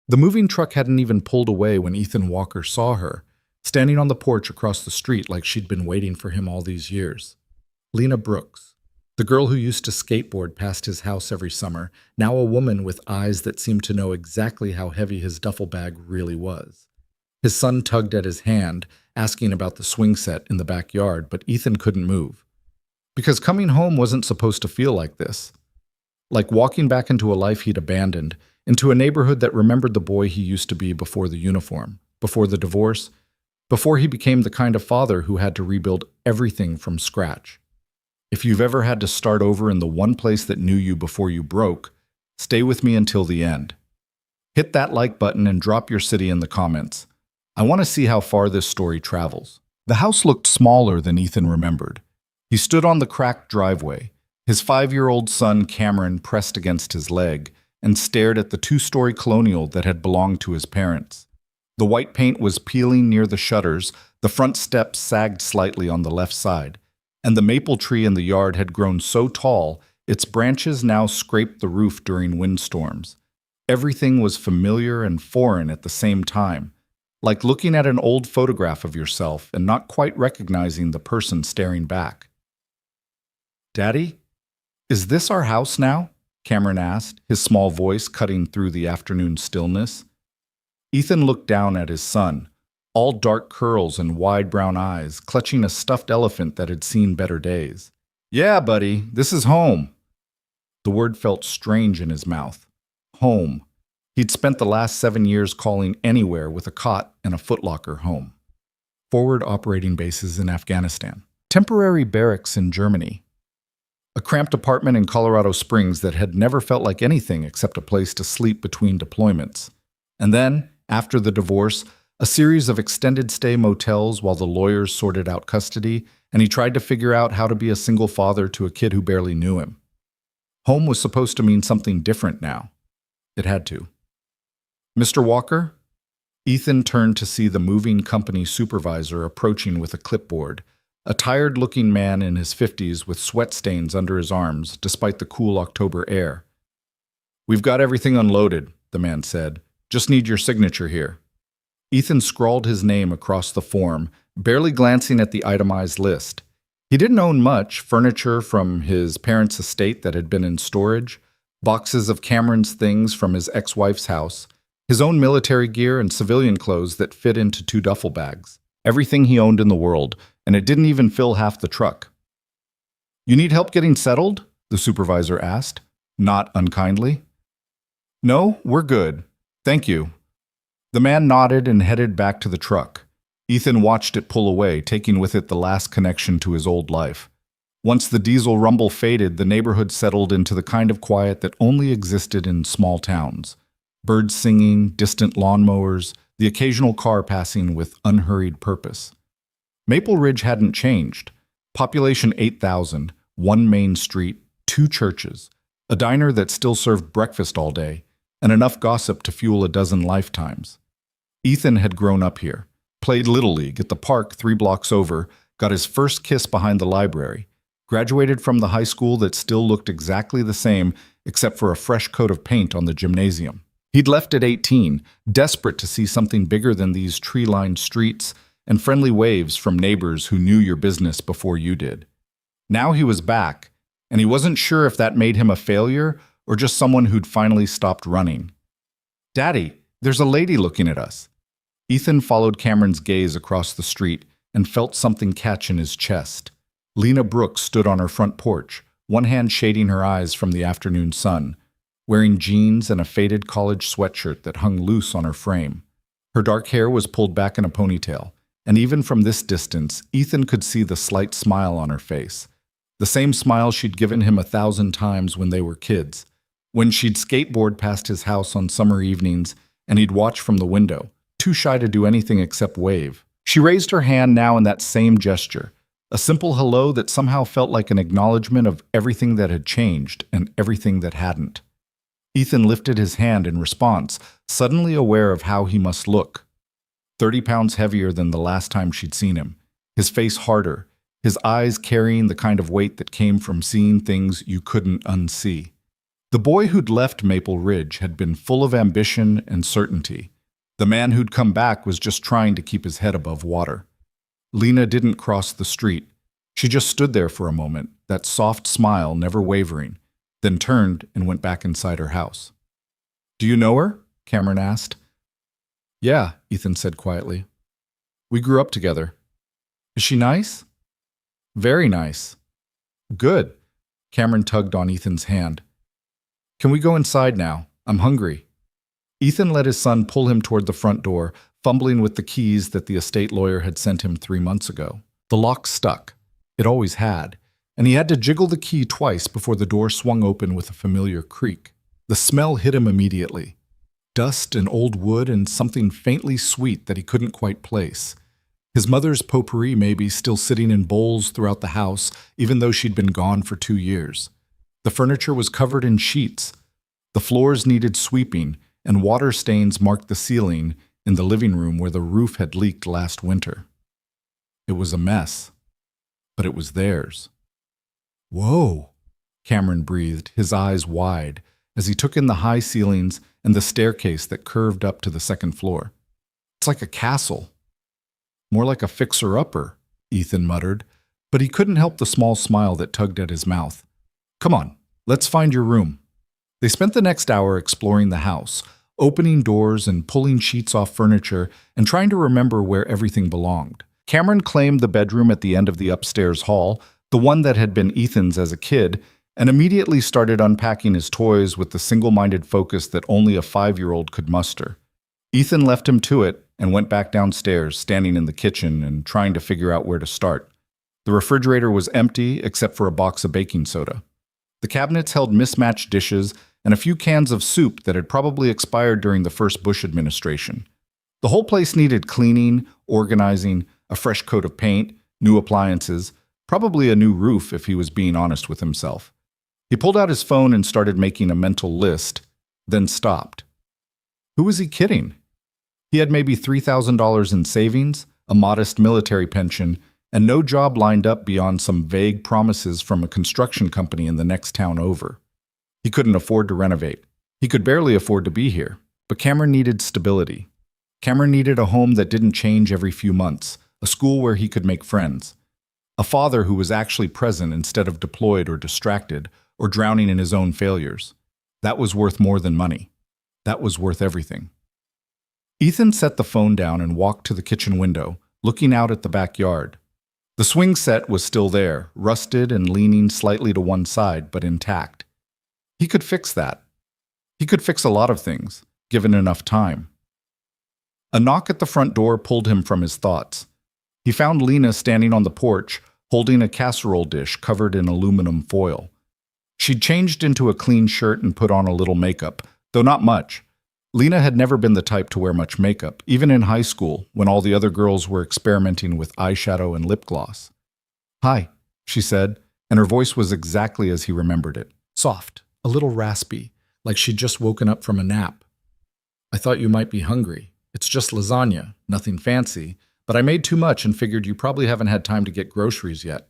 The moving truck hadn't even pulled away when Ethan Walker saw her, standing on the porch across the street like she'd been waiting for him all these years. Lena Brooks, the girl who used to skateboard past his house every summer, now a woman with eyes that seemed to know exactly how heavy his duffel bag really was. His son tugged at his hand, asking about the swing set in the backyard, but Ethan couldn't move. Because coming home wasn't supposed to feel like this. Like walking back into a life he'd abandoned, into a neighborhood that remembered the boy he used to be before the uniform, before the divorce, before he became the kind of father who had to rebuild everything from scratch. If you've ever had to start over in the one place that knew you before you broke, stay with me until the end. Hit that like button and drop your city in the comments. I want to see how far this story travels. The house looked smaller than Ethan remembered. He stood on the cracked driveway, his 5-year-old son Cameron pressed against his leg, and stared at the 2-story colonial that had belonged to his parents. The white paint was peeling near the shutters, the front steps sagged slightly on the left side, and the maple tree in the yard had grown so tall its branches now scraped the roof during windstorms. Everything was familiar and foreign at the same time, like looking at an old photograph of yourself and not quite recognizing the person staring back. "Daddy, is this our house now?" Cameron asked, his small voice cutting through the afternoon stillness. Ethan looked down at his son, all dark curls and wide brown eyes, clutching a stuffed elephant that had seen better days. "Yeah, buddy, this is home." The word felt strange in his mouth. Home. He'd spent the last 7 years calling anywhere with a cot and a footlocker home. Forward operating bases in Afghanistan. Temporary barracks in Germany. A cramped apartment in Colorado Springs that had never felt like anything except a place to sleep between deployments. And then, after the divorce, a series of extended stay motels while the lawyers sorted out custody, and he tried to figure out how to be a single father to a kid who barely knew him. Home was supposed to mean something different now. It had to. "Mr. Walker?" Ethan turned to see the moving company supervisor approaching with a clipboard, a tired-looking man in his 50s with sweat stains under his arms despite the cool October air. "We've got everything unloaded," the man said. "Just need your signature here." Ethan scrawled his name across the form, barely glancing at the itemized list. He didn't own much: furniture from his parents' estate that had been in storage, boxes of Cameron's things from his ex-wife's house, his own military gear and civilian clothes that fit into 2 duffel bags. Everything he owned in the world, and it didn't even fill half the truck. "You need help getting settled?" the supervisor asked, not unkindly. "No, we're good. Thank you." The man nodded and headed back to the truck. Ethan watched it pull away, taking with it the last connection to his old life. Once the diesel rumble faded, the neighborhood settled into the kind of quiet that only existed in small towns. Birds singing, distant lawnmowers, the occasional car passing with unhurried purpose. Maple Ridge hadn't changed. Population 8,000, 1 main street, 2 churches, a diner that still served breakfast all day, and enough gossip to fuel a dozen lifetimes. Ethan had grown up here, played Little League at the park 3 blocks over, got his first kiss behind the library, graduated from the high school that still looked exactly the same except for a fresh coat of paint on the gymnasium. He'd left at 18, desperate to see something bigger than these tree-lined streets and friendly waves from neighbors who knew your business before you did. Now he was back, and he wasn't sure if that made him a failure or just someone who'd finally stopped running. "Daddy, there's a lady looking at us." Ethan followed Cameron's gaze across the street and felt something catch in his chest. Lena Brooks stood on her front porch, one hand shading her eyes from the afternoon sun, wearing jeans and a faded college sweatshirt that hung loose on her frame. Her dark hair was pulled back in a ponytail, and even from this distance, Ethan could see the slight smile on her face. The same smile she'd given him 1,000 times when they were kids, when she'd skateboard past his house on summer evenings and he'd watch from the window, too shy to do anything except wave. She raised her hand now in that same gesture, a simple hello that somehow felt like an acknowledgement of everything that had changed and everything that hadn't. Ethan lifted his hand in response, suddenly aware of how he must look. 30 pounds heavier than the last time she'd seen him, his face harder, his eyes carrying the kind of weight that came from seeing things you couldn't unsee. The boy who'd left Maple Ridge had been full of ambition and certainty. The man who'd come back was just trying to keep his head above water. Lena didn't cross the street. She just stood there for a moment, that soft smile never wavering, then turned and went back inside her house. "Do you know her?" Cameron asked. "Yeah," Ethan said quietly. "We grew up together." "Is she nice?" "Very nice." "Good." Cameron tugged on Ethan's hand. "Can we go inside now? I'm hungry." Ethan let his son pull him toward the front door, fumbling with the keys that the estate lawyer had sent him 3 months ago. The lock stuck. It always had, and he had to jiggle the key twice before the door swung open with a familiar creak. The smell hit him immediately. Dust and old wood and something faintly sweet that he couldn't quite place. His mother's potpourri maybe still sitting in bowls throughout the house, even though she'd been gone for 2 years. The furniture was covered in sheets. The floors needed sweeping, and water stains marked the ceiling in the living room where the roof had leaked last winter. It was a mess, but it was theirs. "Whoa," Cameron breathed, his eyes wide, as he took in the high ceilings and the staircase that curved up to the second floor. "It's like a castle." "More like a fixer-upper," Ethan muttered, but he couldn't help the small smile that tugged at his mouth. "Come on, let's find your room." They spent the next hour exploring the house, opening doors and pulling sheets off furniture and trying to remember where everything belonged. Cameron claimed the bedroom at the end of the upstairs hall, the one that had been Ethan's as a kid, and immediately started unpacking his toys with the single-minded focus that only a 5-year-old could muster. Ethan left him to it and went back downstairs, standing in the kitchen and trying to figure out where to start. The refrigerator was empty except for a box of baking soda. The cabinets held mismatched dishes and a few cans of soup that had probably expired during the first Bush administration. The whole place needed cleaning, organizing, a fresh coat of paint, new appliances, probably a new roof if he was being honest with himself. He pulled out his phone and started making a mental list, then stopped. Who was he kidding? He had maybe $3,000 in savings, a modest military pension, and no job lined up beyond some vague promises from a construction company in the next town over. He couldn't afford to renovate. He could barely afford to be here. But Cameron needed stability. Cameron needed a home that didn't change every few months, a school where he could make friends, a father who was actually present instead of deployed or distracted or drowning in his own failures. That was worth more than money. That was worth everything. Ethan set the phone down and walked to the kitchen window, looking out at the backyard. The swing set was still there, rusted and leaning slightly to one side, but intact. He could fix that. He could fix a lot of things, given enough time. A knock at the front door pulled him from his thoughts. He found Lena standing on the porch, holding a casserole dish covered in aluminum foil. She'd changed into a clean shirt and put on a little makeup, though not much. Lena had never been the type to wear much makeup, even in high school, when all the other girls were experimenting with eyeshadow and lip gloss. "Hi," she said, and her voice was exactly as he remembered it. Soft, a little raspy, like she'd just woken up from a nap. "I thought you might be hungry. It's just lasagna, nothing fancy, but I made too much and figured you probably haven't had time to get groceries yet."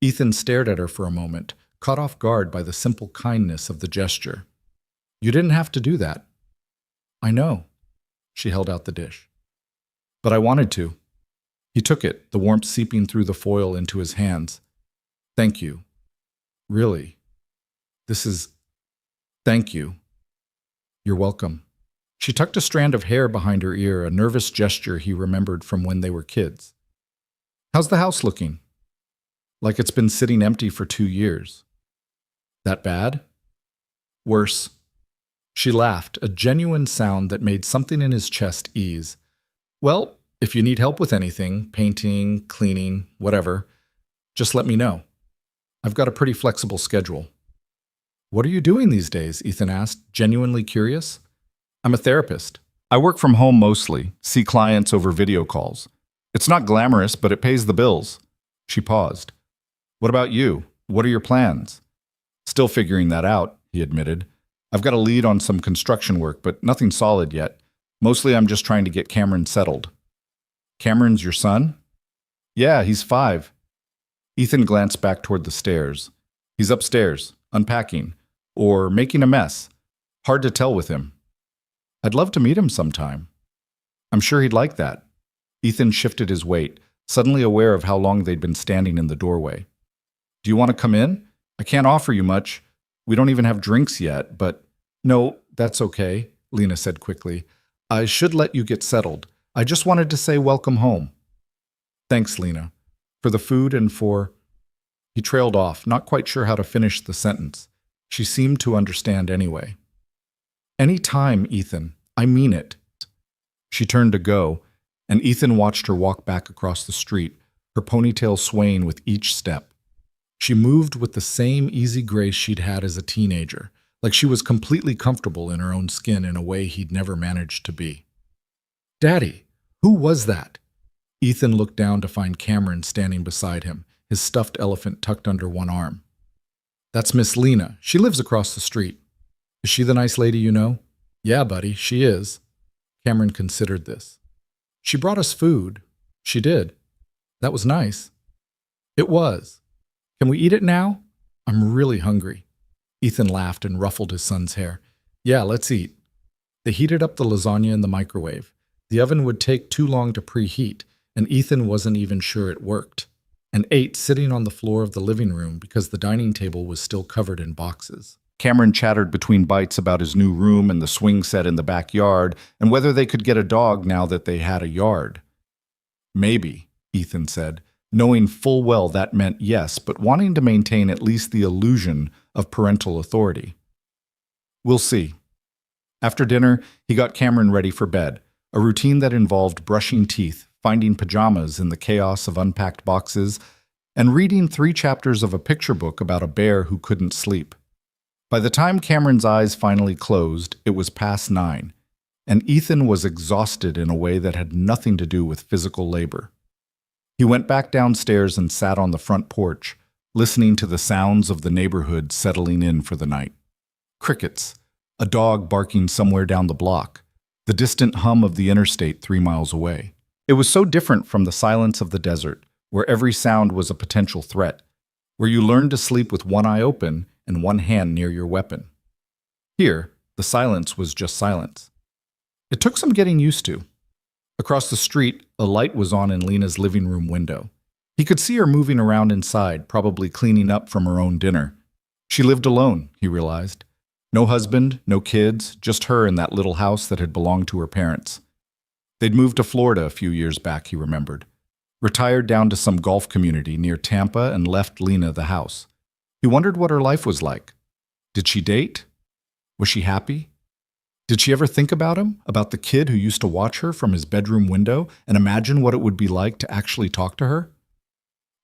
Ethan stared at her for a moment, caught off guard by the simple kindness of the gesture. "You didn't have to do that." "I know." She held out the dish. "But I wanted to." He took it, the warmth seeping through the foil into his hands. "Thank you. Really. Thank you." "You're welcome." She tucked a strand of hair behind her ear, a nervous gesture he remembered from when they were kids. "How's the house looking?" "Like it's been sitting empty for 2 years." "That bad?" "Worse." She laughed, a genuine sound that made something in his chest ease. "Well, if you need help with anything, painting, cleaning, whatever, just let me know. I've got a pretty flexible schedule." "What are you doing these days?" Ethan asked, genuinely curious. "I'm a therapist. I work from home mostly, see clients over video calls. It's not glamorous, but it pays the bills." She paused. "What about you? What are your plans?" "Still figuring that out," he admitted. "I've got a lead on some construction work, but nothing solid yet. Mostly I'm just trying to get Cameron settled." "Cameron's your son?" "Yeah, he's 5. Ethan glanced back toward the stairs. "He's upstairs, unpacking. or making a mess. Hard to tell with him. I'd love to meet him sometime. I'm sure he'd like that. Ethan shifted his weight, suddenly aware of how long they'd been standing in the doorway. Do you want to come in? I can't offer you much. We don't even have drinks yet, but… No, that's okay, Lena said quickly. I should let you get settled. I just wanted to say welcome home. Thanks, Lena. For the food and for… He trailed off, not quite sure how to finish the sentence. She seemed to understand anyway. Any time, Ethan. I mean it. She turned to go, and Ethan watched her walk back across the street, her ponytail swaying with each step. She moved with the same easy grace she'd had as a teenager, like she was completely comfortable in her own skin in a way he'd never managed to be. Daddy, who was that? Ethan looked down to find Cameron standing beside him, his stuffed elephant tucked under one arm. That's Miss Lena. She lives across the street. Is she the nice lady you know? Yeah, buddy, she is. Cameron considered this. She brought us food. She did. That was nice. It was. Can we eat it now? I'm really hungry. Ethan laughed and ruffled his son's hair. Yeah, let's eat. They heated up the lasagna in the microwave. The oven would take too long to preheat, and Ethan wasn't even sure it worked, and ate sitting on the floor of the living room because the dining table was still covered in boxes. Cameron chattered between bites about his new room and the swing set in the backyard, and whether they could get a dog now that they had a yard. Maybe, Ethan said, knowing full well that meant yes, but wanting to maintain at least the illusion of parental authority. We'll see. After dinner, he got Cameron ready for bed, a routine that involved brushing teeth, finding pajamas in the chaos of unpacked boxes, and reading 3 chapters of a picture book about a bear who couldn't sleep. By the time Cameron's eyes finally closed, it was past 9, and Ethan was exhausted in a way that had nothing to do with physical labor. He went back downstairs and sat on the front porch, listening to the sounds of the neighborhood settling in for the night. Crickets, a dog barking somewhere down the block, the distant hum of the interstate 3 miles away. It was so different from the silence of the desert, where every sound was a potential threat, where you learned to sleep with one eye open and one hand near your weapon. Here, the silence was just silence. It took some getting used to. Across the street, a light was on in Lena's living room window. He could see her moving around inside, probably cleaning up from her own dinner. She lived alone, he realized. No husband, no kids, just her in that little house that had belonged to her parents. They'd moved to Florida a few years back, he remembered. Retired down to some golf community near Tampa and left Lena the house. He wondered what her life was like. Did she date? Was she happy? Did she ever think about him, about the kid who used to watch her from his bedroom window and imagine what it would be like to actually talk to her?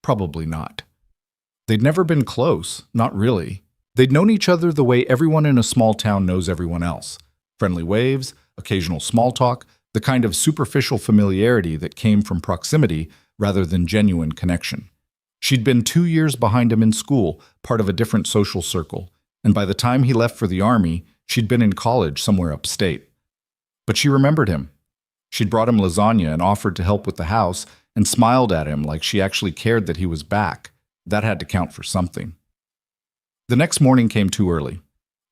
Probably not. They'd never been close, not really. They'd known each other the way everyone in a small town knows everyone else. Friendly waves, occasional small talk, the kind of superficial familiarity that came from proximity rather than genuine connection. She'd been 2 years behind him in school, part of a different social circle, and by the time he left for the army, she'd been in college somewhere upstate. But she remembered him. She'd brought him lasagna and offered to help with the house and smiled at him like she actually cared that he was back. That had to count for something. The next morning came too early.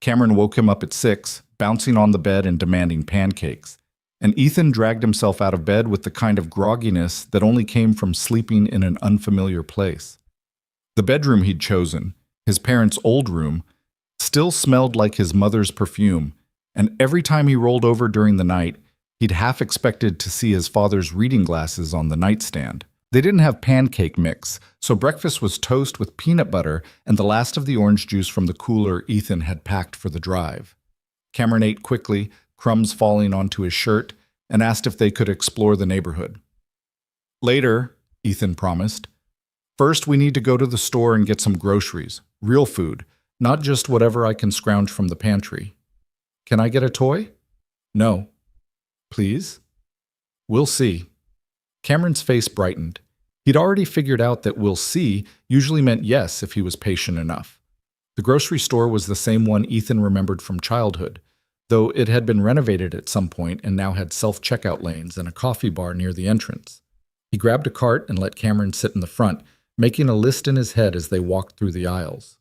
Cameron woke him up at 6, bouncing on the bed and demanding pancakes. And Ethan dragged himself out of bed with the kind of grogginess that only came from sleeping in an unfamiliar place. The bedroom he'd chosen, his parents' old room, still smelled like his mother's perfume, and every time he rolled over during the night, he'd half expected to see his father's reading glasses on the nightstand. They didn't have pancake mix, so breakfast was toast with peanut butter and the last of the orange juice from the cooler Ethan had packed for the drive. Cameron ate quickly, crumbs falling onto his shirt, and asked if they could explore the neighborhood. Later, Ethan promised. First, we need to go to the store and get some groceries, real food, not just whatever I can scrounge from the pantry. Can I get a toy? No. Please? We'll see. Cameron's face brightened. He'd already figured out that we'll see usually meant yes if he was patient enough. The grocery store was the same one Ethan remembered from childhood, though it had been renovated at some point and now had self-checkout lanes and a coffee bar near the entrance. He grabbed a cart and let Cameron sit in the front, making a list in his head as they walked through the aisles.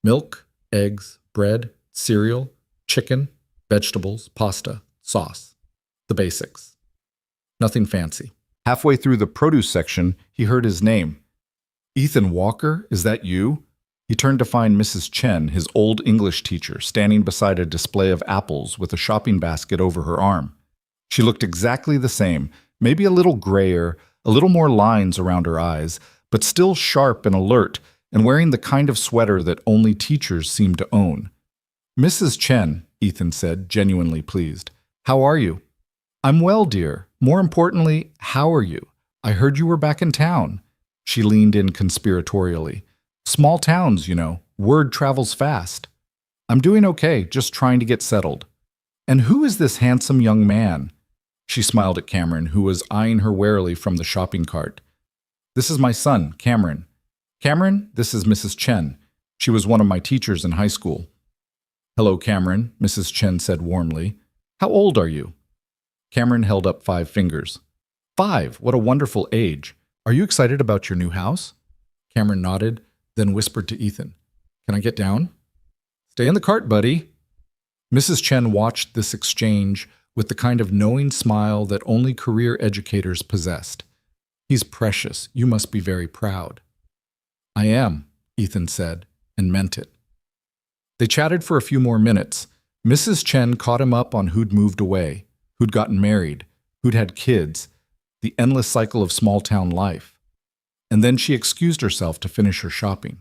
Milk, eggs, bread, cereal, chicken, vegetables, pasta, sauce. The basics. Nothing fancy. Halfway through the produce section, he heard his name. Ethan Walker, is that you? He turned to find Mrs. Chen, his old English teacher, standing beside a display of apples with a shopping basket over her arm. She looked exactly the same, maybe a little grayer, a little more lines around her eyes, but still sharp and alert, and wearing the kind of sweater that only teachers seem to own. Mrs. Chen, Ethan said, genuinely pleased. How are you? I'm well, dear. More importantly, how are you? I heard you were back in town. She leaned in conspiratorially. Small towns, you know. Word travels fast. I'm doing okay, just trying to get settled. And who is this handsome young man? She smiled at Cameron, who was eyeing her warily from the shopping cart. This is my son, Cameron. Cameron, this is Mrs. Chen. She was one of my teachers in high school. Hello, Cameron, Mrs. Chen said warmly. How old are you? Cameron held up 5 fingers. 5, what a wonderful age. Are you excited about your new house? Cameron nodded, then whispered to Ethan. Can I get down? Stay in the cart, buddy. Mrs. Chen watched this exchange with the kind of knowing smile that only career educators possessed. He's precious. You must be very proud. I am, Ethan said, and meant it. They chatted for a few more minutes. Mrs. Chen caught him up on who'd moved away, who'd gotten married, who'd had kids, the endless cycle of small-town life. And then she excused herself to finish her shopping.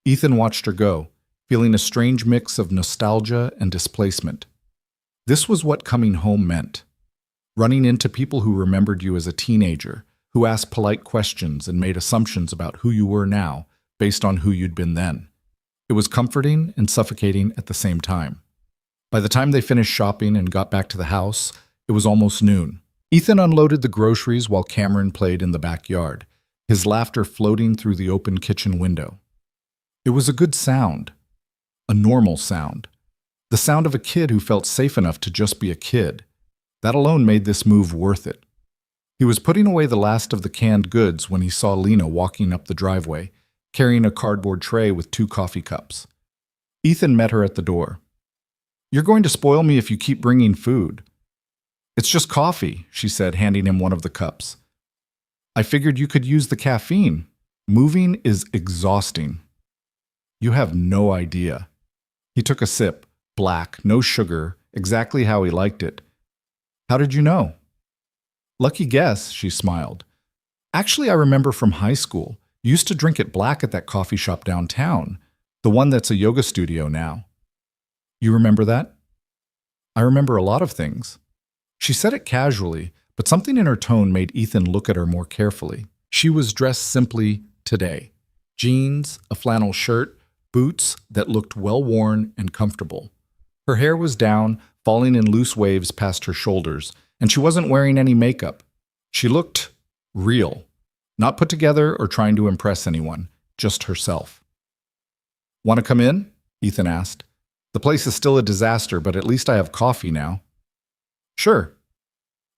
Ethan watched her go, feeling a strange mix of nostalgia and displacement. This was what coming home meant. Running into people who remembered you as a teenager, who asked polite questions and made assumptions about who you were now based on who you'd been then. It was comforting and suffocating at the same time. By the time they finished shopping and got back to the house, it was almost noon. Ethan unloaded the groceries while Cameron played in the backyard, his laughter floating through the open kitchen window. It was a good sound, a normal sound, the sound of a kid who felt safe enough to just be a kid. That alone made this move worth it. He was putting away the last of the canned goods when he saw Lena walking up the driveway, carrying a cardboard tray with 2 coffee cups. Ethan met her at the door. You're going to spoil me if you keep bringing food. It's just coffee, she said, handing him one of the cups. I figured you could use the caffeine. Moving is exhausting. You have no idea. He took a sip, black, no sugar, exactly how he liked it. How did you know? Lucky guess, she smiled. Actually, I remember from high school. You used to drink it black at that coffee shop downtown, the one that's a yoga studio now. You remember that? I remember a lot of things. She said it casually, but something in her tone made Ethan look at her more carefully. She was dressed simply today. Jeans, a flannel shirt, boots that looked well-worn and comfortable. Her hair was down, falling in loose waves past her shoulders, and she wasn't wearing any makeup. She looked real, not put together or trying to impress anyone, just herself. Want to come in? Ethan asked. The place is still a disaster, but at least I have coffee now. Sure.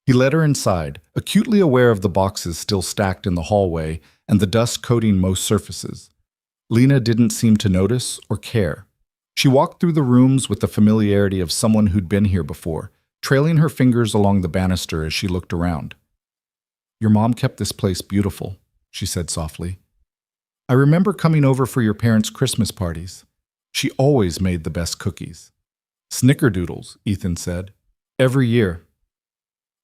He led her inside, acutely aware of the boxes still stacked in the hallway and the dust coating most surfaces. Lena didn't seem to notice or care. She walked through the rooms with the familiarity of someone who'd been here before, trailing her fingers along the banister as she looked around. Your mom kept this place beautiful, she said softly. I remember coming over for your parents' Christmas parties. She always made the best cookies. Snickerdoodles, Ethan said. Every year.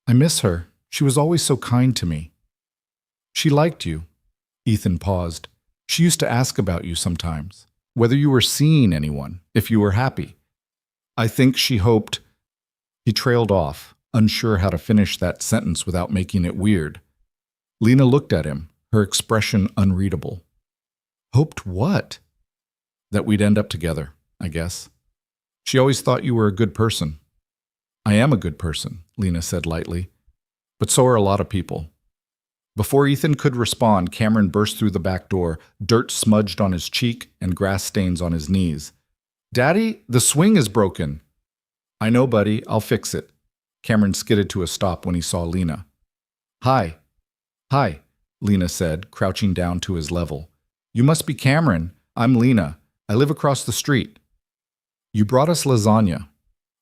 I miss her. She was always so kind to me. She liked you. Ethan paused. She used to ask about you sometimes, whether you were seeing anyone, if you were happy. I think she hoped... He trailed off, unsure how to finish that sentence without making it weird. Lena looked at him, her expression unreadable. Hoped what? That we'd end up together, I guess. She always thought you were a good person. I am a good person, Lena said lightly. But so are a lot of people. Before Ethan could respond, Cameron burst through the back door, dirt smudged on his cheek and grass stains on his knees. Daddy, the swing is broken. I know, buddy. I'll fix it. Cameron skidded to a stop when he saw Lena. Hi. Hi, Lena said, crouching down to his level. You must be Cameron. I'm Lena. I live across the street. You brought us lasagna.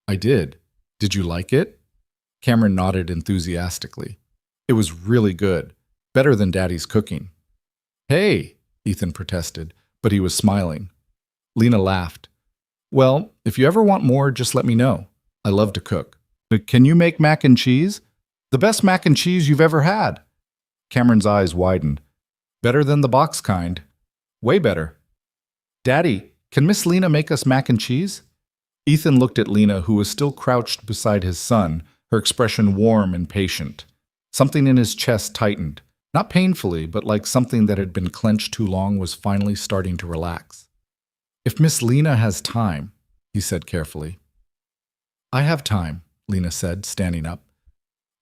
I did. Did you like it? Cameron nodded enthusiastically. It was really good. Better than Daddy's cooking. Hey, Ethan protested, but he was smiling. Lena laughed. Well, if you ever want more, just let me know. I love to cook. But can you make mac and cheese? The best mac and cheese you've ever had. Cameron's eyes widened. Better than the box kind. Way better. Daddy, can Miss Lena make us mac and cheese? Ethan looked at Lena, who was still crouched beside his son, her expression warm and patient. Something in his chest tightened. Not painfully, but like something that had been clenched too long was finally starting to relax. If Miss Lena has time, he said carefully. I have time, Lena said, standing up.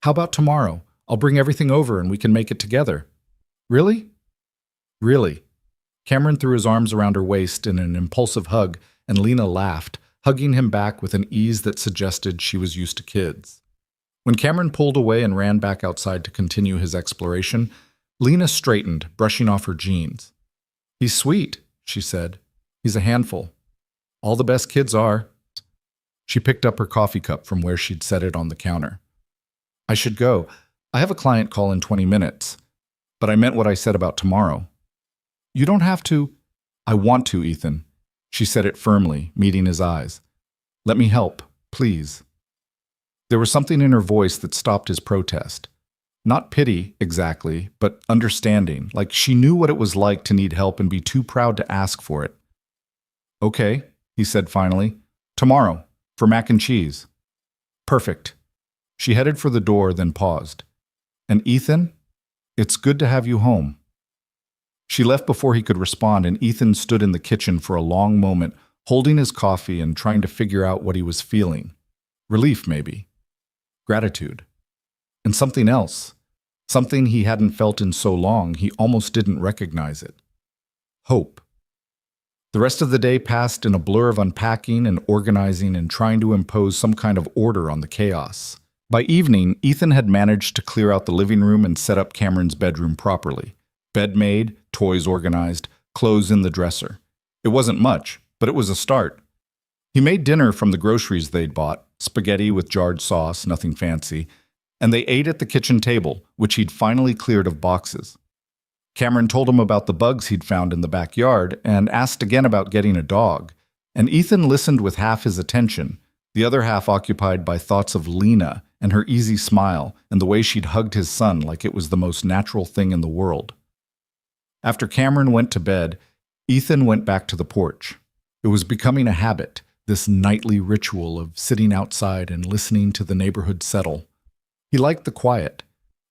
How about tomorrow? I'll bring everything over and we can make it together. Really? Really. Cameron threw his arms around her waist in an impulsive hug, and Lena laughed, hugging him back with an ease that suggested she was used to kids. When Cameron pulled away and ran back outside to continue his exploration, Lena straightened, brushing off her jeans. He's sweet, she said. He's a handful. All the best kids are. She picked up her coffee cup from where she'd set it on the counter. I should go. I have a client call in 20 minutes. But I meant what I said about tomorrow. You don't have to. I want to, Ethan. She said it firmly, meeting his eyes. Let me help, please. There was something in her voice that stopped his protest. Not pity, exactly, but understanding, like she knew what it was like to need help and be too proud to ask for it. Okay, he said finally. Tomorrow, for mac and cheese. Perfect. She headed for the door, then paused. And Ethan, it's good to have you home. She left before he could respond, and Ethan stood in the kitchen for a long moment, holding his coffee and trying to figure out what he was feeling. Relief, maybe. Gratitude. And something else. Something he hadn't felt in so long he almost didn't recognize it. Hope. The rest of the day passed in a blur of unpacking and organizing and trying to impose some kind of order on the chaos. By evening, Ethan had managed to clear out the living room and set up Cameron's bedroom properly. Bed made, toys organized, clothes in the dresser. It wasn't much, but it was a start. He made dinner from the groceries they'd bought, spaghetti with jarred sauce, nothing fancy, and they ate at the kitchen table, which he'd finally cleared of boxes. Cameron told him about the bugs he'd found in the backyard and asked again about getting a dog, and Ethan listened with half his attention, the other half occupied by thoughts of Lena and her easy smile and the way she'd hugged his son like it was the most natural thing in the world. After Cameron went to bed, Ethan went back to the porch. It was becoming a habit, this nightly ritual of sitting outside and listening to the neighborhood settle. He liked the quiet,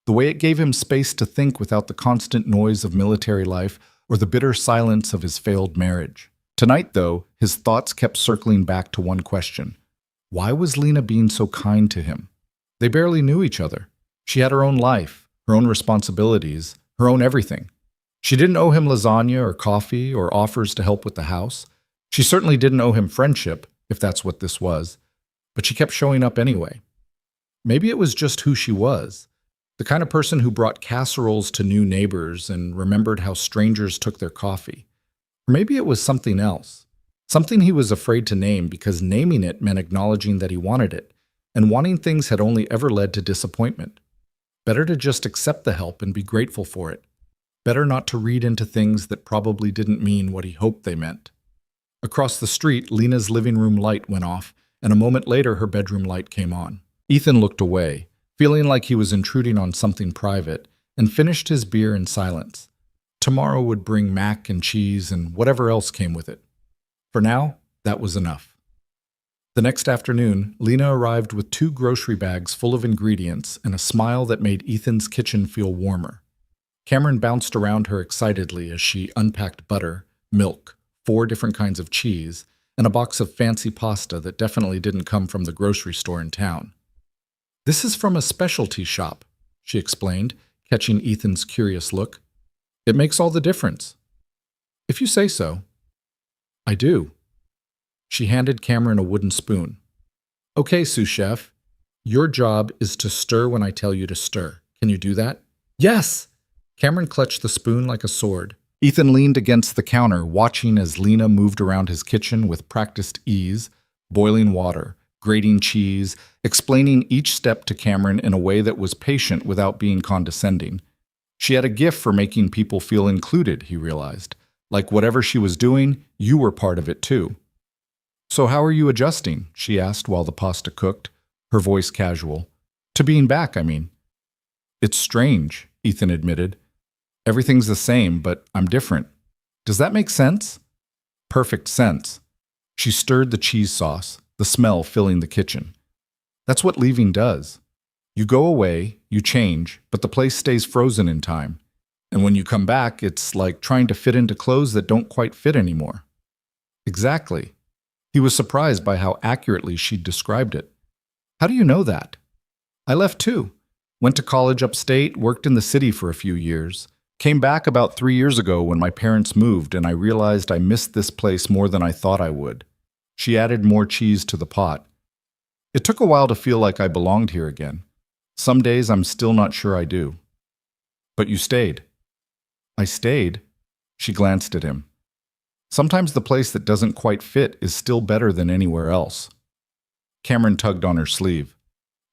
the way it gave him space to think without the constant noise of military life or the bitter silence of his failed marriage. Tonight, though, his thoughts kept circling back to one question. Why was Lena being so kind to him? They barely knew each other. She had her own life, her own responsibilities, her own everything. She didn't owe him lasagna or coffee or offers to help with the house. She certainly didn't owe him friendship, if that's what this was, but she kept showing up anyway. Maybe it was just who she was, the kind of person who brought casseroles to new neighbors and remembered how strangers took their coffee. Or maybe it was something else, something he was afraid to name because naming it meant acknowledging that he wanted it, and wanting things had only ever led to disappointment. Better to just accept the help and be grateful for it. Better not to read into things that probably didn't mean what he hoped they meant. Across the street, Lena's living room light went off, and a moment later her bedroom light came on. Ethan looked away, feeling like he was intruding on something private, and finished his beer in silence. Tomorrow would bring mac and cheese and whatever else came with it. For now, that was enough. The next afternoon, Lena arrived with 2 grocery bags full of ingredients and a smile that made Ethan's kitchen feel warmer. Cameron bounced around her excitedly as she unpacked butter, milk, 4 different kinds of cheese, and a box of fancy pasta that definitely didn't come from the grocery store in town. This is from a specialty shop, she explained, catching Ethan's curious look. It makes all the difference. If you say so. I do. She handed Cameron a wooden spoon. Okay, sous chef. Your job is to stir when I tell you to stir. Can you do that? Yes! Cameron clutched the spoon like a sword. Ethan leaned against the counter, watching as Lena moved around his kitchen with practiced ease, boiling water, grating cheese, explaining each step to Cameron in a way that was patient without being condescending. She had a gift for making people feel included, he realized. Like whatever she was doing, you were part of it too. "So how are you adjusting?" she asked while the pasta cooked, her voice casual. "To being back, I mean." "It's strange," Ethan admitted. "Everything's the same, but I'm different. Does that make sense?" "Perfect sense." She stirred the cheese sauce, the smell filling the kitchen. "That's what leaving does. You go away, you change, but the place stays frozen in time. And when you come back, it's like trying to fit into clothes that don't quite fit anymore." "Exactly." He was surprised by how accurately she'd described it. "How do you know that?" "I left too. Went to college upstate, worked in the city for a few years. Came back about 3 years ago when my parents moved and I realized I missed this place more than I thought I would." She added more cheese to the pot. "It took a while to feel like I belonged here again. Some days I'm still not sure I do." "But you stayed." "I stayed?" She glanced at him. "Sometimes the place that doesn't quite fit is still better than anywhere else." Cameron tugged on her sleeve.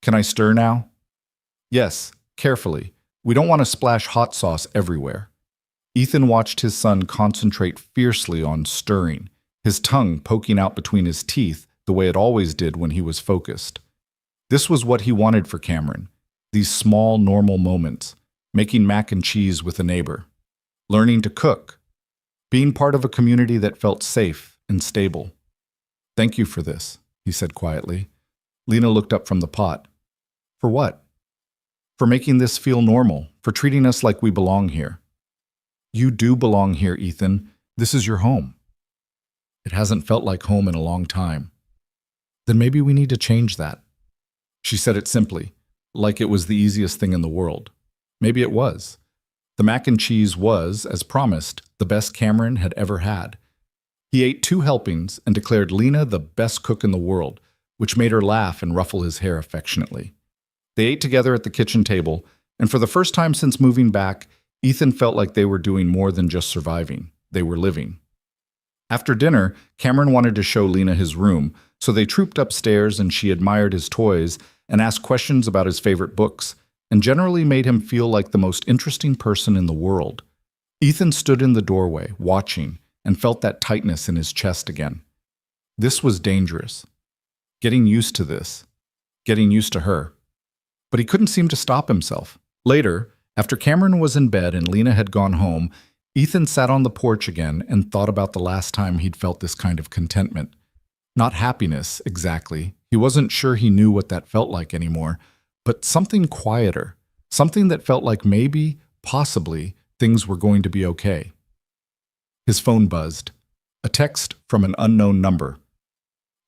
"Can I stir now?" "Yes, carefully. We don't want to splash hot sauce everywhere." Ethan watched his son concentrate fiercely on stirring, his tongue poking out between his teeth the way it always did when he was focused. This was what he wanted for Cameron, these small, normal moments, making mac and cheese with a neighbor, learning to cook, being part of a community that felt safe and stable. "Thank you for this," he said quietly. Lena looked up from the pot. "For what?" "For making this feel normal, for treating us like we belong here." "You do belong here, Ethan. This is your home." "It hasn't felt like home in a long time." "Then maybe we need to change that." She said it simply, like it was the easiest thing in the world. Maybe it was. The mac and cheese was, as promised, the best Cameron had ever had. He ate 2 helpings and declared Lena the best cook in the world, which made her laugh and ruffle his hair affectionately. They ate together at the kitchen table, and for the first time since moving back, Ethan felt like they were doing more than just surviving. They were living. After dinner, Cameron wanted to show Lena his room, so they trooped upstairs and she admired his toys and asked questions about his favorite books, and generally made him feel like the most interesting person in the world. Ethan stood in the doorway, watching, and felt that tightness in his chest again. This was dangerous. Getting used to this. Getting used to her. But he couldn't seem to stop himself. Later, after Cameron was in bed and Lena had gone home, Ethan sat on the porch again and thought about the last time he'd felt this kind of contentment. Not happiness, exactly. He wasn't sure he knew what that felt like anymore, but something quieter, something that felt like maybe, possibly, things were going to be okay. His phone buzzed. A text from an unknown number.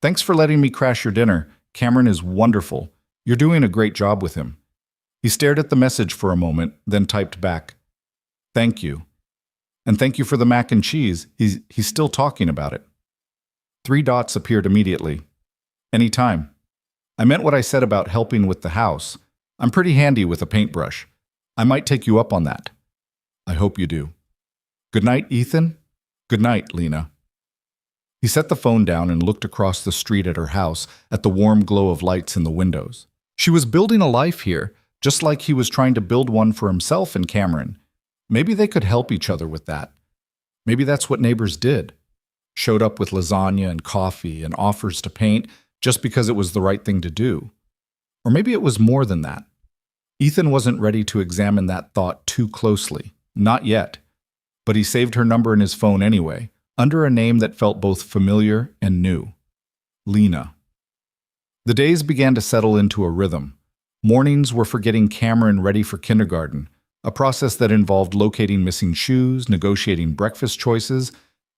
"Thanks for letting me crash your dinner. Cameron is wonderful. You're doing a great job with him." He stared at the message for a moment, then typed back, "Thank you. And thank you for the mac and cheese. He's still talking about it." 3 dots appeared immediately. "Anytime. I meant what I said about helping with the house. I'm pretty handy with a paintbrush. I might take you up on that." "I hope you do." "Good night, Ethan." "Good night, Lena." He set the phone down and looked across the street at her house, at the warm glow of lights in the windows. She was building a life here, just like he was trying to build one for himself and Cameron. Maybe they could help each other with that. Maybe that's what neighbors did. Showed up with lasagna and coffee and offers to paint just because it was the right thing to do. Or maybe it was more than that. Ethan wasn't ready to examine that thought too closely. Not yet. But he saved her number in his phone anyway, under a name that felt both familiar and new. Lena. The days began to settle into a rhythm. Mornings were for getting Cameron ready for kindergarten, a process that involved locating missing shoes, negotiating breakfast choices,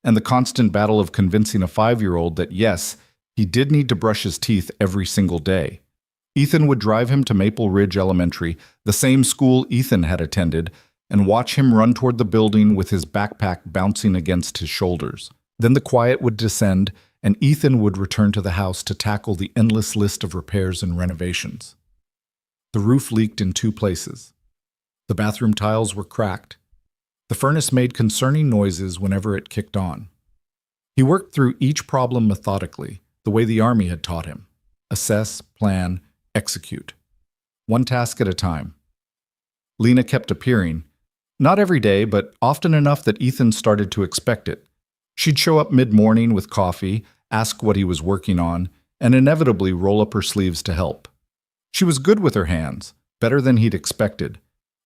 and the constant battle of convincing a 5-year-old that yes, he did need to brush his teeth every single day. Ethan would drive him to Maple Ridge Elementary, the same school Ethan had attended, and watch him run toward the building with his backpack bouncing against his shoulders. Then the quiet would descend, and Ethan would return to the house to tackle the endless list of repairs and renovations. The roof leaked in 2 places. The bathroom tiles were cracked. The furnace made concerning noises whenever it kicked on. He worked through each problem methodically, the way the army had taught him. Assess, plan, execute. One task at a time. Lena kept appearing. Not every day, but often enough that Ethan started to expect it. She'd show up mid-morning with coffee, ask what he was working on, and inevitably roll up her sleeves to help. She was good with her hands, better than he'd expected.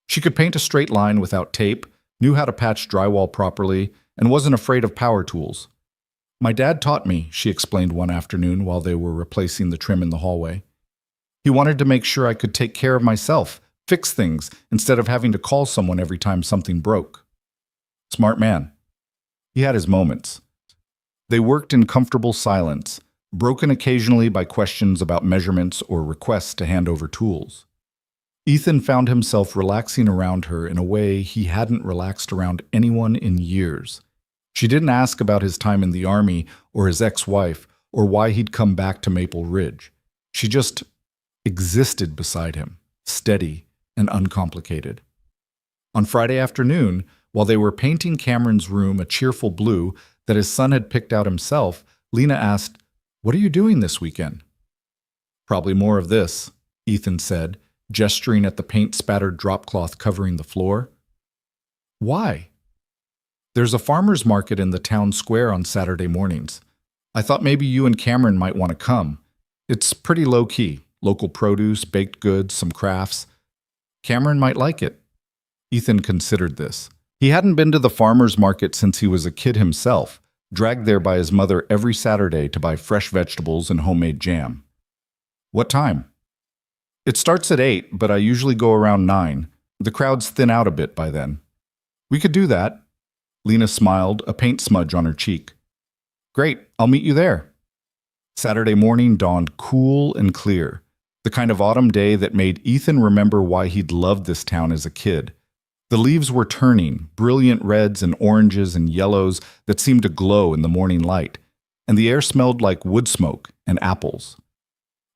She could paint a straight line without tape, knew how to patch drywall properly, and wasn't afraid of power tools. "My dad taught me," she explained one afternoon while they were replacing the trim in the hallway. "He wanted to make sure I could take care of myself, fix things, instead of having to call someone every time something broke." Smart man. He had his moments. They worked in comfortable silence, broken occasionally by questions about measurements or requests to hand over tools. Ethan found himself relaxing around her in a way he hadn't relaxed around anyone in years. She didn't ask about his time in the army or his ex-wife or why he'd come back to Maple Ridge. She just existed beside him, steady and uncomplicated. On Friday afternoon, while they were painting Cameron's room a cheerful blue that his son had picked out himself, Lena asked, "What are you doing this weekend?" "Probably more of this," Ethan said, gesturing at the paint-spattered drop-cloth covering the floor. "Why?" "There's a farmer's market in the town square on Saturday mornings. I thought maybe you and Cameron might want to come. It's pretty low-key, local produce, baked goods, some crafts. Cameron might like it." Ethan considered this. He hadn't been to the farmer's market since he was a kid himself, dragged there by his mother every Saturday to buy fresh vegetables and homemade jam. "What time?" "It starts at 8, but I usually go around 9. The crowds thin out a bit by then." "We could do that." Lena smiled, a paint smudge on her cheek. "Great, I'll meet you there." Saturday morning dawned cool and clear, the kind of autumn day that made Ethan remember why he'd loved this town as a kid. The leaves were turning, brilliant reds and oranges and yellows that seemed to glow in the morning light, and the air smelled like wood smoke and apples.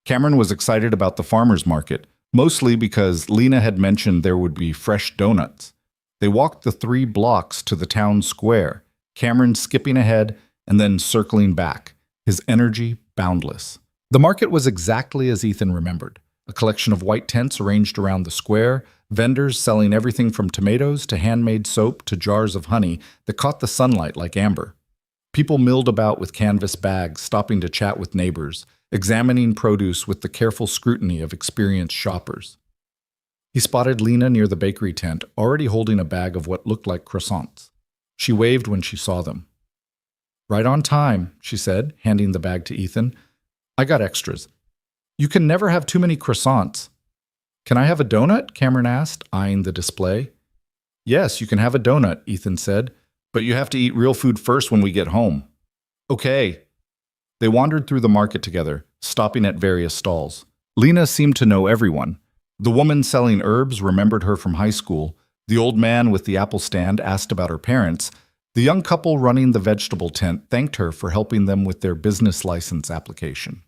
Cameron was excited about the farmer's market, mostly because Lena had mentioned there would be fresh donuts. They walked the 3 blocks to the town square, Cameron skipping ahead and then circling back, his energy boundless. The market was exactly as Ethan remembered, a collection of white tents arranged around the square, vendors selling everything from tomatoes to handmade soap to jars of honey that caught the sunlight like amber. People milled about with canvas bags, stopping to chat with neighbors, examining produce with the careful scrutiny of experienced shoppers. He spotted Lena near the bakery tent, already holding a bag of what looked like croissants. She waved when she saw them. "Right on time," she said, handing the bag to Ethan. "I got extras." "You can never have too many croissants." "Can I have a donut?" Cameron asked, eyeing the display. "Yes, you can have a donut," Ethan said, "but you have to eat real food first when we get home." "Okay." They wandered through the market together, stopping at various stalls. Lena seemed to know everyone. The woman selling herbs remembered her from high school. The old man with the apple stand asked about her parents. The young couple running the vegetable tent thanked her for helping them with their business license application.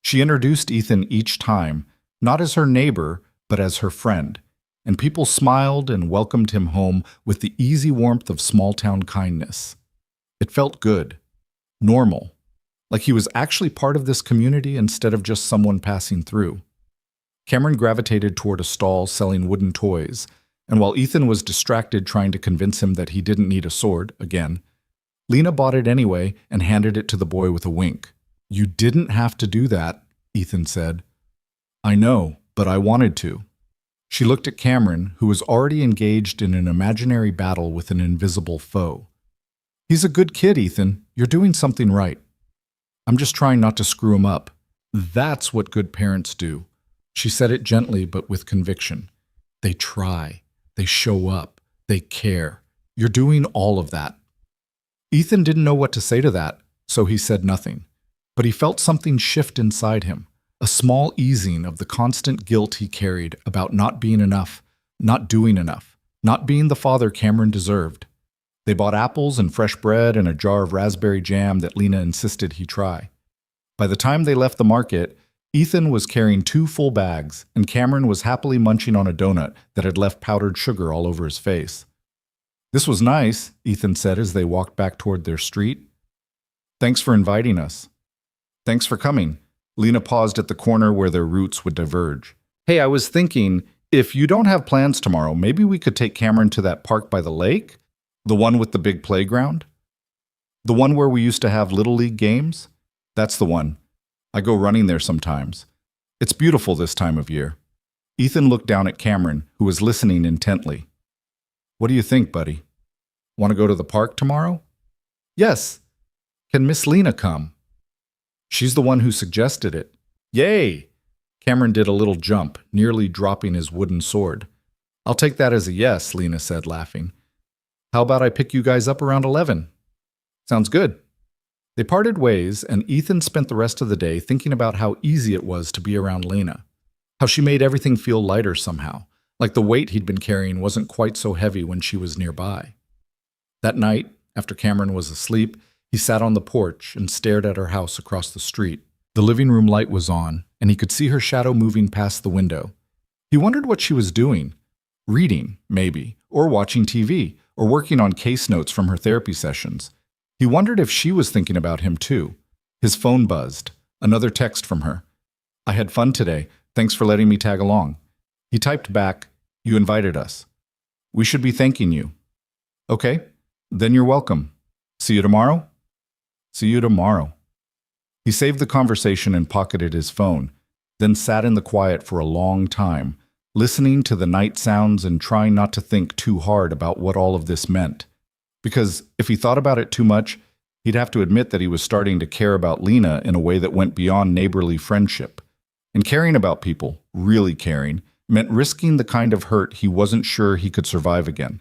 She introduced Ethan each time, not as her neighbor, but as her friend, and people smiled and welcomed him home with the easy warmth of small-town kindness. It felt good, normal, like he was actually part of this community instead of just someone passing through. Cameron gravitated toward a stall selling wooden toys, and while Ethan was distracted trying to convince him that he didn't need a sword, again, Lena bought it anyway and handed it to the boy with a wink. "You didn't have to do that," Ethan said. "I know, but I wanted to." She looked at Cameron, who was already engaged in an imaginary battle with an invisible foe. "He's a good kid, Ethan. You're doing something right. I'm just trying not to screw him up. That's what good parents do." She said it gently but with conviction. "They try. They show up. They care. You're doing all of that." Ethan didn't know what to say to that, so he said nothing. But he felt something shift inside him, a small easing of the constant guilt he carried about not being enough, not doing enough, not being the father Cameron deserved. They bought apples and fresh bread and a jar of raspberry jam that Lena insisted he try. By the time they left the market, Ethan was carrying 2 full bags, and Cameron was happily munching on a donut that had left powdered sugar all over his face. "This was nice," Ethan said as they walked back toward their street. "Thanks for inviting us." Thanks for coming. Lena paused at the corner where their routes would diverge. Hey, I was thinking, if you don't have plans tomorrow, maybe we could take Cameron to that park by the lake? The one with the big playground? The one where we used to have Little League games? That's the one. I go running there sometimes. It's beautiful this time of year. Ethan looked down at Cameron, who was listening intently. What do you think, buddy? Want to go to the park tomorrow? Yes. Can Miss Lena come? She's the one who suggested it. Yay! Cameron did a little jump, nearly dropping his wooden sword. I'll take that as a yes, Lena said, laughing. How about I pick you guys up around 11? Sounds good. They parted ways, and Ethan spent the rest of the day thinking about how easy it was to be around Lena, how she made everything feel lighter somehow, like the weight he'd been carrying wasn't quite so heavy when she was nearby. That night, after Cameron was asleep, he sat on the porch and stared at her house across the street. The living room light was on, and he could see her shadow moving past the window. He wondered what she was doing. Reading, maybe, or watching TV, or working on case notes from her therapy sessions. He wondered if she was thinking about him too. His phone buzzed. Another text from her. I had fun today. Thanks for letting me tag along. He typed back, You invited us. We should be thanking you. Okay, then you're welcome. See you tomorrow? See you tomorrow. He saved the conversation and pocketed his phone, then sat in the quiet for a long time, listening to the night sounds and trying not to think too hard about what all of this meant. Because if he thought about it too much, he'd have to admit that he was starting to care about Lena in a way that went beyond neighborly friendship. And caring about people, really caring, meant risking the kind of hurt he wasn't sure he could survive again.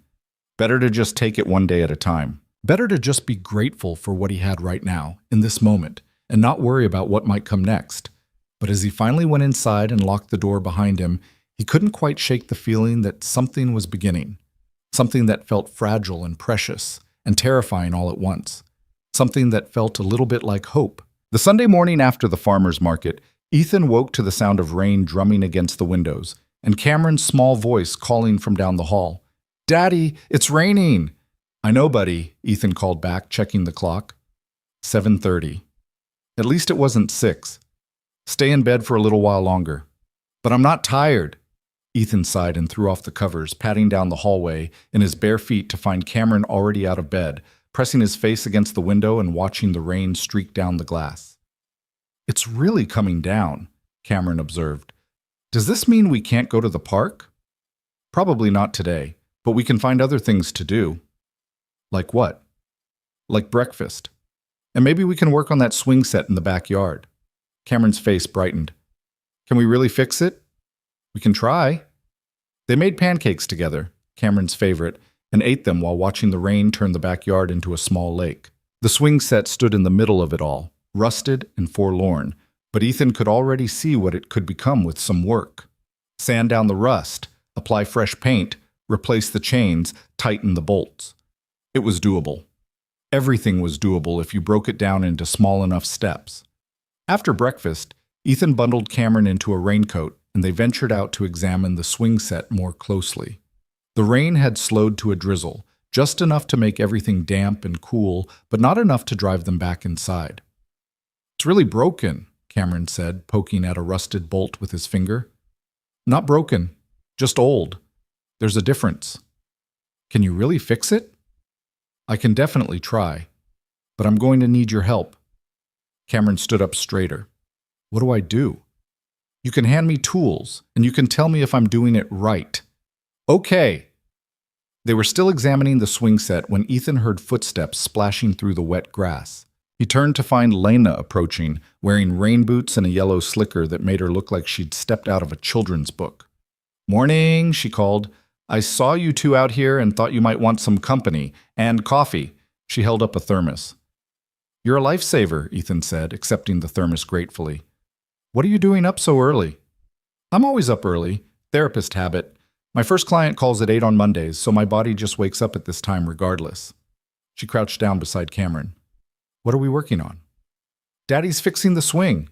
Better to just take it one day at a time. Better to just be grateful for what he had right now, in this moment, and not worry about what might come next. But as he finally went inside and locked the door behind him, he couldn't quite shake the feeling that something was beginning. Something that felt fragile and precious and terrifying all at once. Something that felt a little bit like hope. The Sunday morning after the farmer's market, Ethan woke to the sound of rain drumming against the windows, and Cameron's small voice calling from down the hall. Daddy, it's raining! I know, buddy, Ethan called back, checking the clock. 7:30. At least it wasn't 6. Stay in bed for a little while longer. But I'm not tired. Ethan sighed and threw off the covers, patting down the hallway in his bare feet to find Cameron already out of bed, pressing his face against the window and watching the rain streak down the glass. It's really coming down, Cameron observed. Does this mean we can't go to the park? Probably not today, but we can find other things to do. Like what? Like breakfast. And maybe we can work on that swing set in the backyard. Cameron's face brightened. Can we really fix it? We can try. They made pancakes together, Cameron's favorite, and ate them while watching the rain turn the backyard into a small lake. The swing set stood in the middle of it all, rusted and forlorn, but Ethan could already see what it could become with some work. Sand down the rust, apply fresh paint, replace the chains, tighten the bolts. It was doable. Everything was doable if you broke it down into small enough steps. After breakfast, Ethan bundled Cameron into a raincoat, and they ventured out to examine the swing set more closely. The rain had slowed to a drizzle, just enough to make everything damp and cool, but not enough to drive them back inside. It's really broken, Cameron said, poking at a rusted bolt with his finger. Not broken, just old. There's a difference. Can you really fix it? I can definitely try, but I'm going to need your help. Cameron stood up straighter. What do I do? You can hand me tools, and you can tell me if I'm doing it right. Okay. They were still examining the swing set when Ethan heard footsteps splashing through the wet grass. He turned to find Lena approaching, wearing rain boots and a yellow slicker that made her look like she'd stepped out of a children's book. Morning, she called. I saw you two out here and thought you might want some company and coffee. She held up a thermos. You're a lifesaver, Ethan said, accepting the thermos gratefully. What are you doing up so early? I'm always up early. Therapist habit. My first client calls at 8 on Mondays, so my body just wakes up at this time regardless. She crouched down beside Cameron. What are we working on? Daddy's fixing the swing.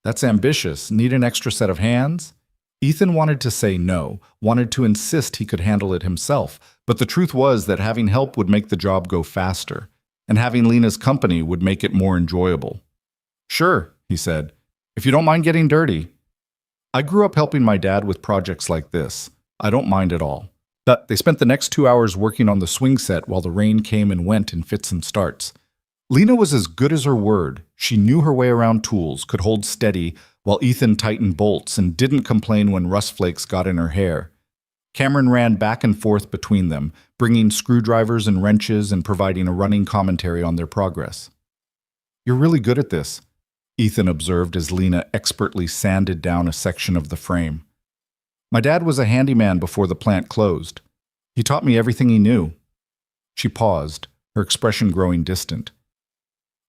That's ambitious. Need an extra set of hands? Ethan wanted to say no, wanted to insist he could handle it himself, but the truth was that having help would make the job go faster, and having Lena's company would make it more enjoyable. Sure, he said, if you don't mind getting dirty. I grew up helping my dad with projects like this. I don't mind at all. But they spent the next 2 hours working on the swing set while the rain came and went in fits and starts. Lena was as good as her word. She knew her way around tools, could hold steady, while Ethan tightened bolts and didn't complain when rust flakes got in her hair. Cameron ran back and forth between them, bringing screwdrivers and wrenches and providing a running commentary on their progress. You're really good at this, Ethan observed as Lena expertly sanded down a section of the frame. My dad was a handyman before the plant closed. He taught me everything he knew. She paused, her expression growing distant.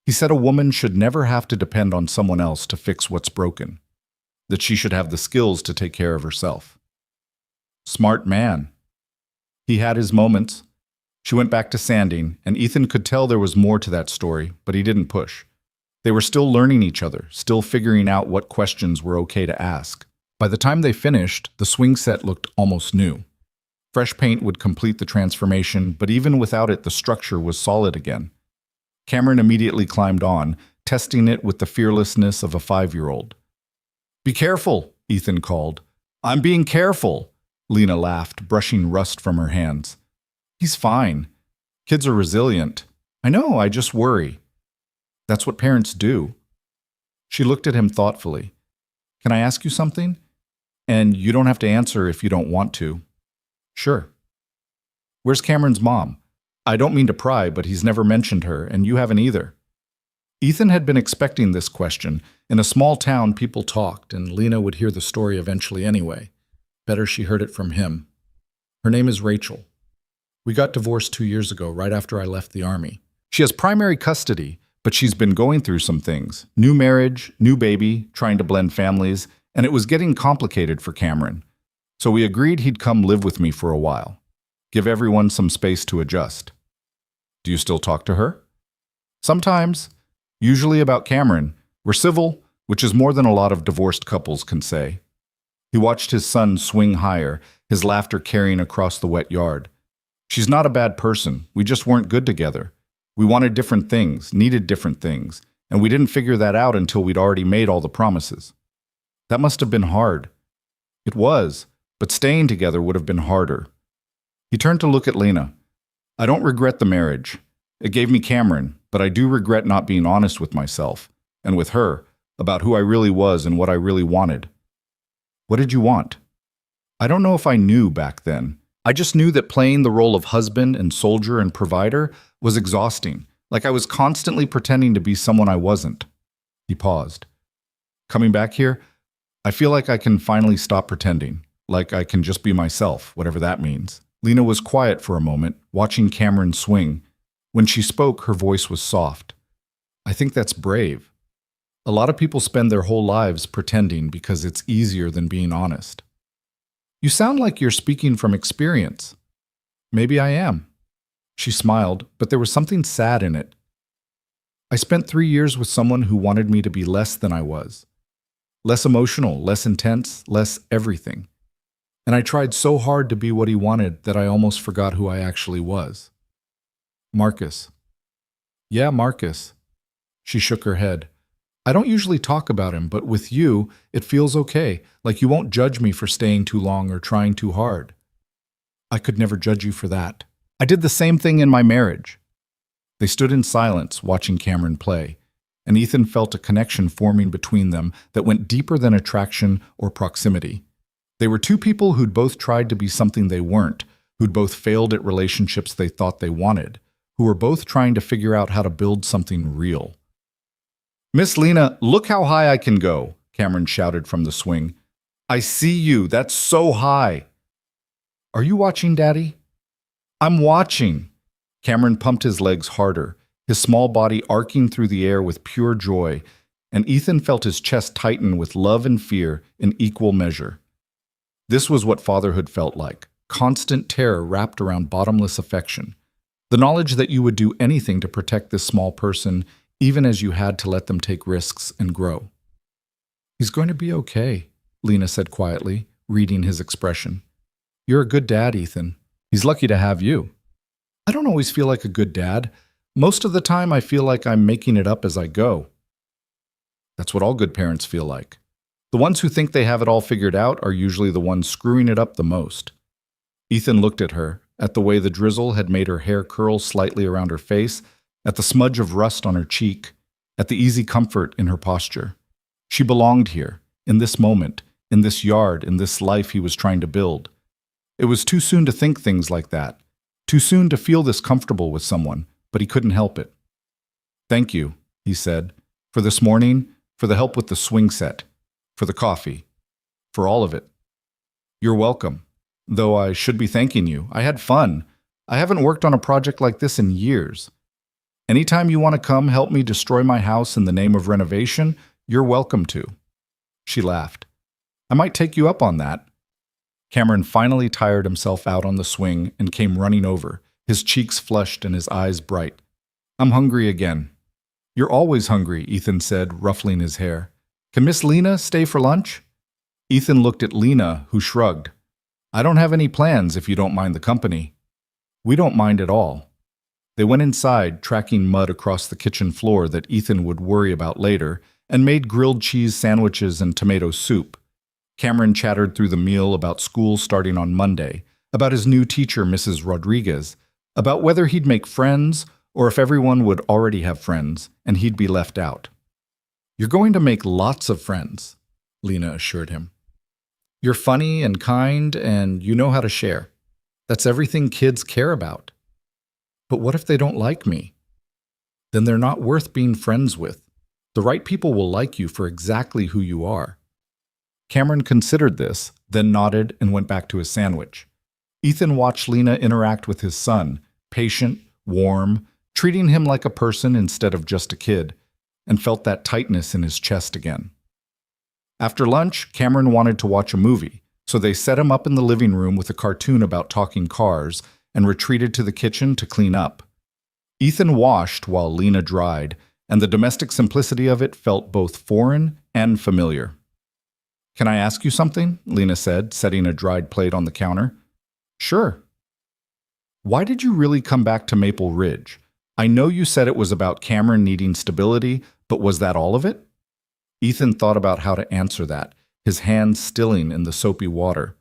He said a woman should never have to depend on someone else to fix what's broken, that she should have the skills to take care of herself. Smart man. He had his moments. She went back to sanding, and Ethan could tell there was more to that story, but he didn't push. They were still learning each other, still figuring out what questions were okay to ask. By the time they finished, the swing set looked almost new. Fresh paint would complete the transformation, but even without it, the structure was solid again. Cameron immediately climbed on, testing it with the fearlessness of a 5-year-old. Be careful, Ethan called. I'm being careful, Lena laughed, brushing rust from her hands. He's fine. Kids are resilient. I know, I just worry. That's what parents do. She looked at him thoughtfully. Can I ask you something? And you don't have to answer if you don't want to. Sure. Where's Cameron's mom? I don't mean to pry, but he's never mentioned her, and you haven't either. Ethan had been expecting this question. In a small town, people talked, and Lena would hear the story eventually anyway. Better she heard it from him. Her name is Rachel. We got divorced 2 years ago, right after I left the army. She has primary custody, but she's been going through some things. New marriage, new baby, trying to blend families, and it was getting complicated for Cameron. So we agreed he'd come live with me for a while. Give everyone some space to adjust. Do you still talk to her? Sometimes. Usually about Cameron. We're civil, which is more than a lot of divorced couples can say. He watched his son swing higher, his laughter carrying across the wet yard. She's not a bad person. We just weren't good together. We wanted different things, needed different things, and we didn't figure that out until we'd already made all the promises. That must have been hard. It was, but staying together would have been harder. He turned to look at Lena. I don't regret the marriage. It gave me Cameron, but I do regret not being honest with myself, and with her, about who I really was and what I really wanted. What did you want? I don't know if I knew back then. I just knew that playing the role of husband and soldier and provider was exhausting, like I was constantly pretending to be someone I wasn't. He paused. Coming back here, I feel like I can finally stop pretending, like I can just be myself, whatever that means. Lena was quiet for a moment, watching Cameron swing. When she spoke, her voice was soft. I think that's brave. A lot of people spend their whole lives pretending because it's easier than being honest. You sound like you're speaking from experience. Maybe I am. She smiled, but there was something sad in it. I spent 3 years with someone who wanted me to be less than I was. Less emotional, less intense, less everything. And I tried so hard to be what he wanted that I almost forgot who I actually was. Marcus. Yeah, Marcus. She shook her head. I don't usually talk about him, but with you, it feels okay, like you won't judge me for staying too long or trying too hard. I could never judge you for that. I did the same thing in my marriage. They stood in silence, watching Cameron play, and Ethan felt a connection forming between them that went deeper than attraction or proximity. They were two people who'd both tried to be something they weren't, who'd both failed at relationships they thought they wanted, who were both trying to figure out how to build something real. Miss Lena, look how high I can go, Cameron shouted from the swing. I see you, that's so high. Are you watching, Daddy? I'm watching. Cameron pumped his legs harder, his small body arcing through the air with pure joy, and Ethan felt his chest tighten with love and fear in equal measure. This was what fatherhood felt like, constant terror wrapped around bottomless affection. The knowledge that you would do anything to protect this small person, even as you had to let them take risks and grow. He's going to be okay, Lena said quietly, reading his expression. You're a good dad, Ethan. He's lucky to have you. I don't always feel like a good dad. Most of the time I feel like I'm making it up as I go. That's what all good parents feel like. The ones who think they have it all figured out are usually the ones screwing it up the most. Ethan looked at her, at the way the drizzle had made her hair curl slightly around her face, at the smudge of rust on her cheek, at the easy comfort in her posture. She belonged here, in this moment, in this yard, in this life he was trying to build. It was too soon to think things like that, too soon to feel this comfortable with someone, but he couldn't help it. "Thank you," he said, "for this morning, for the help with the swing set, for the coffee, for all of it." "You're welcome. Though I should be thanking you. I had fun. I haven't worked on a project like this in years. Anytime you want to come help me destroy my house in the name of renovation, you're welcome to." She laughed. "I might take you up on that." Cameron finally tired himself out on the swing and came running over, his cheeks flushed and his eyes bright. "I'm hungry again." "You're always hungry," Ethan said, ruffling his hair. "Can Miss Lena stay for lunch?" Ethan looked at Lena, who shrugged. "I don't have any plans if you don't mind the company." "We don't mind at all." They went inside, tracking mud across the kitchen floor that Ethan would worry about later, and made grilled cheese sandwiches and tomato soup. Cameron chattered through the meal about school starting on Monday, about his new teacher, Mrs. Rodriguez, about whether he'd make friends or if everyone would already have friends and he'd be left out. "You're going to make lots of friends," Lena assured him. "You're funny and kind and you know how to share. That's everything kids care about." "But what if they don't like me?" "Then they're not worth being friends with. The right people will like you for exactly who you are." Cameron considered this, then nodded and went back to his sandwich. Ethan watched Lena interact with his son, patient, warm, treating him like a person instead of just a kid, and felt that tightness in his chest again. After lunch, Cameron wanted to watch a movie, so they set him up in the living room with a cartoon about talking cars and retreated to the kitchen to clean up. Ethan washed while Lena dried, and the domestic simplicity of it felt both foreign and familiar. "Can I ask you something?" Lena said, setting a dried plate on the counter. "Sure." "Why did you really come back to Maple Ridge? I know you said it was about Cameron needing stability, but was that all of it?" Ethan thought about how to answer that, his hands stilling in the soapy water.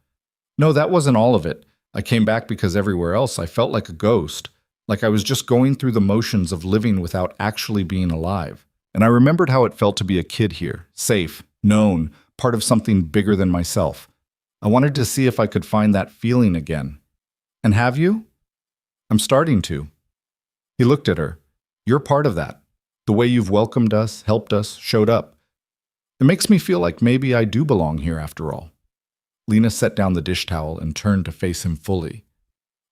"No, that wasn't all of it. I came back because everywhere else I felt like a ghost, like I was just going through the motions of living without actually being alive. And I remembered how it felt to be a kid here, safe, known, part of something bigger than myself. I wanted to see if I could find that feeling again." "And have you?" "I'm starting to." He looked at her. "You're part of that. The way you've welcomed us, helped us, showed up. It makes me feel like maybe I do belong here after all." Lena set down the dish towel and turned to face him fully.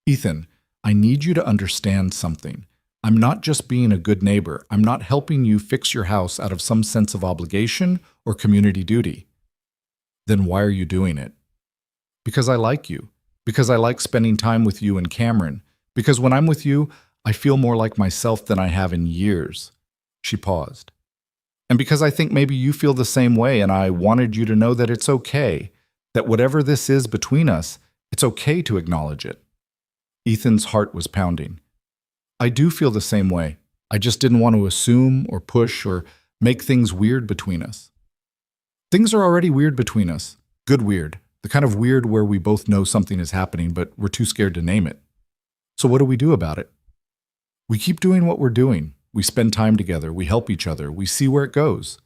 "Ethan, I need you to understand something. I'm not just being a good neighbor. I'm not helping you fix your house out of some sense of obligation or community duty." "Then why are you doing it?" "Because I like you. Because I like spending time with you and Cameron. Because when I'm with you, I feel more like myself than I have in years." She paused. "And because I think maybe you feel the same way, and I wanted you to know that it's okay, that whatever this is between us, it's okay to acknowledge it." Ethan's heart was pounding. "I do feel the same way. I just didn't want to assume or push or make things weird between us." "Things are already weird between us. Good weird. The kind of weird where we both know something is happening, but we're too scared to name it. So what do we do about it?" "We keep doing what we're doing. We spend time together. We help each other. We see where it goes."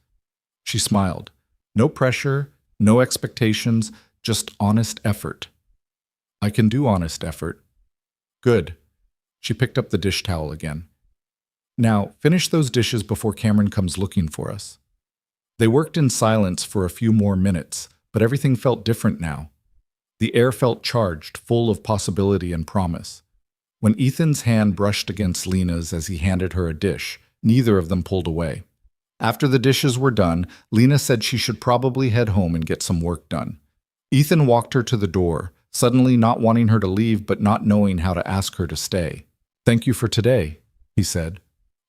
She smiled. No pressure, no expectations, just honest effort. "I can do honest effort." "Good." She picked up the dish towel again. "Now, finish those dishes before Cameron comes looking for us." They worked in silence for a few more minutes, but everything felt different now. The air felt charged, full of possibility and promise. When Ethan's hand brushed against Lena's as he handed her a dish, neither of them pulled away. After the dishes were done, Lena said she should probably head home and get some work done. Ethan walked her to the door, suddenly not wanting her to leave but not knowing how to ask her to stay. "Thank you for today," he said.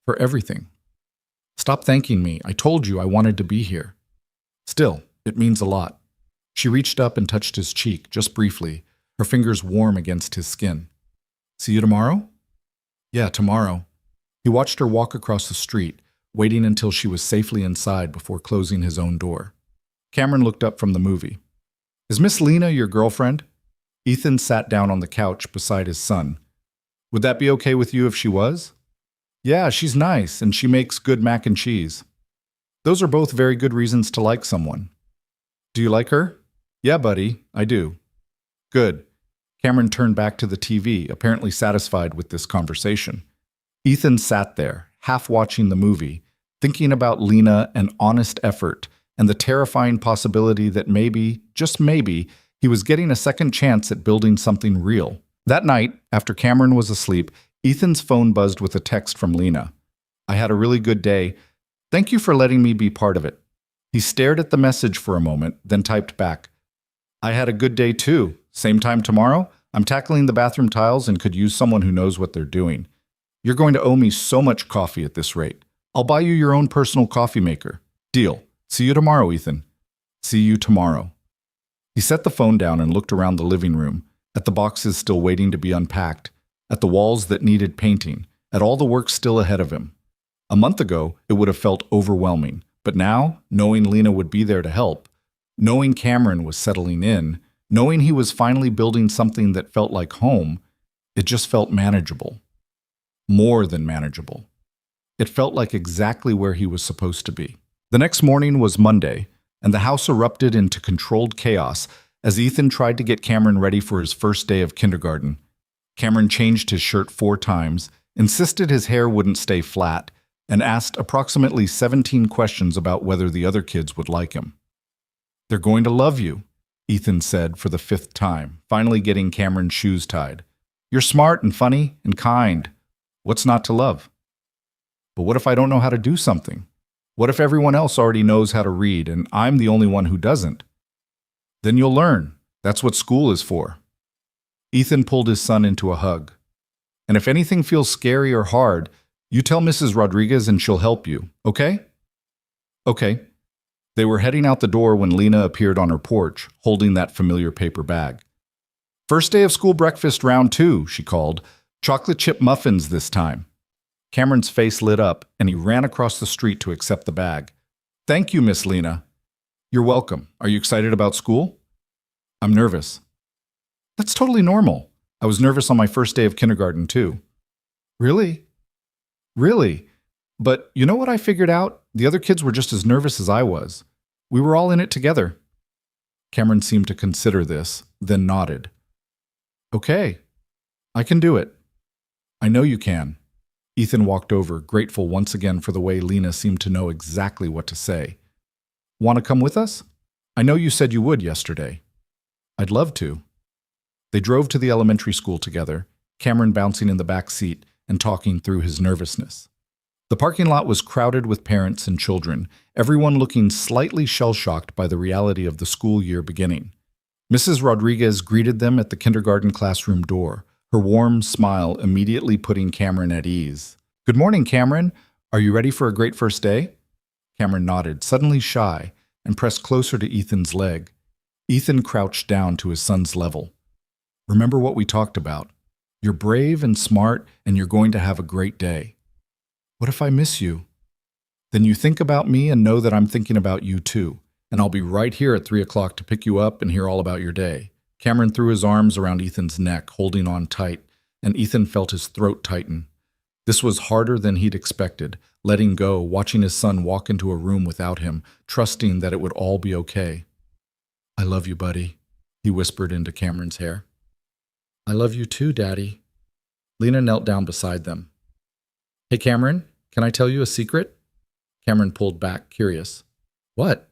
"For everything." "Stop thanking me. I told you I wanted to be here." "Still, it means a lot." She reached up and touched his cheek, just briefly, her fingers warm against his skin. "See you tomorrow?" "Yeah, tomorrow." He watched her walk across the street, waiting until she was safely inside before closing his own door. Cameron looked up from the movie. "Is Miss Lena your girlfriend?" Ethan sat down on the couch beside his son. "Would that be okay with you if she was?" "Yeah, she's nice, and she makes good mac and cheese." "Those are both very good reasons to like someone." "Do you like her?" "Yeah, buddy, I do." "Good." Cameron turned back to the TV, apparently satisfied with this conversation. Ethan sat there, half watching the movie, thinking about Lena and honest effort, and the terrifying possibility that maybe, just maybe, he was getting a second chance at building something real. That night, after Cameron was asleep, Ethan's phone buzzed with a text from Lena. "I had a really good day. Thank you for letting me be part of it." He stared at the message for a moment, then typed back, "I had a good day too. Same time tomorrow? I'm tackling the bathroom tiles and could use someone who knows what they're doing. You're going to owe me so much coffee at this rate. I'll buy you your own personal coffee maker. Deal. See you tomorrow, Ethan." "See you tomorrow." He set the phone down and looked around the living room, at the boxes still waiting to be unpacked, at the walls that needed painting, at all the work still ahead of him. A month ago, it would have felt overwhelming, but now, knowing Lena would be there to help, knowing Cameron was settling in, knowing he was finally building something that felt like home, it just felt manageable. More than manageable. It felt like exactly where he was supposed to be. The next morning was Monday, and the house erupted into controlled chaos as Ethan tried to get Cameron ready for his first day of kindergarten. Cameron changed his shirt 4 times, insisted his hair wouldn't stay flat, and asked approximately 17 questions about whether the other kids would like him. "They're going to love you," Ethan said for the 5th time, finally getting Cameron's shoes tied. "You're smart and funny and kind. What's not to love?" "But what if I don't know how to do something? What if everyone else already knows how to read and I'm the only one who doesn't?" "Then you'll learn. That's what school is for." Ethan pulled his son into a hug. "And if anything feels scary or hard, you tell Mrs. Rodriguez and she'll help you, okay?" "Okay." They were heading out the door when Lena appeared on her porch, holding that familiar paper bag. "First day of school breakfast round 2, she called. "Chocolate chip muffins this time." Cameron's face lit up, and he ran across the street to accept the bag. "Thank you, Miss Lena." "You're welcome. Are you excited about school?" "I'm nervous." "That's totally normal. I was nervous on my first day of kindergarten, too." "Really?" "Really. But you know what I figured out? The other kids were just as nervous as I was. We were all in it together." Cameron seemed to consider this, then nodded. "Okay. I can do it." "I know you can." Ethan walked over, grateful once again for the way Lena seemed to know exactly what to say. "Want to come with us? I know you said you would yesterday." "I'd love to." They drove to the elementary school together, Cameron bouncing in the back seat and talking through his nervousness. The parking lot was crowded with parents and children, everyone looking slightly shell-shocked by the reality of the school year beginning. Mrs. Rodriguez greeted them at the kindergarten classroom door, her warm smile immediately putting Cameron at ease. "Good morning, Cameron. Are you ready for a great first day?" Cameron nodded, suddenly shy, and pressed closer to Ethan's leg. Ethan crouched down to his son's level. "Remember what we talked about. You're brave and smart, and you're going to have a great day." "What if I miss you?" "Then you think about me and know that I'm thinking about you too, and I'll be right here at 3 o'clock to pick you up and hear all about your day." Cameron threw his arms around Ethan's neck, holding on tight, and Ethan felt his throat tighten. This was harder than he'd expected, letting go, watching his son walk into a room without him, trusting that it would all be okay. "I love you, buddy," he whispered into Cameron's hair. "I love you too, Daddy." Lena knelt down beside them. "Hey, Cameron, can I tell you a secret?" Cameron pulled back, curious. "What?"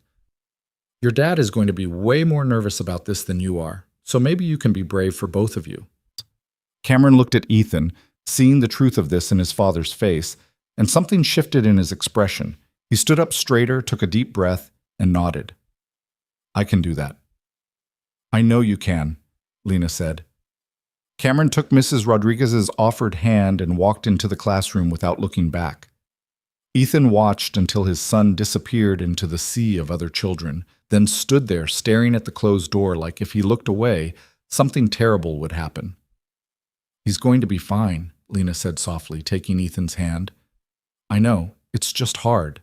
"Your dad is going to be way more nervous about this than you are, so maybe you can be brave for both of you." Cameron looked at Ethan, seeing the truth of this in his father's face, and something shifted in his expression. He stood up straighter, took a deep breath, and nodded. "I can do that." "I know you can," Lena said. Cameron took Mrs. Rodriguez's offered hand and walked into the classroom without looking back. Ethan watched until his son disappeared into the sea of other children, then stood there staring at the closed door like if he looked away, something terrible would happen. "He's going to be fine," Lena said softly, taking Ethan's hand. "I know. It's just hard.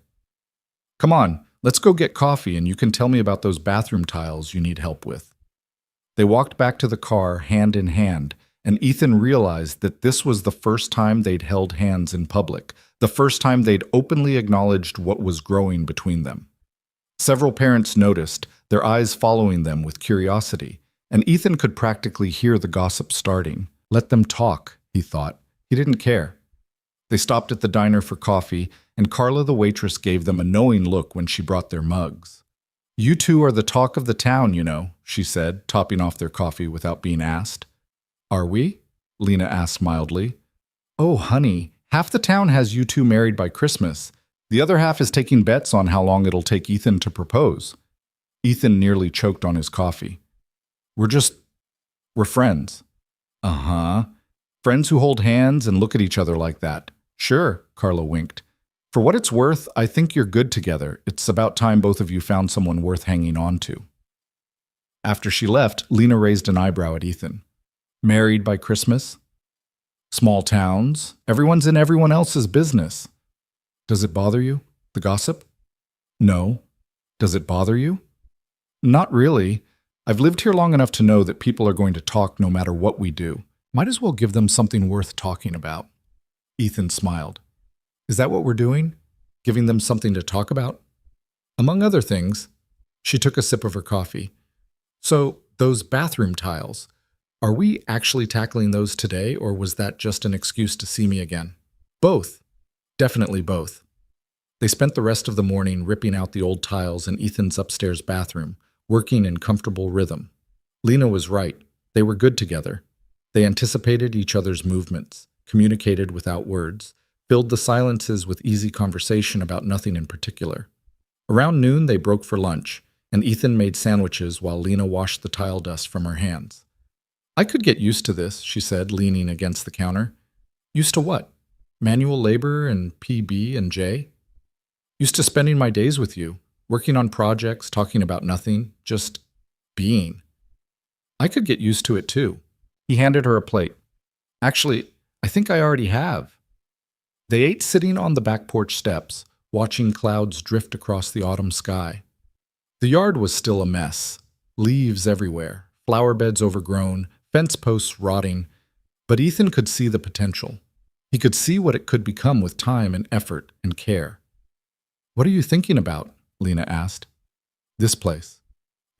Come on, let's go get coffee and you can tell me about those bathroom tiles you need help with. They walked back to the car hand in hand, and Ethan realized that this was the first time they'd held hands in public, the first time they'd openly acknowledged what was growing between them. Several parents noticed, their eyes following them with curiosity, and Ethan could practically hear the gossip starting. Let them talk, he thought. He didn't care. They stopped at the diner for coffee, and Carla the waitress gave them a knowing look when she brought their mugs. "You two are the talk of the town, you know," she said, topping off their coffee without being asked. "Are we?" Lena asked mildly. "Oh, honey, half the town has you two married by Christmas. The other half is taking bets on how long it'll take Ethan to propose." Ethan nearly choked on his coffee. We're friends." "Uh-huh. Friends who hold hands and look at each other like that." "Sure," Carla winked. "For what it's worth, I think you're good together. It's about time both of you found someone worth hanging on to." After she left, Lena raised an eyebrow at Ethan. "Married by Christmas? Small towns. Everyone's in everyone else's business. Does it bother you, the gossip?" "No." "Does it bother you?" "Not really. I've lived here long enough to know that people are going to talk no matter what we do. Might as well give them something worth talking about." Ethan smiled. "Is that what we're doing? Giving them something to talk about?" "Among other things." She took a sip of her coffee. "So, those bathroom tiles, are we actually tackling those today, or was that just an excuse to see me again?" "Both. Definitely both." They spent the rest of the morning ripping out the old tiles in Ethan's upstairs bathroom, working in comfortable rhythm. Lena was right. They were good together. They anticipated each other's movements, communicated without words, filled the silences with easy conversation about nothing in particular. Around noon, they broke for lunch, and Ethan made sandwiches while Lena washed the tile dust from her hands. "I could get used to this," she said, leaning against the counter. "Used to what? Manual labor and PB and J? Used to spending my days with you, working on projects, talking about nothing, just being. I could get used to it too." He handed her a plate. "Actually, I think I already have." They ate sitting on the back porch steps, watching clouds drift across the autumn sky. The yard was still a mess. Leaves everywhere, flower beds overgrown, fence posts rotting, but Ethan could see the potential. He could see what it could become with time and effort and care. "What are you thinking about?" Lena asked. "This place.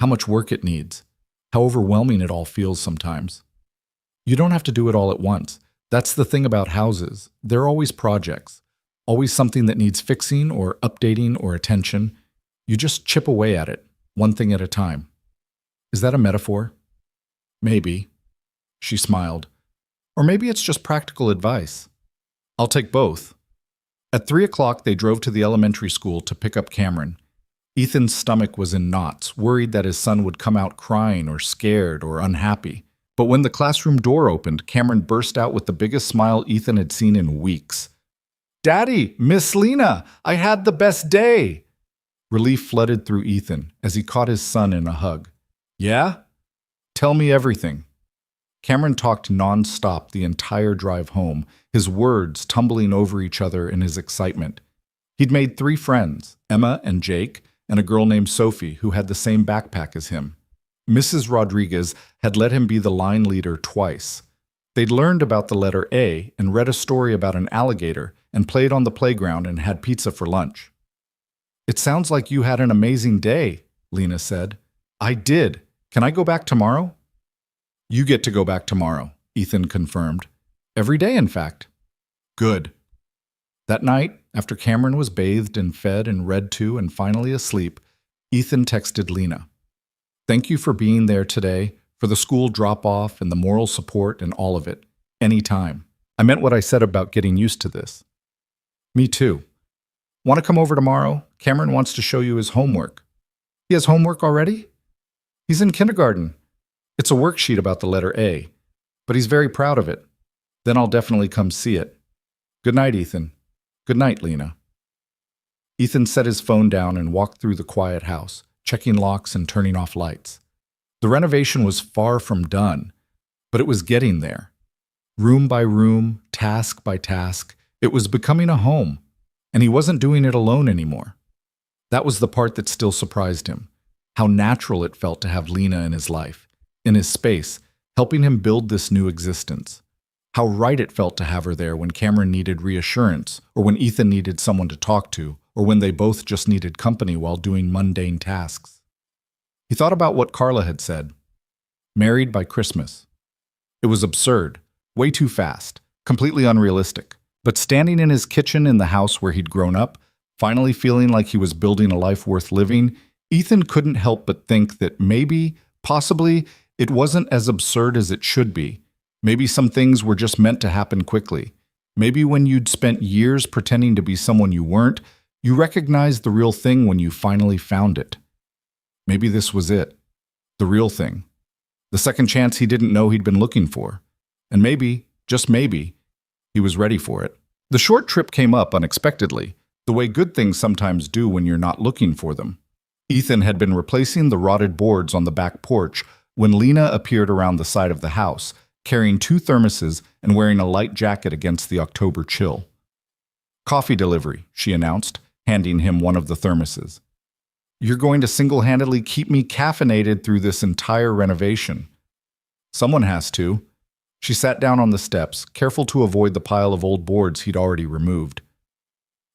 How much work it needs. How overwhelming it all feels sometimes." "You don't have to do it all at once. That's the thing about houses. They're always projects. Always something that needs fixing or updating or attention. You just chip away at it, one thing at a time." "Is that a metaphor?" "Maybe." She smiled. "Or maybe it's just practical advice." "I'll take both." At 3 o'clock, they drove to the elementary school to pick up Cameron. Ethan's stomach was in knots, worried that his son would come out crying or scared or unhappy. But when the classroom door opened, Cameron burst out with the biggest smile Ethan had seen in weeks. "Daddy, Miss Lena, I had the best day!" Relief flooded through Ethan as he caught his son in a hug. "Yeah? Tell me everything." Cameron talked non-stop the entire drive home, his words tumbling over each other in his excitement. He'd made 3 friends, Emma and Jake, and a girl named Sophie who had the same backpack as him. Mrs. Rodriguez had let him be the line leader twice. They'd learned about the letter A and read a story about an alligator and played on the playground and had pizza for lunch. "It sounds like you had an amazing day," Lena said. "I did. Can I go back tomorrow?" "You get to go back tomorrow," Ethan confirmed. "Every day, in fact." "Good." That night, after Cameron was bathed and fed and read to and finally asleep, Ethan texted Lena. "Thank you for being there today, for the school drop-off and the moral support and all of it. Anytime. I meant what I said about getting used to this." "Me too. Want to come over tomorrow? Cameron wants to show you his homework." "He has homework already?" "He's in kindergarten. It's a worksheet about the letter A, but he's very proud of it. Then I'll definitely come see it. Good night, Ethan." "Good night, Lena." Ethan set his phone down and walked through the quiet house, checking locks and turning off lights. The renovation was far from done, but it was getting there. Room by room, task by task, it was becoming a home, and he wasn't doing it alone anymore. That was the part that still surprised him. How natural it felt to have Lena in his life, in his space, helping him build this new existence. How right it felt to have her there when Cameron needed reassurance, or when Ethan needed someone to talk to, or when they both just needed company while doing mundane tasks. He thought about what Carla had said. Married by Christmas. It was absurd, way too fast, completely unrealistic. But standing in his kitchen in the house where he'd grown up, finally feeling like he was building a life worth living, Ethan couldn't help but think that maybe, possibly, it wasn't as absurd as it should be. Maybe some things were just meant to happen quickly. Maybe when you'd spent years pretending to be someone you weren't, you recognized the real thing when you finally found it. Maybe this was it. The real thing. The second chance he didn't know he'd been looking for. And maybe, just maybe, he was ready for it. The short trip came up unexpectedly, the way good things sometimes do when you're not looking for them. Ethan had been replacing the rotted boards on the back porch when Lena appeared around the side of the house, carrying 2 thermoses and wearing a light jacket against the October chill. "Coffee delivery," she announced, handing him one of the thermoses. "You're going to single-handedly keep me caffeinated through this entire renovation." "Someone has to." She sat down on the steps, careful to avoid the pile of old boards he'd already removed.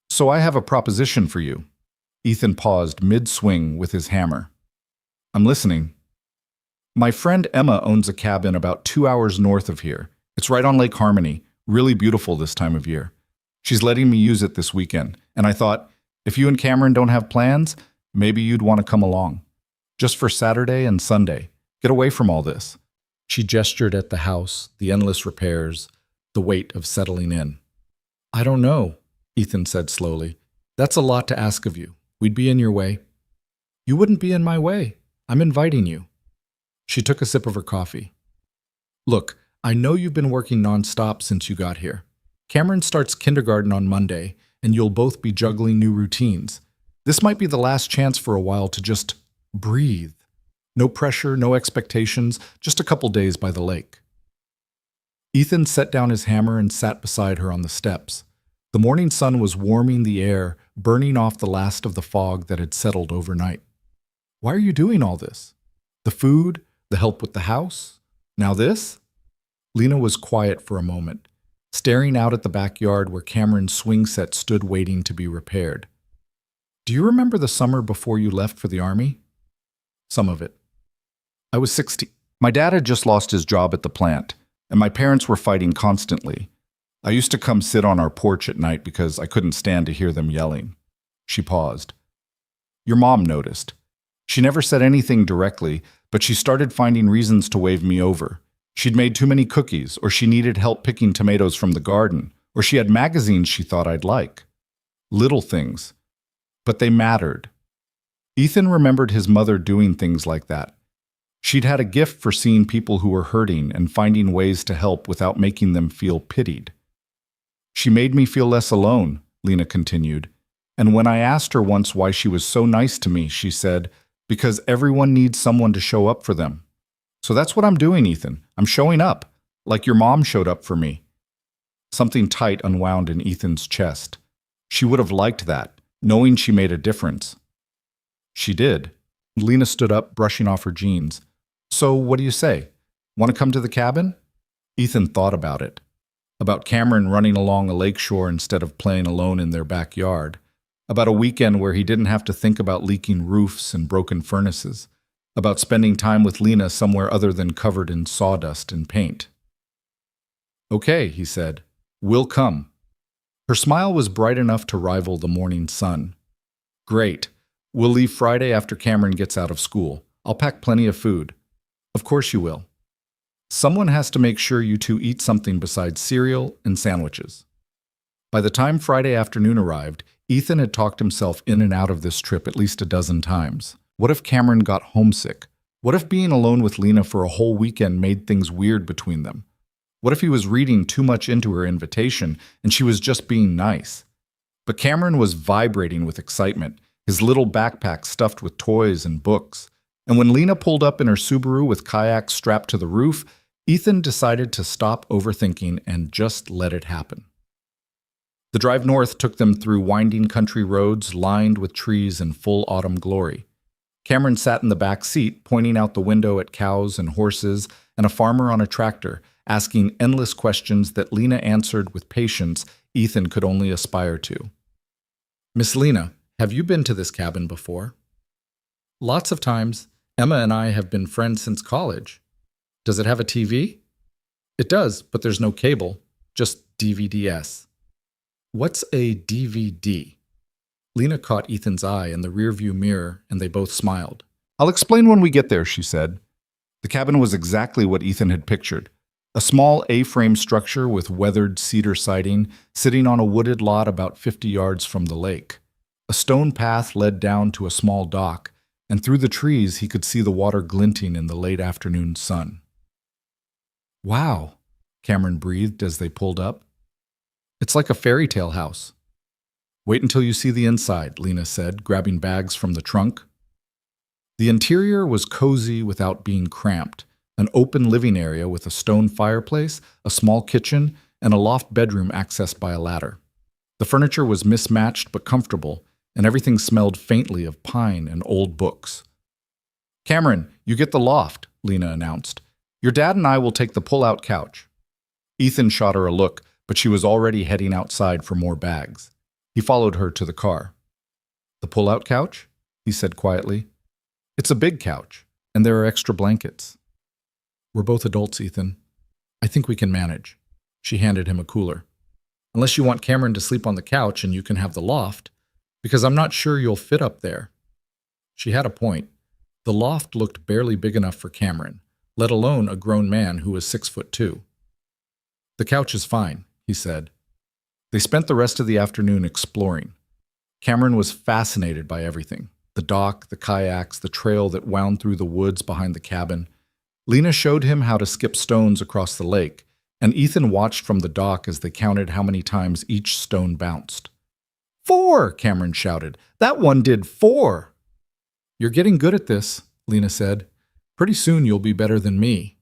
"So I have a proposition for you." Ethan paused mid-swing with his hammer. "I'm listening." "My friend Emma owns a cabin about 2 hours north of here. It's right on Lake Harmony, really beautiful this time of year. She's letting me use it this weekend, and I thought, if you and Cameron don't have plans, maybe you'd want to come along. Just for Saturday and Sunday. Get away from all this." She gestured at the house, the endless repairs, the weight of settling in. "I don't know," Ethan said slowly. "That's a lot to ask of you. We'd be in your way." "You wouldn't be in my way. I'm inviting you." She took a sip of her coffee. "Look, I know you've been working nonstop since you got here. Cameron starts kindergarten on Monday, and you'll both be juggling new routines. This might be the last chance for a while to just breathe. No pressure, no expectations, just a couple days by the lake." Ethan set down his hammer and sat beside her on the steps. The morning sun was warming the air, burning off the last of the fog that had settled overnight. "Why are you doing all this? The food, the help with the house, now this?" Lena was quiet for a moment, staring out at the backyard where Cameron's swing set stood waiting to be repaired. "Do you remember the summer before you left for the army?" "Some of it. I was 16. My dad had just lost his job at the plant, and my parents were fighting constantly. I used to come sit on our porch at night because I couldn't stand to hear them yelling." She paused. "Your mom noticed. She never said anything directly, but she started finding reasons to wave me over. She'd made too many cookies, or she needed help picking tomatoes from the garden, or she had magazines she thought I'd like. Little things. But they mattered." Ethan remembered his mother doing things like that. She'd had a gift for seeing people who were hurting and finding ways to help without making them feel pitied. "She made me feel less alone," Lena continued. "And when I asked her once why she was so nice to me, she said, because everyone needs someone to show up for them. So that's what I'm doing, Ethan. I'm showing up, like your mom showed up for me." Something tight unwound in Ethan's chest. She would have liked that, knowing she made a difference. She did. Lena stood up, brushing off her jeans. "So what do you say? Want to come to the cabin?" Ethan thought about it. About Cameron running along a lakeshore instead of playing alone in their backyard. About a weekend where he didn't have to think about leaking roofs and broken furnaces. About spending time with Lena somewhere other than covered in sawdust and paint. "Okay," he said. "We'll come." Her smile was bright enough to rival the morning sun. "Great. We'll leave Friday after Cameron gets out of school. I'll pack plenty of food." "Of course you will." "Someone has to make sure you two eat something besides cereal and sandwiches." By the time Friday afternoon arrived, Ethan had talked himself in and out of this trip at least a dozen times. What if Cameron got homesick? What if being alone with Lena for a whole weekend made things weird between them? What if he was reading too much into her invitation and she was just being nice? But Cameron was vibrating with excitement, his little backpack stuffed with toys and books. And when Lena pulled up in her Subaru with kayaks strapped to the roof, Ethan decided to stop overthinking and just let it happen. The drive north took them through winding country roads lined with trees in full autumn glory. Cameron sat in the back seat, pointing out the window at cows and horses and a farmer on a tractor, asking endless questions that Lena answered with patience Ethan could only aspire to. "Miss Lena, have you been to this cabin before?" "Lots of times. Emma and I have been friends since college." "Does it have a TV?" "It does, but there's no cable, just DVDs." "What's a DVD?" Lena caught Ethan's eye in the rearview mirror, and they both smiled. "I'll explain when we get there," she said. The cabin was exactly what Ethan had pictured. A small A-frame structure with weathered cedar siding sitting on a wooded lot about 50 yards from the lake. A stone path led down to a small dock, and through the trees he could see the water glinting in the late afternoon sun. "Wow," Cameron breathed as they pulled up. "It's like a fairy tale house." "Wait until you see the inside," Lena said, grabbing bags from the trunk. The interior was cozy without being cramped, an open living area with a stone fireplace, a small kitchen, and a loft bedroom accessed by a ladder. The furniture was mismatched but comfortable, and everything smelled faintly of pine and old books. "Cameron, you get the loft," Lena announced. "Your dad and I will take the pull-out couch." Ethan shot her a look, but she was already heading outside for more bags. He followed her to the car. "The pull-out couch?" he said quietly. "It's a big couch, and there are extra blankets." "We're both adults, Ethan. I think we can manage." She handed him a cooler. "Unless you want Cameron to sleep on the couch and you can have the loft, because I'm not sure you'll fit up there." She had a point. The loft looked barely big enough for Cameron, let alone a grown man who was 6'2". "The couch is fine," he said. They spent the rest of the afternoon exploring. Cameron was fascinated by everything: the dock, the kayaks, the trail that wound through the woods behind the cabin. Lena showed him how to skip stones across the lake, and Ethan watched from the dock as they counted how many times each stone bounced. "4!" Cameron shouted. "That one did 4!" "You're getting good at this," Lena said. "Pretty soon you'll be better than me."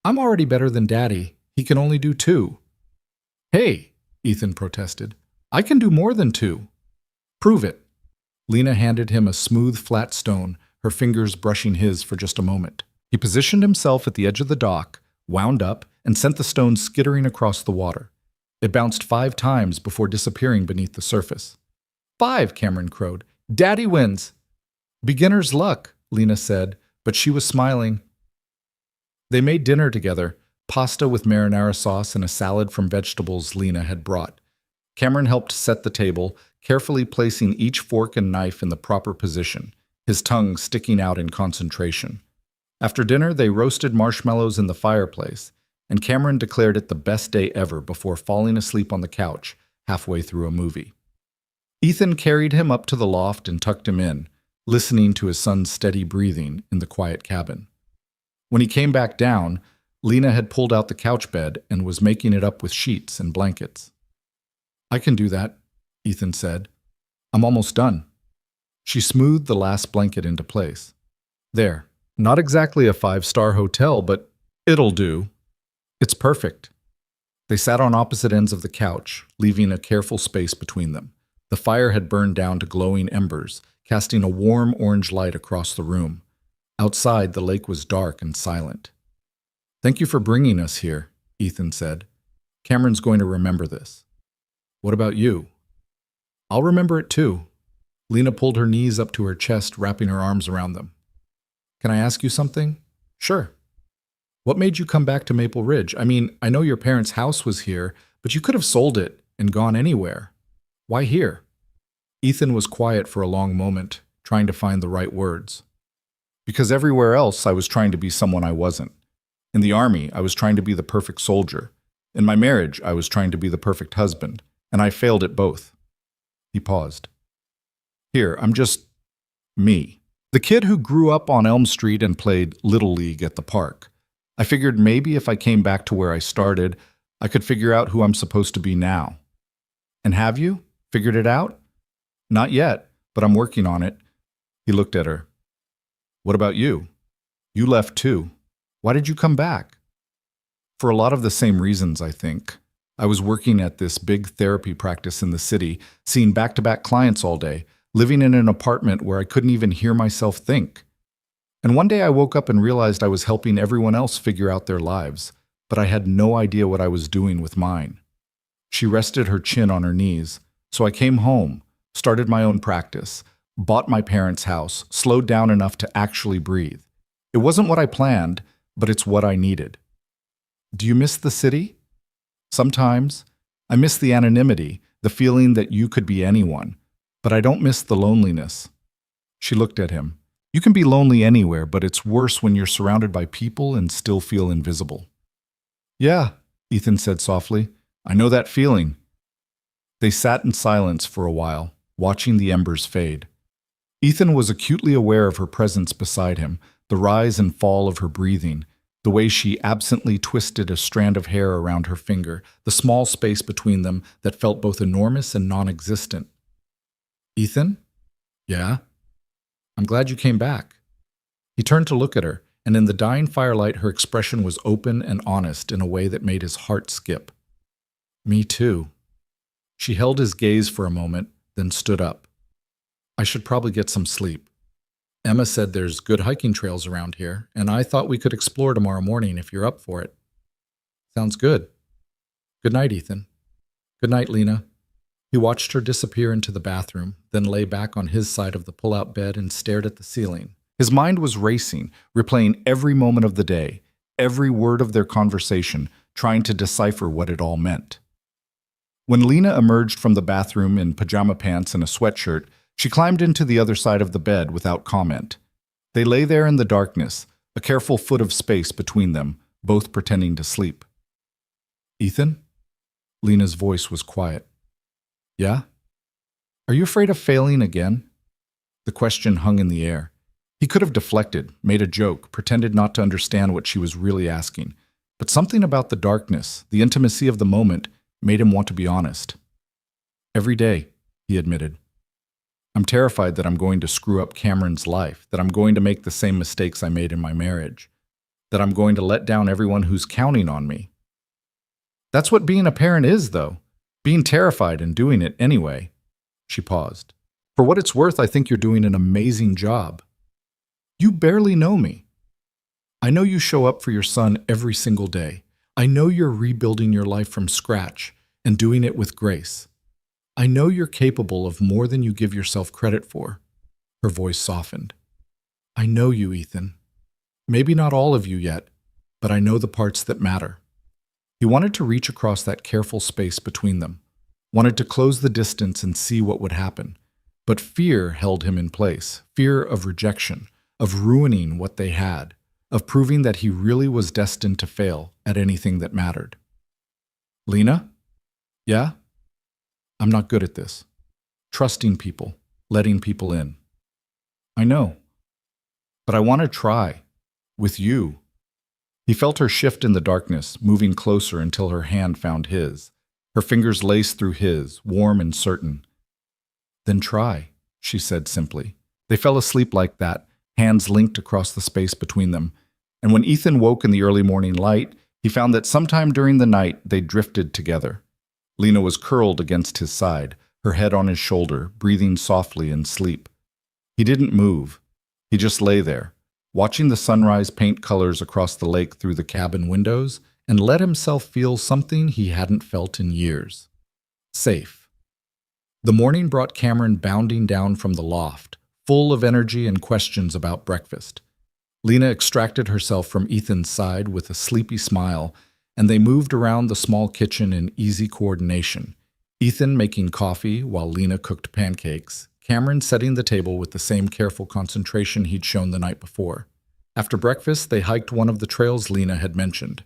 "I'm already better than Daddy. He can only do 2. "Hey," Ethan protested. "I can do more than 2. "Prove it." Lena handed him a smooth, flat stone, her fingers brushing his for just a moment. He positioned himself at the edge of the dock, wound up, and sent the stone skittering across the water. It bounced 5 times before disappearing beneath the surface. 5, Cameron crowed. "Daddy wins." "Beginner's luck," Lena said, but she was smiling. They made dinner together, pasta with marinara sauce and a salad from vegetables Lena had brought. Cameron helped set the table, carefully placing each fork and knife in the proper position, his tongue sticking out in concentration. After dinner, they roasted marshmallows in the fireplace, and Cameron declared it the best day ever before falling asleep on the couch halfway through a movie. Ethan carried him up to the loft and tucked him in, listening to his son's steady breathing in the quiet cabin. When he came back down, Lena had pulled out the couch bed and was making it up with sheets and blankets. "I can do that," Ethan said. "I'm almost done." She smoothed the last blanket into place. "There. Not exactly a 5-star hotel, but it'll do. It's perfect." They sat on opposite ends of the couch, leaving a careful space between them. The fire had burned down to glowing embers, casting a warm orange light across the room. Outside, the lake was dark and silent. "Thank you for bringing us here," Ethan said. "Cameron's going to remember this." "What about you?" "I'll remember it too." Lena pulled her knees up to her chest, wrapping her arms around them. "Can I ask you something?" "Sure." "What made you come back to Maple Ridge? I mean, I know your parents' house was here, but you could have sold it and gone anywhere. Why here?" Ethan was quiet for a long moment, trying to find the right words. "Because everywhere else I was trying to be someone I wasn't. In the army, I was trying to be the perfect soldier. In my marriage, I was trying to be the perfect husband, and I failed at both." He paused. "Here, I'm just me. The kid who grew up on Elm Street and played Little League at the park. I figured maybe if I came back to where I started, I could figure out who I'm supposed to be now." "And have you? Figured it out?" "Not yet, but I'm working on it." He looked at her. "What about you? You left too. Why did you come back?" "For a lot of the same reasons, I think." I was working at this big therapy practice in the city, seeing back-to-back clients all day, living in an apartment where I couldn't even hear myself think. And one day I woke up and realized I was helping everyone else figure out their lives, but I had no idea what I was doing with mine. She rested her chin on her knees, so I came home, started my own practice, bought my parents' house, slowed down enough to actually breathe. It wasn't what I planned, but it's what I needed. Do you miss the city? Sometimes. I miss the anonymity, the feeling that you could be anyone, but I don't miss the loneliness. She looked at him. You can be lonely anywhere, but it's worse when you're surrounded by people and still feel invisible. Yeah, Ethan said softly. I know that feeling. They sat in silence for a while, watching the embers fade. Ethan was acutely aware of her presence beside him, the rise and fall of her breathing, the way she absently twisted a strand of hair around her finger, the small space between them that felt both enormous and non-existent. Ethan? Yeah? I'm glad you came back. He turned to look at her, and in the dying firelight her expression was open and honest in a way that made his heart skip. Me too. She held his gaze for a moment, then stood up. I should probably get some sleep. Emma said there's good hiking trails around here, and I thought we could explore tomorrow morning if you're up for it. Sounds good. Good night, Ethan. Good night, Lena. He watched her disappear into the bathroom, then lay back on his side of the pull-out bed and stared at the ceiling. His mind was racing, replaying every moment of the day, every word of their conversation, trying to decipher what it all meant. When Lena emerged from the bathroom in pajama pants and a sweatshirt, she climbed into the other side of the bed without comment. They lay there in the darkness, a careful foot of space between them, both pretending to sleep. Ethan? Lena's voice was quiet. Yeah? Are you afraid of failing again? The question hung in the air. He could have deflected, made a joke, pretended not to understand what she was really asking. But something about the darkness, the intimacy of the moment, made him want to be honest. Every day, he admitted. I'm terrified that I'm going to screw up Cameron's life, that I'm going to make the same mistakes I made in my marriage, that I'm going to let down everyone who's counting on me. That's what being a parent is, though. Being terrified and doing it anyway. She paused. For what it's worth, I think you're doing an amazing job. You barely know me. I know you show up for your son every single day. I know you're rebuilding your life from scratch and doing it with grace. I know you're capable of more than you give yourself credit for. Her voice softened. I know you, Ethan. Maybe not all of you yet, but I know the parts that matter. He wanted to reach across that careful space between them, wanted to close the distance and see what would happen. But fear held him in place, fear of rejection, of ruining what they had, of proving that he really was destined to fail at anything that mattered. Lena? Yeah? I'm not good at this. Trusting people, letting people in. I know. But I want to try. With you. He felt her shift in the darkness, moving closer until her hand found his. Her fingers laced through his, warm and certain. Then try, she said simply. They fell asleep like that, hands linked across the space between them. And when Ethan woke in the early morning light, he found that sometime during the night they drifted together. Lena was curled against his side, her head on his shoulder, breathing softly in sleep. He didn't move. He just lay there, watching the sunrise paint colors across the lake through the cabin windows, and let himself feel something he hadn't felt in years. Safe. The morning brought Cameron bounding down from the loft, full of energy and questions about breakfast. Lena extracted herself from Ethan's side with a sleepy smile, and they moved around the small kitchen in easy coordination. Ethan making coffee while Lena cooked pancakes, Cameron setting the table with the same careful concentration he'd shown the night before. After breakfast, they hiked one of the trails Lena had mentioned.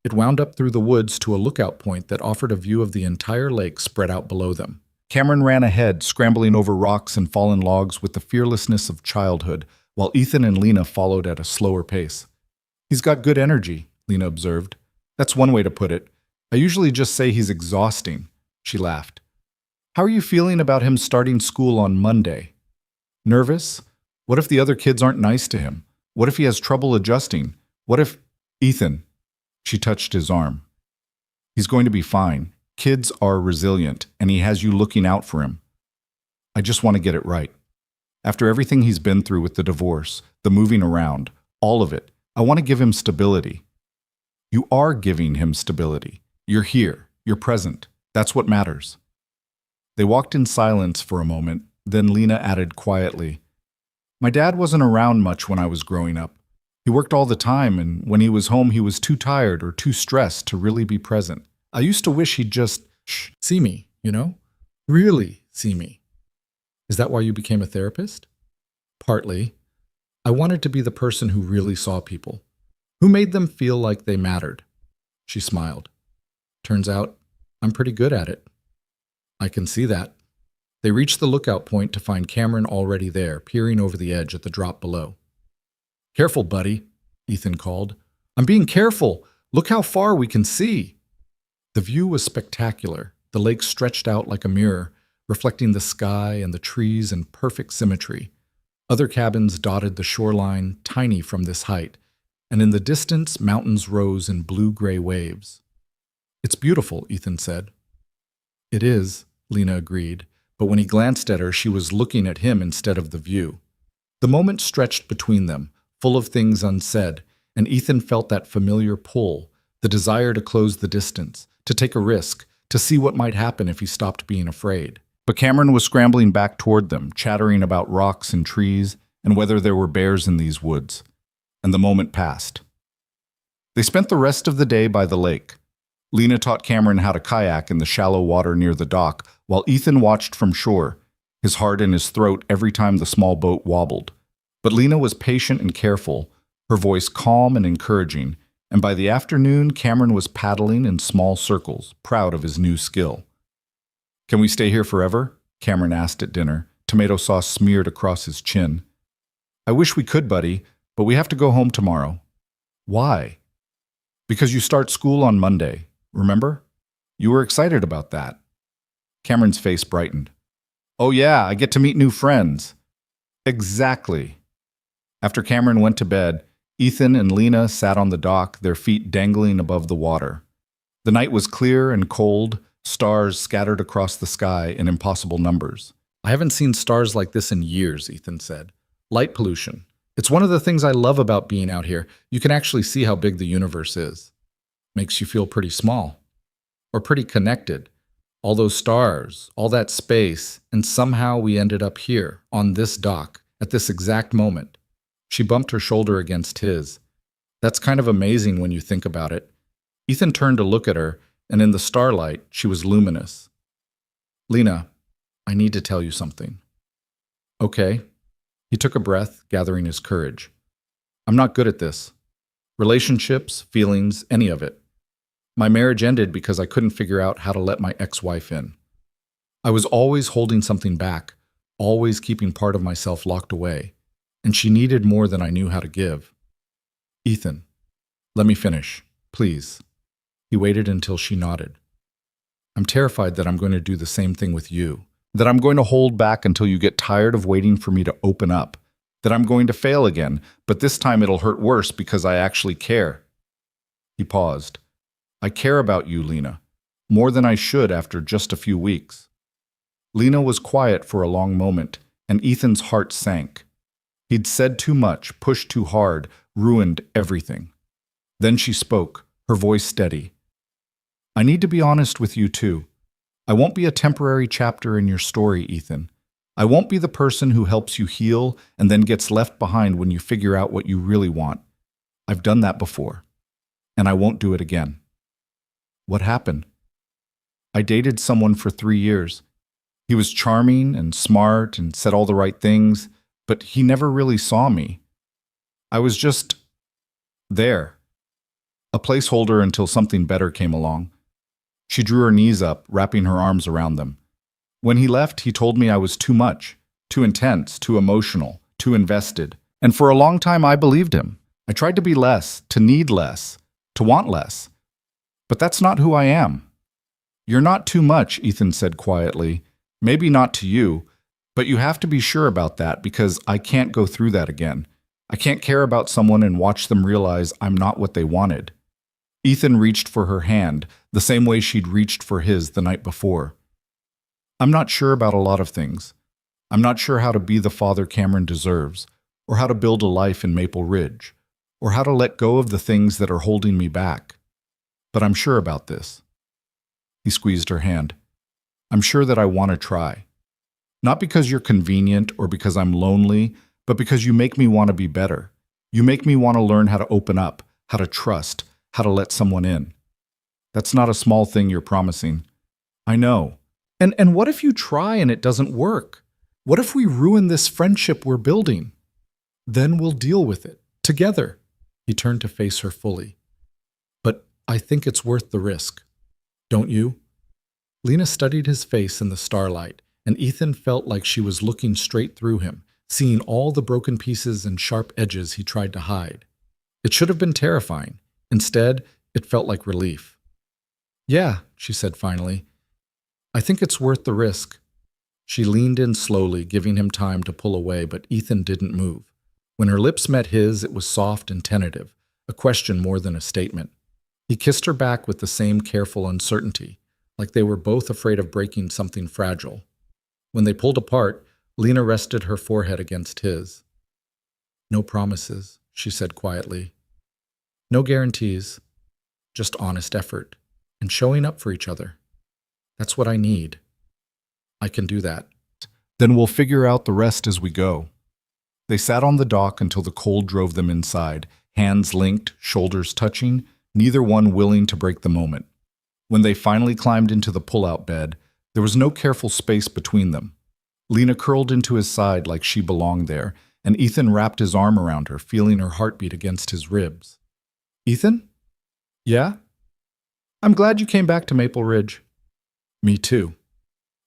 It wound up through the woods to a lookout point that offered a view of the entire lake spread out below them. Cameron ran ahead, scrambling over rocks and fallen logs with the fearlessness of childhood, while Ethan and Lena followed at a slower pace. He's got good energy, Lena observed. That's one way to put it. I usually just say he's exhausting, she laughed. How are you feeling about him starting school on Monday? Nervous? What if the other kids aren't nice to him? What if he has trouble adjusting? What if… Ethan. She touched his arm. He's going to be fine. Kids are resilient, and he has you looking out for him. I just want to get it right. After everything he's been through with the divorce, the moving around, all of it, I want to give him stability. You are giving him stability. You're here. You're present. That's what matters. They walked in silence for a moment, then Lena added quietly, My dad wasn't around much when I was growing up. He worked all the time, and when he was home, he was too tired or too stressed to really be present. I used to wish he'd just see me, really see me. Is that why you became a therapist? Partly. I wanted to be the person who really saw people, who made them feel like they mattered. She smiled. Turns out, I'm pretty good at it. I can see that. They reached the lookout point to find Cameron already there, peering over the edge at the drop below. Careful, buddy, Ethan called. I'm being careful. Look how far we can see. The view was spectacular. The lake stretched out like a mirror, reflecting the sky and the trees in perfect symmetry. Other cabins dotted the shoreline, tiny from this height, and in the distance, mountains rose in blue-gray waves. It's beautiful, Ethan said. It is, Lena agreed, but when he glanced at her, she was looking at him instead of the view. The moment stretched between them, full of things unsaid, and Ethan felt that familiar pull, the desire to close the distance, to take a risk, to see what might happen if he stopped being afraid. But Cameron was scrambling back toward them, chattering about rocks and trees and whether there were bears in these woods. And the moment passed. They spent the rest of the day by the lake. Lena taught Cameron how to kayak in the shallow water near the dock, while Ethan watched from shore, his heart in his throat every time the small boat wobbled. But Lena was patient and careful, her voice calm and encouraging, and by the afternoon, Cameron was paddling in small circles, proud of his new skill. Can we stay here forever? Cameron asked at dinner, tomato sauce smeared across his chin. I wish we could, buddy, but we have to go home tomorrow. Why? Because you start school on Monday, remember? You were excited about that. Cameron's face brightened. Oh yeah, I get to meet new friends. Exactly. After Cameron went to bed, Ethan and Lena sat on the dock, their feet dangling above the water. The night was clear and cold, stars scattered across the sky in impossible numbers. I haven't seen stars like this in years, Ethan said. Light pollution. It's one of the things I love about being out here. You can actually see how big the universe is. Makes you feel pretty small. Or pretty connected. All those stars, all that space, and somehow we ended up here, on this dock, at this exact moment. She bumped her shoulder against his. That's kind of amazing when you think about it. Ethan turned to look at her, and in the starlight, she was luminous. Lena, I need to tell you something. Okay. He took a breath, gathering his courage. I'm not good at this. Relationships, feelings, any of it. My marriage ended because I couldn't figure out how to let my ex-wife in. I was always holding something back, always keeping part of myself locked away, and she needed more than I knew how to give. Ethan, let me finish, please. He waited until she nodded. I'm terrified that I'm going to do the same thing with you, that I'm going to hold back until you get tired of waiting for me to open up, that I'm going to fail again, but this time it'll hurt worse because I actually care. He paused. I care about you, Lena, more than I should after just a few weeks. Lena was quiet for a long moment, and Ethan's heart sank. He'd said too much, pushed too hard, ruined everything. Then she spoke, her voice steady. I need to be honest with you too. I won't be a temporary chapter in your story, Ethan. I won't be the person who helps you heal and then gets left behind when you figure out what you really want. I've done that before, and I won't do it again. What happened? I dated someone for 3 years. He was charming and smart and said all the right things, but he never really saw me. I was just there, a placeholder until something better came along. She drew her knees up, wrapping her arms around them. When he left, he told me I was too much, too intense, too emotional, too invested. And for a long time, I believed him. I tried to be less, to need less, to want less. But that's not who I am. You're not too much, Ethan said quietly. Maybe not to you, but you have to be sure about that because I can't go through that again. I can't care about someone and watch them realize I'm not what they wanted. Ethan reached for her hand, the same way she'd reached for his the night before. I'm not sure about a lot of things. I'm not sure how to be the father Cameron deserves, or how to build a life in Maple Ridge, or how to let go of the things that are holding me back. But I'm sure about this. He squeezed her hand. I'm sure that I want to try. Not because you're convenient or because I'm lonely, but because you make me want to be better. You make me want to learn how to open up, how to trust, how to let someone in. That's not a small thing you're promising. I know. And what if you try and it doesn't work? What if we ruin this friendship we're building? Then we'll deal with it, together. He turned to face her fully. But I think it's worth the risk. Don't you? Lena studied his face in the starlight, and Ethan felt like she was looking straight through him, seeing all the broken pieces and sharp edges he tried to hide. It should have been terrifying. Instead, it felt like relief. Yeah, she said finally. I think it's worth the risk. She leaned in slowly, giving him time to pull away, but Ethan didn't move. When her lips met his, it was soft and tentative, a question more than a statement. He kissed her back with the same careful uncertainty, like they were both afraid of breaking something fragile. When they pulled apart, Lena rested her forehead against his. No promises, she said quietly. No guarantees, just honest effort, and showing up for each other. That's what I need. I can do that. Then we'll figure out the rest as we go. They sat on the dock until the cold drove them inside, hands linked, shoulders touching, neither one willing to break the moment. When they finally climbed into the pull-out bed, there was no careful space between them. Lena curled into his side like she belonged there, and Ethan wrapped his arm around her, feeling her heartbeat against his ribs. Ethan? Yeah? I'm glad you came back to Maple Ridge. Me too.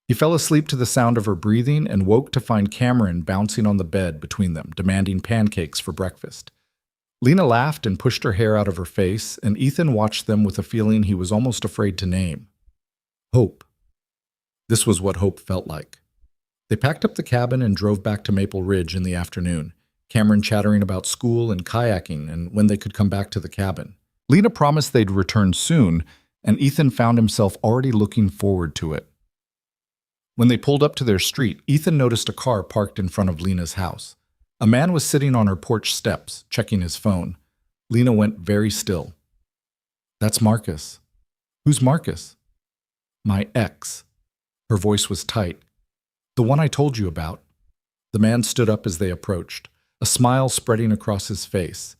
He fell asleep to the sound of her breathing and woke to find Cameron bouncing on the bed between them, demanding pancakes for breakfast. Lena laughed and pushed her hair out of her face, and Ethan watched them with a feeling he was almost afraid to name. Hope. This was what hope felt like. They packed up the cabin and drove back to Maple Ridge in the afternoon, Cameron chattering about school and kayaking and when they could come back to the cabin. Lena promised they'd return soon, and Ethan found himself already looking forward to it. When they pulled up to their street, Ethan noticed a car parked in front of Lena's house. A man was sitting on her porch steps, checking his phone. Lena went very still. That's Marcus. Who's Marcus? My ex. Her voice was tight. The one I told you about. The man stood up as they approached, a smile spreading across his face.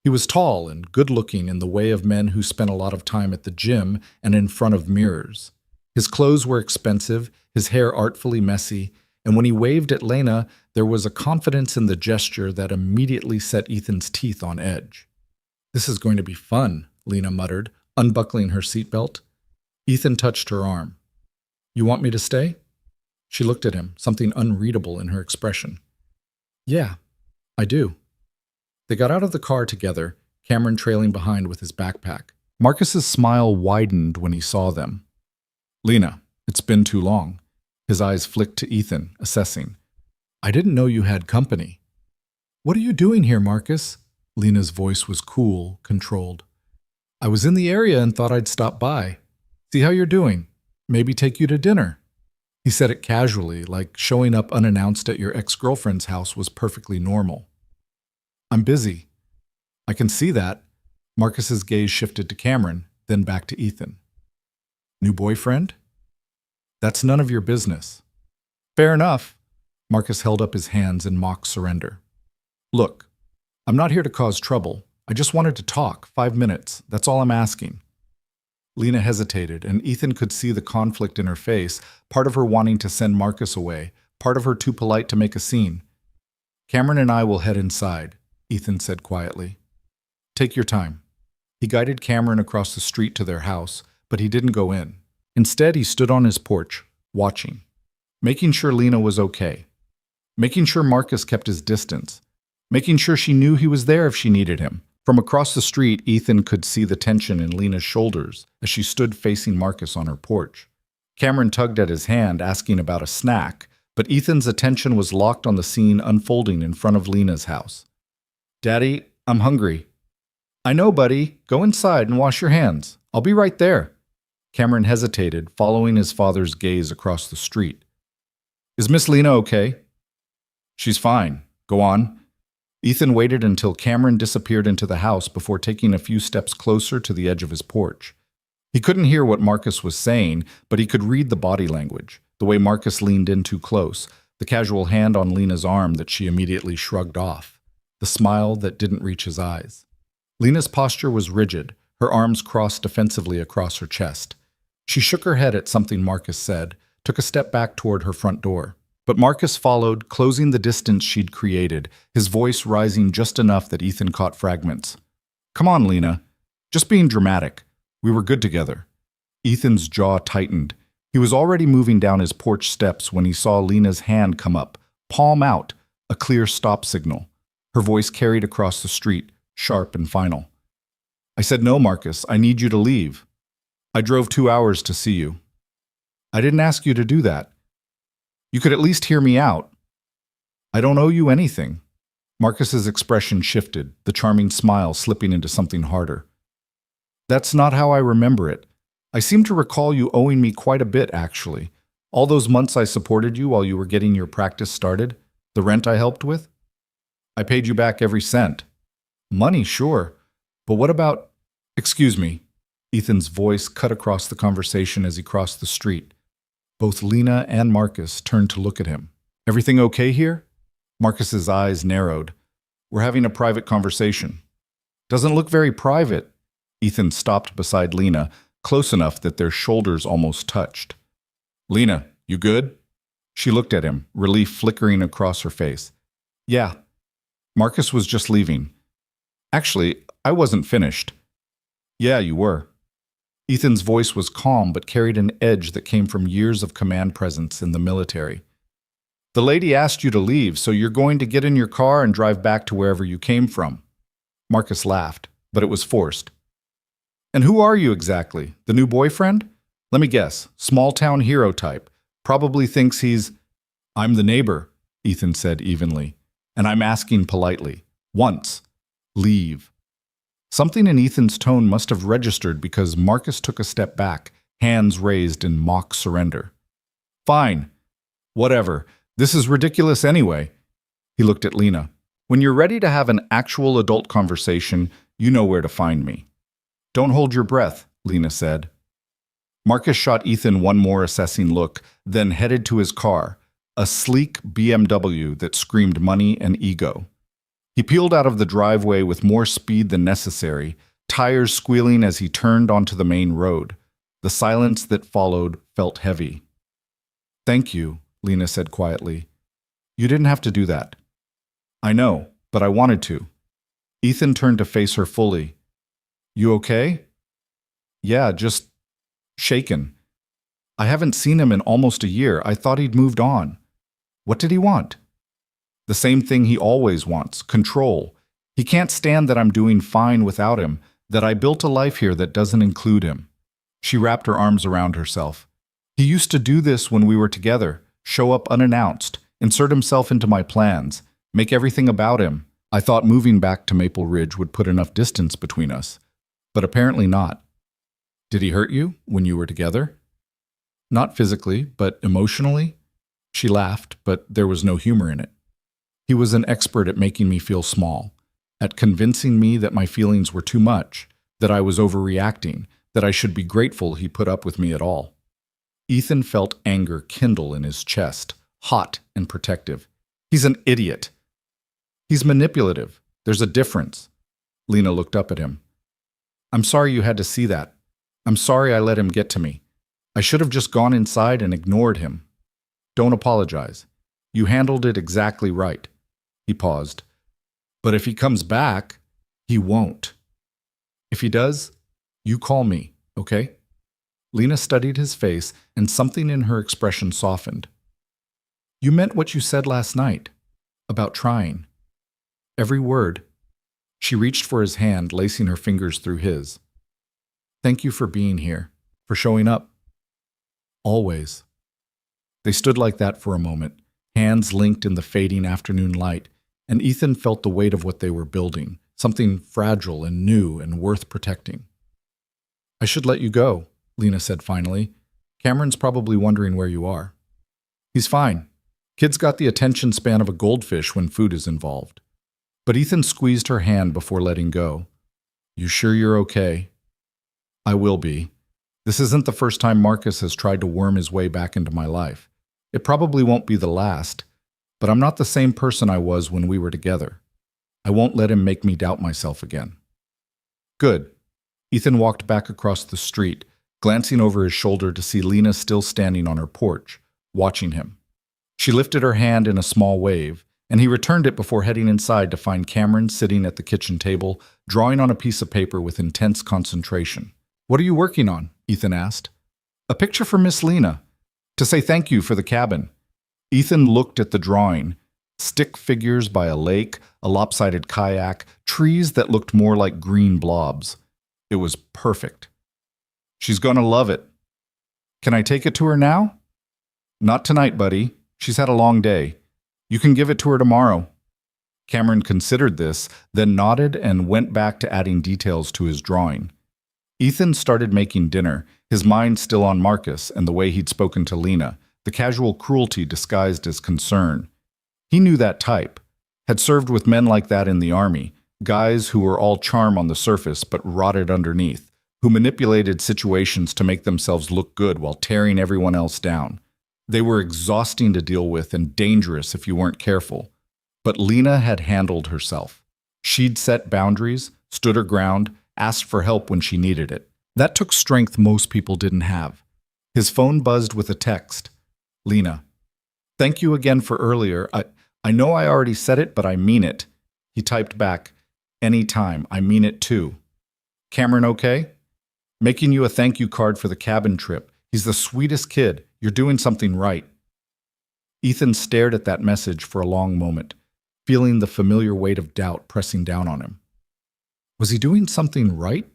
He was tall and good-looking in the way of men who spent a lot of time at the gym and in front of mirrors. His clothes were expensive, his hair artfully messy, and when he waved at Lena, there was a confidence in the gesture that immediately set Ethan's teeth on edge. This is going to be fun, Lena muttered, unbuckling her seatbelt. Ethan touched her arm. You want me to stay? She looked at him, something unreadable in her expression. Yeah, I do. They got out of the car together, Cameron trailing behind with his backpack. Marcus's smile widened when he saw them. Lena, it's been too long. His eyes flicked to Ethan, assessing. I didn't know you had company. What are you doing here, Marcus? Lena's voice was cool, controlled. I was in the area and thought I'd stop by. See how you're doing. Maybe take you to dinner. He said it casually, like showing up unannounced at your ex-girlfriend's house was perfectly normal. I'm busy. I can see that. Marcus's gaze shifted to Cameron, then back to Ethan. New boyfriend? That's none of your business. Fair enough. Marcus held up his hands in mock surrender. Look, I'm not here to cause trouble. I just wanted to talk, 5 minutes. That's all I'm asking. Lena hesitated, and Ethan could see the conflict in her face, part of her wanting to send Marcus away, part of her too polite to make a scene. Cameron and I will head inside, Ethan said quietly. Take your time. He guided Cameron across the street to their house, but he didn't go in. Instead, he stood on his porch, watching, making sure Lena was okay, making sure Marcus kept his distance, making sure she knew he was there if she needed him. From across the street, Ethan could see the tension in Lena's shoulders as she stood facing Marcus on her porch. Cameron tugged at his hand, asking about a snack, but Ethan's attention was locked on the scene unfolding in front of Lena's house. Daddy, I'm hungry. I know, buddy. Go inside and wash your hands. I'll be right there. Cameron hesitated, following his father's gaze across the street. Is Miss Lena okay? She's fine. Go on. Ethan waited until Cameron disappeared into the house before taking a few steps closer to the edge of his porch. He couldn't hear what Marcus was saying, but he could read the body language, the way Marcus leaned in too close, the casual hand on Lena's arm that she immediately shrugged off, the smile that didn't reach his eyes. Lena's posture was rigid, her arms crossed defensively across her chest. She shook her head at something Marcus said, took a step back toward her front door. But Marcus followed, closing the distance she'd created, his voice rising just enough that Ethan caught fragments. Come on, Lena. Just being dramatic. We were good together. Ethan's jaw tightened. He was already moving down his porch steps when he saw Lena's hand come up, palm out, a clear stop signal. Her voice carried across the street, sharp and final. I said, no, Marcus, I need you to leave. I drove 2 hours to see you. I didn't ask you to do that. You could at least hear me out. I don't owe you anything. Marcus's expression shifted, the charming smile slipping into something harder. That's not how I remember it. I seem to recall you owing me quite a bit, actually. All those months I supported you while you were getting your practice started, the rent I helped with. I paid you back every cent. Money, sure. But what about... Excuse me. Ethan's voice cut across the conversation as he crossed the street. Both Lena and Marcus turned to look at him. Everything okay here? Marcus's eyes narrowed. We're having a private conversation. Doesn't look very private. Ethan stopped beside Lena, close enough that their shoulders almost touched. Lena, you good? She looked at him, relief flickering across her face. Yeah. Marcus was just leaving. Actually, I wasn't finished. Yeah, you were. Ethan's voice was calm but carried an edge that came from years of command presence in the military. The lady asked you to leave, so you're going to get in your car and drive back to wherever you came from. Marcus laughed, but it was forced. And who are you exactly? The new boyfriend? Let me guess, small-town hero type. Probably thinks he's... I'm the neighbor, Ethan said evenly. And I'm asking politely. Once. Leave. Something in Ethan's tone must have registered because Marcus took a step back, hands raised in mock surrender. Fine. Whatever. This is ridiculous anyway. He looked at Lena. When you're ready to have an actual adult conversation, you know where to find me. Don't hold your breath, Lena said. Marcus shot Ethan one more assessing look, then headed to his car, a sleek BMW that screamed money and ego. He peeled out of the driveway with more speed than necessary, tires squealing as he turned onto the main road. The silence that followed felt heavy. Thank you, Lena said quietly. You didn't have to do that. I know, but I wanted to. Ethan turned to face her fully. You okay? Yeah, just shaken. I haven't seen him in almost a year. I thought he'd moved on. What did he want? The same thing he always wants, control. He can't stand that I'm doing fine without him, that I built a life here that doesn't include him. She wrapped her arms around herself. He used to do this when we were together, show up unannounced, insert himself into my plans, make everything about him. I thought moving back to Maple Ridge would put enough distance between us, but apparently not. Did he hurt you when you were together? Not physically, but emotionally? She laughed, but there was no humor in it. He was an expert at making me feel small, at convincing me that my feelings were too much, that I was overreacting, that I should be grateful he put up with me at all. Ethan felt anger kindle in his chest, hot and protective. He's an idiot. He's manipulative. There's a difference. Lena looked up at him. I'm sorry you had to see that. I'm sorry I let him get to me. I should have just gone inside and ignored him. Don't apologize. You handled it exactly right. He paused. But if he comes back, he won't. If he does, you call me, okay? Lena studied his face, and something in her expression softened. You meant what you said last night, about trying. Every word. She reached for his hand, lacing her fingers through his. Thank you for being here, for showing up. Always. They stood like that for a moment, hands linked in the fading afternoon light, and Ethan felt the weight of what they were building, something fragile and new and worth protecting. I should let you go, Lena said finally. Cameron's probably wondering where you are. He's fine. Kid's got the attention span of a goldfish when food is involved. But Ethan squeezed her hand before letting go. You sure you're okay? I will be. This isn't the first time Marcus has tried to worm his way back into my life. It probably won't be the last, but I'm not the same person I was when we were together. I won't let him make me doubt myself again. Good. Ethan walked back across the street, glancing over his shoulder to see Lena still standing on her porch, watching him. She lifted her hand in a small wave, and he returned it before heading inside to find Cameron sitting at the kitchen table, drawing on a piece of paper with intense concentration. What are you working on? Ethan asked. A picture for Miss Lena, to say thank you for the cabin. Ethan looked at the drawing. Stick figures by a lake, a lopsided kayak, trees that looked more like green blobs. It was perfect. She's gonna love it. Can I take it to her now? Not tonight, buddy. She's had a long day. You can give it to her tomorrow. Cameron considered this, then nodded and went back to adding details to his drawing. Ethan started making dinner, his mind still on Marcus and the way he'd spoken to Lena, the casual cruelty disguised as concern. He knew that type, had served with men like that in the army, guys who were all charm on the surface but rotted underneath, who manipulated situations to make themselves look good while tearing everyone else down. They were exhausting to deal with and dangerous if you weren't careful. But Lena had handled herself. She'd set boundaries, stood her ground, asked for help when she needed it. That took strength most people didn't have. His phone buzzed with a text. Lena, thank you again for earlier. I know I already said it, but I mean it. He typed back, anytime, I mean it too. Cameron okay? Making you a thank you card for the cabin trip. He's the sweetest kid. You're doing something right. Ethan stared at that message for a long moment, feeling the familiar weight of doubt pressing down on him. Was he doing something right?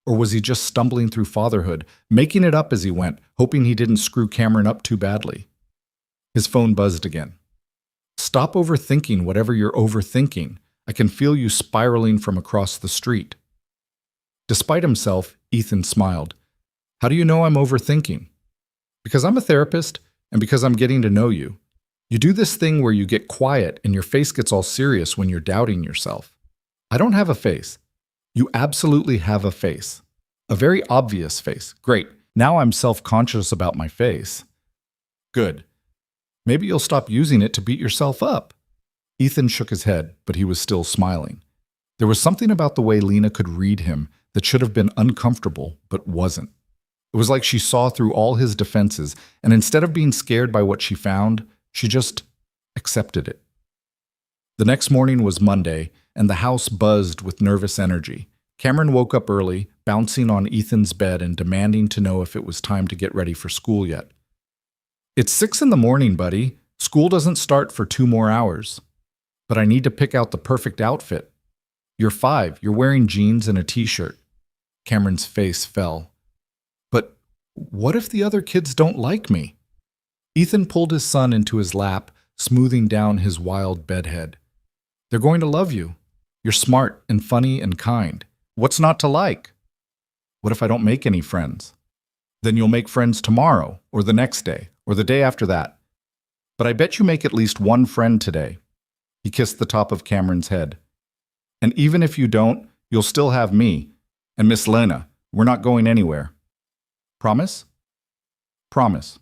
Or was he just stumbling through fatherhood, making it up as he went, hoping he didn't screw Cameron up too badly? His phone buzzed again. Stop overthinking whatever you're overthinking. I can feel you spiraling from across the street. Despite himself, Ethan smiled. How do you know I'm overthinking? Because I'm a therapist and because I'm getting to know you. You do this thing where you get quiet and your face gets all serious when you're doubting yourself. I don't have a face. You absolutely have a face. A very obvious face. Great. Now I'm self-conscious about my face. Good. Maybe you'll stop using it to beat yourself up. Ethan shook his head, but he was still smiling. There was something about the way Lena could read him that should have been uncomfortable, but wasn't. It was like she saw through all his defenses, and instead of being scared by what she found, she just accepted it. The next morning was Monday, and the house buzzed with nervous energy. Cameron woke up early, bouncing on Ethan's bed and demanding to know if it was time to get ready for school yet. It's 6 a.m, buddy. School doesn't start for 2 more hours. But I need to pick out the perfect outfit. You're 5. You're wearing jeans and a t-shirt. Cameron's face fell. But what if the other kids don't like me? Ethan pulled his son into his lap, smoothing down his wild bedhead. They're going to love you. You're smart and funny and kind. What's not to like? What if I don't make any friends? Then you'll make friends tomorrow, or the next day, or the day after that. But I bet you make at least one friend today. He kissed the top of Cameron's head. And even if you don't, you'll still have me. And Miss Lena, we're not going anywhere. Promise? Promise.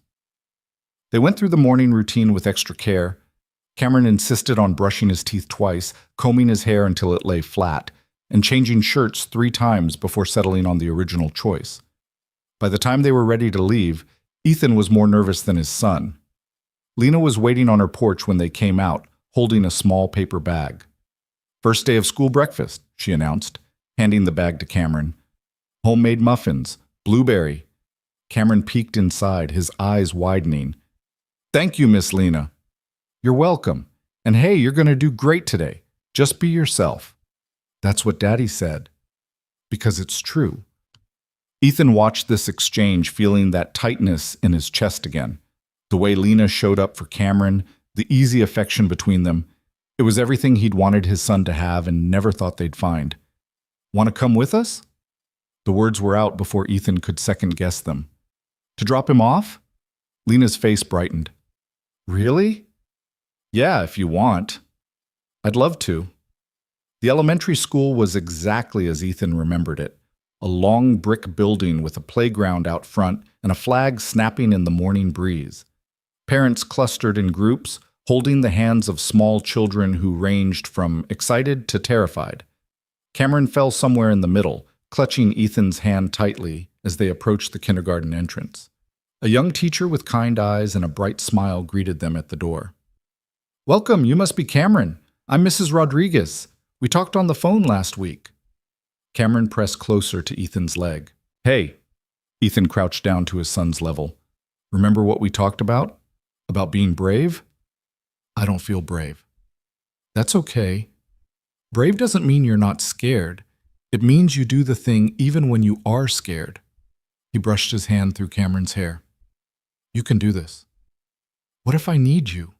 They went through the morning routine with extra care. Cameron insisted on brushing his teeth twice, combing his hair until it lay flat, and changing shirts 3 times before settling on the original choice. By the time they were ready to leave, Ethan was more nervous than his son. Lena was waiting on her porch when they came out, holding a small paper bag. First day of school breakfast, she announced, handing the bag to Cameron. Homemade muffins, blueberry. Cameron peeked inside, his eyes widening. Thank you, Miss Lena. You're welcome. And hey, you're going to do great today. Just be yourself. That's what Daddy said. Because it's true. Ethan watched this exchange, feeling that tightness in his chest again. The way Lena showed up for Cameron, the easy affection between them. It was everything he'd wanted his son to have and never thought they'd find. Want to come with us? The words were out before Ethan could second guess them. To drop him off? Lena's face brightened. Really? Yeah, if you want. I'd love to. The elementary school was exactly as Ethan remembered it. A long brick building with a playground out front and a flag snapping in the morning breeze. Parents clustered in groups, holding the hands of small children who ranged from excited to terrified. Cameron fell somewhere in the middle, clutching Ethan's hand tightly as they approached the kindergarten entrance. A young teacher with kind eyes and a bright smile greeted them at the door. Welcome, you must be Cameron. I'm Mrs. Rodriguez. We talked on the phone last week. Cameron pressed closer to Ethan's leg. Hey, Ethan crouched down to his son's level. Remember what we talked about? About being brave? I don't feel brave. That's okay. Brave doesn't mean you're not scared. It means you do the thing even when you are scared. He brushed his hand through Cameron's hair. You can do this. What if I need you?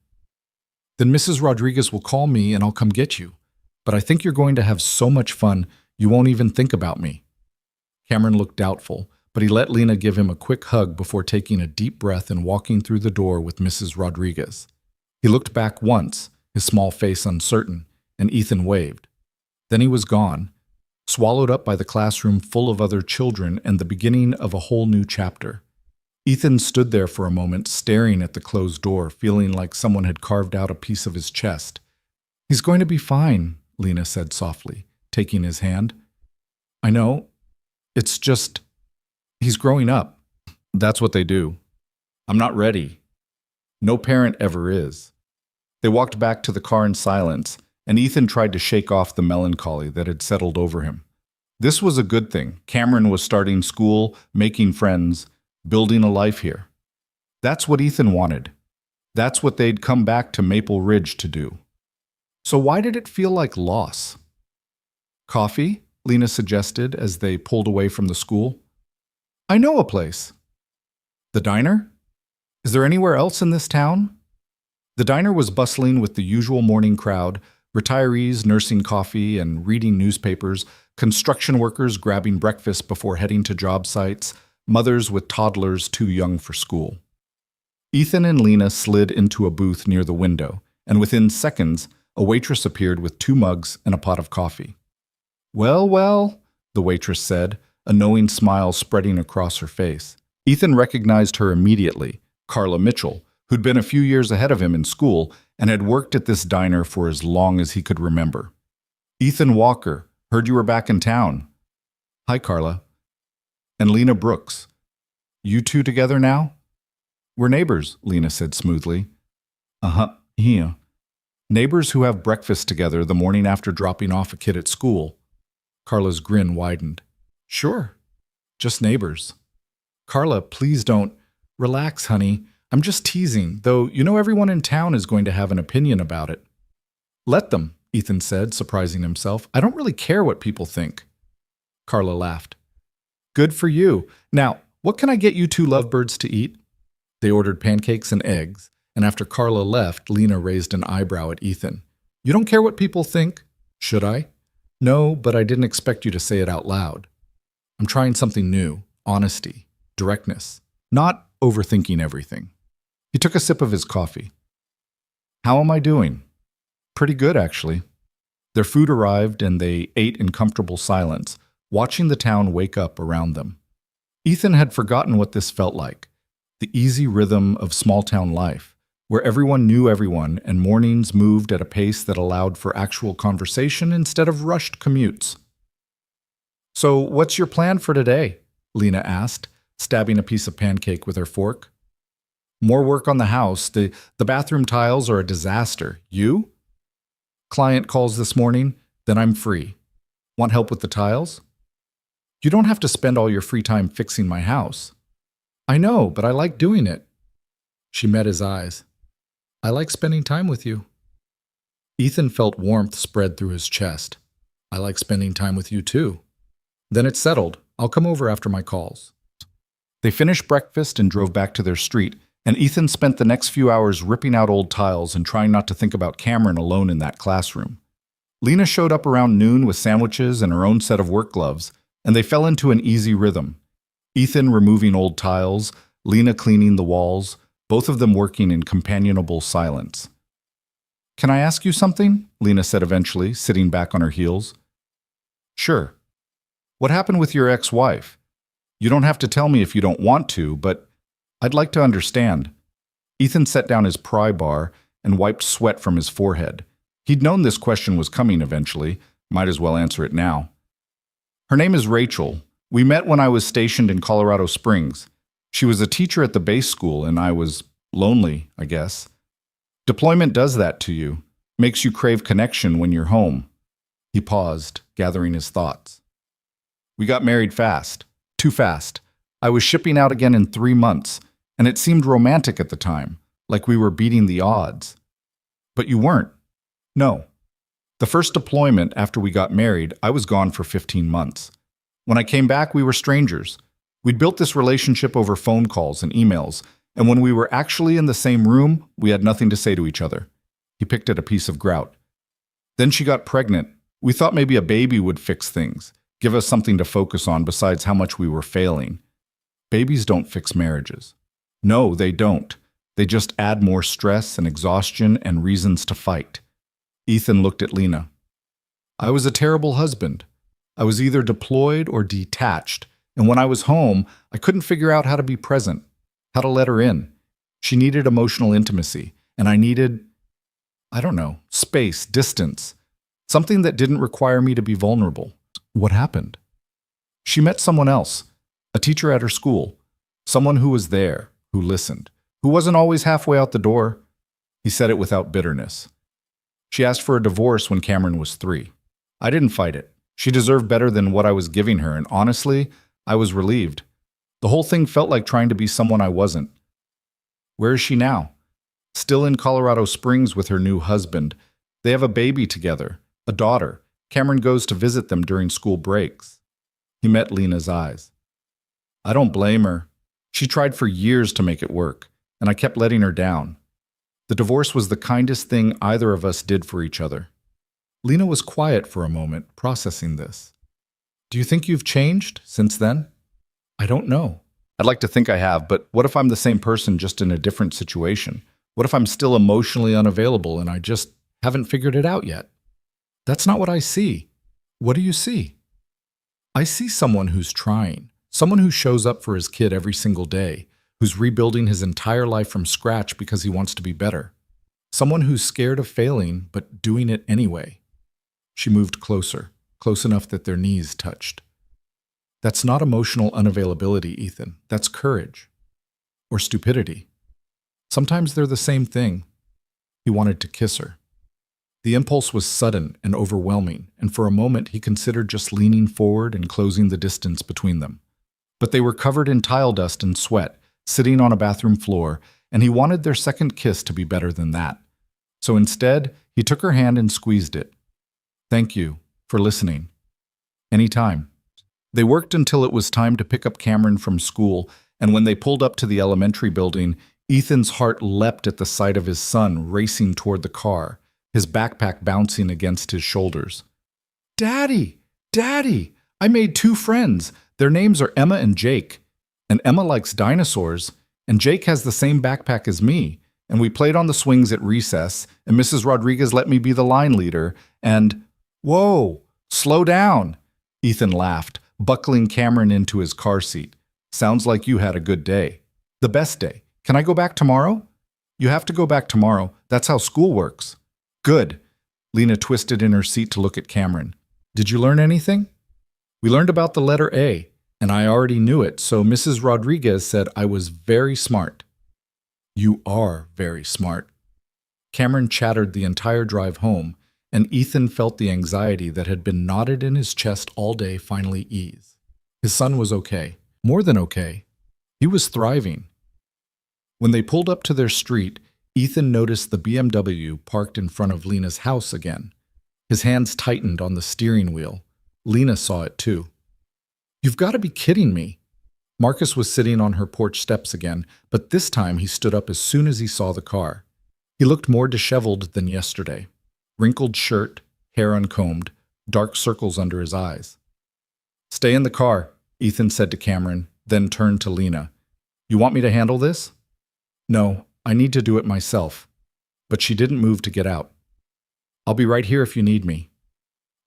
Then Mrs. Rodriguez will call me and I'll come get you. But I think you're going to have so much fun, you won't even think about me. Cameron looked doubtful, but he let Lena give him a quick hug before taking a deep breath and walking through the door with Mrs. Rodriguez. He looked back once, his small face uncertain, and Ethan waved. Then he was gone, swallowed up by the classroom full of other children and the beginning of a whole new chapter. Ethan stood there for a moment, staring at the closed door, feeling like someone had carved out a piece of his chest. He's going to be fine, Lena said softly, taking his hand. I know. It's just, he's growing up. That's what they do. I'm not ready. No parent ever is. They walked back to the car in silence, and Ethan tried to shake off the melancholy that had settled over him. This was a good thing. Cameron was starting school, making friends, building a life here. That's what Ethan wanted. That's what they'd come back to Maple Ridge to do. So why did it feel like loss? Coffee? Lena suggested as they pulled away from the school. I know a place. The diner? Is there anywhere else in this town? The diner was bustling with the usual morning crowd, retirees nursing coffee and reading newspapers, construction workers grabbing breakfast before heading to job sites, mothers with toddlers too young for school. Ethan and Lena slid into a booth near the window, and within seconds, a waitress appeared with 2 mugs and a pot of coffee. Well, well, the waitress said, a knowing smile spreading across her face. Ethan recognized her immediately, Carla Mitchell, who'd been a few years ahead of him in school and had worked at this diner for as long as he could remember. Ethan Walker, heard you were back in town. Hi, Carla. And Lena Brooks. You two together now? We're neighbors, Lena said smoothly. Yeah. Neighbors who have breakfast together the morning after dropping off a kid at school. Carla's grin widened. Sure. Just neighbors. Carla, please don't. Relax, honey. I'm just teasing, though you know everyone in town is going to have an opinion about it. Let them, Ethan said, surprising himself. I don't really care what people think. Carla laughed. Good for you. Now, what can I get you 2 lovebirds to eat? They ordered pancakes and eggs, and after Carla left, Lena raised an eyebrow at Ethan. You don't care what people think? Should I? No, but I didn't expect you to say it out loud. I'm trying something new, honesty, directness, not overthinking everything. He took a sip of his coffee. How am I doing? Pretty good, actually. Their food arrived and they ate in comfortable silence, watching the town wake up around them. Ethan had forgotten what this felt like, the easy rhythm of small-town life, where everyone knew everyone and mornings moved at a pace that allowed for actual conversation instead of rushed commutes. So, what's your plan for today? Lena asked, stabbing a piece of pancake with her fork. More work on the house. The bathroom tiles are a disaster. You? Client calls this morning, then I'm free. Want help with the tiles? You don't have to spend all your free time fixing my house. I know, but I like doing it. She met his eyes. I like spending time with you. Ethan felt warmth spread through his chest. I like spending time with you too. Then it's settled. I'll come over after my calls. They finished breakfast and drove back to their street, And Ethan spent the next few hours ripping out old tiles and trying not to think about Cameron alone in that classroom. Lena showed up around noon with sandwiches and her own set of work gloves, and they fell into an easy rhythm. Ethan removing old tiles, Lena cleaning the walls, both of them working in companionable silence. "Can I ask you something?" Lena said eventually, sitting back on her heels. "Sure. What happened with your ex-wife? You don't have to tell me if you don't want to, but I'd like to understand." Ethan set down his pry bar and wiped sweat from his forehead. He'd known this question was coming eventually. Might as well answer it now. "Her name is Rachel. We met when I was stationed in Colorado Springs. She was a teacher at the base school, and I was lonely, I guess. Deployment does that to you. Makes you crave connection when you're home." He paused, gathering his thoughts. "We got married fast. Too fast. I was shipping out again in 3 months, and it seemed romantic at the time, like we were beating the odds. But you weren't. No. The first deployment after we got married, I was gone for 15 months. When I came back, we were strangers. We'd built this relationship over phone calls and emails, and when we were actually in the same room, we had nothing to say to each other." He picked at a piece of grout. "Then she got pregnant. We thought maybe a baby would fix things, give us something to focus on besides how much we were failing. Babies don't fix marriages. No, they don't. They just add more stress and exhaustion and reasons to fight." Ethan looked at Lena. "I was a terrible husband. I was either deployed or detached, and when I was home, I couldn't figure out how to be present, how to let her in. She needed emotional intimacy, and I needed, I don't know, space, distance, something that didn't require me to be vulnerable." "What happened?" "She met someone else, a teacher at her school, someone who was there, who listened, who wasn't always halfway out the door." He said it without bitterness. "She asked for a divorce when Cameron was 3. I didn't fight it. She deserved better than what I was giving her, and honestly, I was relieved. The whole thing felt like trying to be someone I wasn't." "Where is she now?" "Still in Colorado Springs with her new husband. They have a baby together, a daughter. Cameron goes to visit them during school breaks." He met Lena's eyes. "I don't blame her. She tried for years to make it work, and I kept letting her down. The divorce was the kindest thing either of us did for each other." Lena was quiet for a moment, processing this. "Do you think you've changed since then?" "I don't know. I'd like to think I have, but what if I'm the same person just in a different situation? What if I'm still emotionally unavailable and I just haven't figured it out yet?" "That's not what I see." "What do you see?" "I see someone who's trying, someone who shows up for his kid every single day, who's rebuilding his entire life from scratch because he wants to be better. Someone who's scared of failing, but doing it anyway." She moved closer, close enough that their knees touched. "That's not emotional unavailability, Ethan. That's courage. Or stupidity. Sometimes they're the same thing." He wanted to kiss her. The impulse was sudden and overwhelming, and for a moment he considered just leaning forward and closing the distance between them. But they were covered in tile dust and sweat, sitting on a bathroom floor, and he wanted their second kiss to be better than that. So instead, he took her hand and squeezed it. "Thank you for listening. Anytime." They worked until it was time to pick up Cameron from school, and when they pulled up to the elementary building, Ethan's heart leapt at the sight of his son racing toward the car, his backpack bouncing against his shoulders. "Daddy! Daddy! I made 2 friends. Their names are Emma and Jake. And Emma likes dinosaurs, and Jake has the same backpack as me. And we played on the swings at recess, and Mrs. Rodriguez let me be the line leader, and—" "Whoa! Slow down!" Ethan laughed, buckling Cameron into his car seat. "Sounds like you had a good day. The best day. Can I go back tomorrow?" "You have to go back tomorrow. That's how school works." "Good." Lena twisted in her seat to look at Cameron. "Did you learn anything?" "We learned about the letter A, and I already knew it, so Mrs. Rodriguez said I was very smart." "You are very smart." Cameron chattered the entire drive home, and Ethan felt the anxiety that had been knotted in his chest all day finally ease. His son was okay. More than okay. He was thriving. When they pulled up to their street, Ethan noticed the BMW parked in front of Lena's house again. His hands tightened on the steering wheel. Lena saw it too. "You've got to be kidding me." Marcus was sitting on her porch steps again, but this time he stood up as soon as he saw the car. He looked more disheveled than yesterday. Wrinkled shirt, hair uncombed, dark circles under his eyes. "Stay in the car," Ethan said to Cameron, then turned to Lena. "You want me to handle this?" "No, I need to do it myself." But she didn't move to get out. "I'll be right here if you need me."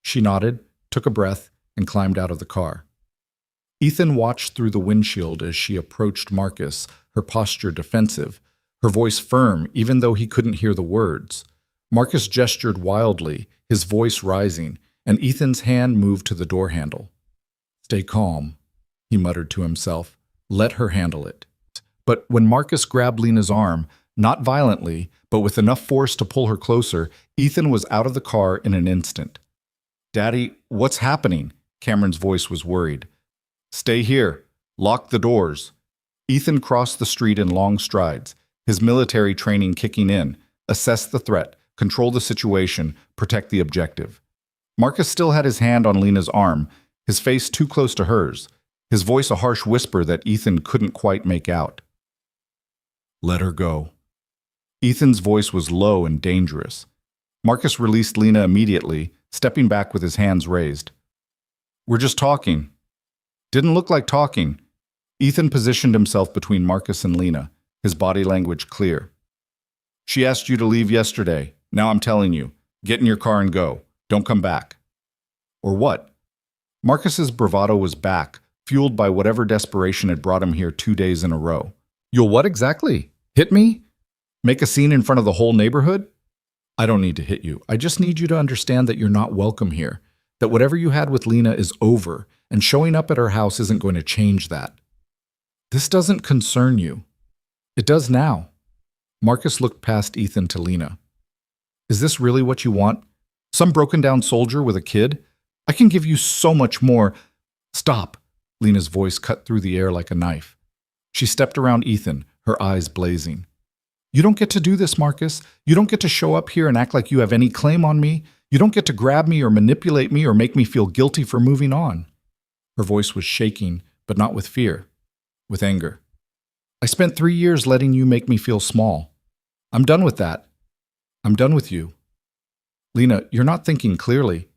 She nodded, took a breath, and climbed out of the car. Ethan watched through the windshield as she approached Marcus, her posture defensive, her voice firm even though he couldn't hear the words. Marcus gestured wildly, his voice rising, and Ethan's hand moved to the door handle. "Stay calm," he muttered to himself. "Let her handle it." But when Marcus grabbed Lena's arm, not violently, but with enough force to pull her closer, Ethan was out of the car in an instant. "Daddy, what's happening?" Cameron's voice was worried. "Stay here. Lock the doors." Ethan crossed the street in long strides, his military training kicking in, assess the threat, control the situation, protect the objective. Marcus still had his hand on Lena's arm, his face too close to hers, his voice a harsh whisper that Ethan couldn't quite make out. "Let her go." Ethan's voice was low and dangerous. Marcus released Lena immediately, stepping back with his hands raised. "We're just talking." Didn't look like talking. Ethan positioned himself between Marcus and Lena, his body language clear. "She asked you to leave yesterday. Now I'm telling you, get in your car and go. Don't come back." "Or what?" Marcus's bravado was back, fueled by whatever desperation had brought him here 2 days in a row. "You'll what exactly? Hit me? Make a scene in front of the whole neighborhood?" "I don't need to hit you. I just need you to understand that you're not welcome here, that whatever you had with Lena is over, and showing up at her house isn't going to change that." "This doesn't concern you." "It does now." Marcus looked past Ethan to Lena. "Is this really what you want? Some broken-down soldier with a kid? I can give you so much more." "Stop." Lena's voice cut through the air like a knife. She stepped around Ethan, her eyes blazing. "You don't get to do this, Marcus. You don't get to show up here and act like you have any claim on me. You don't get to grab me or manipulate me or make me feel guilty for moving on." Her voice was shaking, but not with fear, with anger. "I spent 3 years letting you make me feel small. I'm done with that. I'm done with you." "Lena, you're not thinking clearly."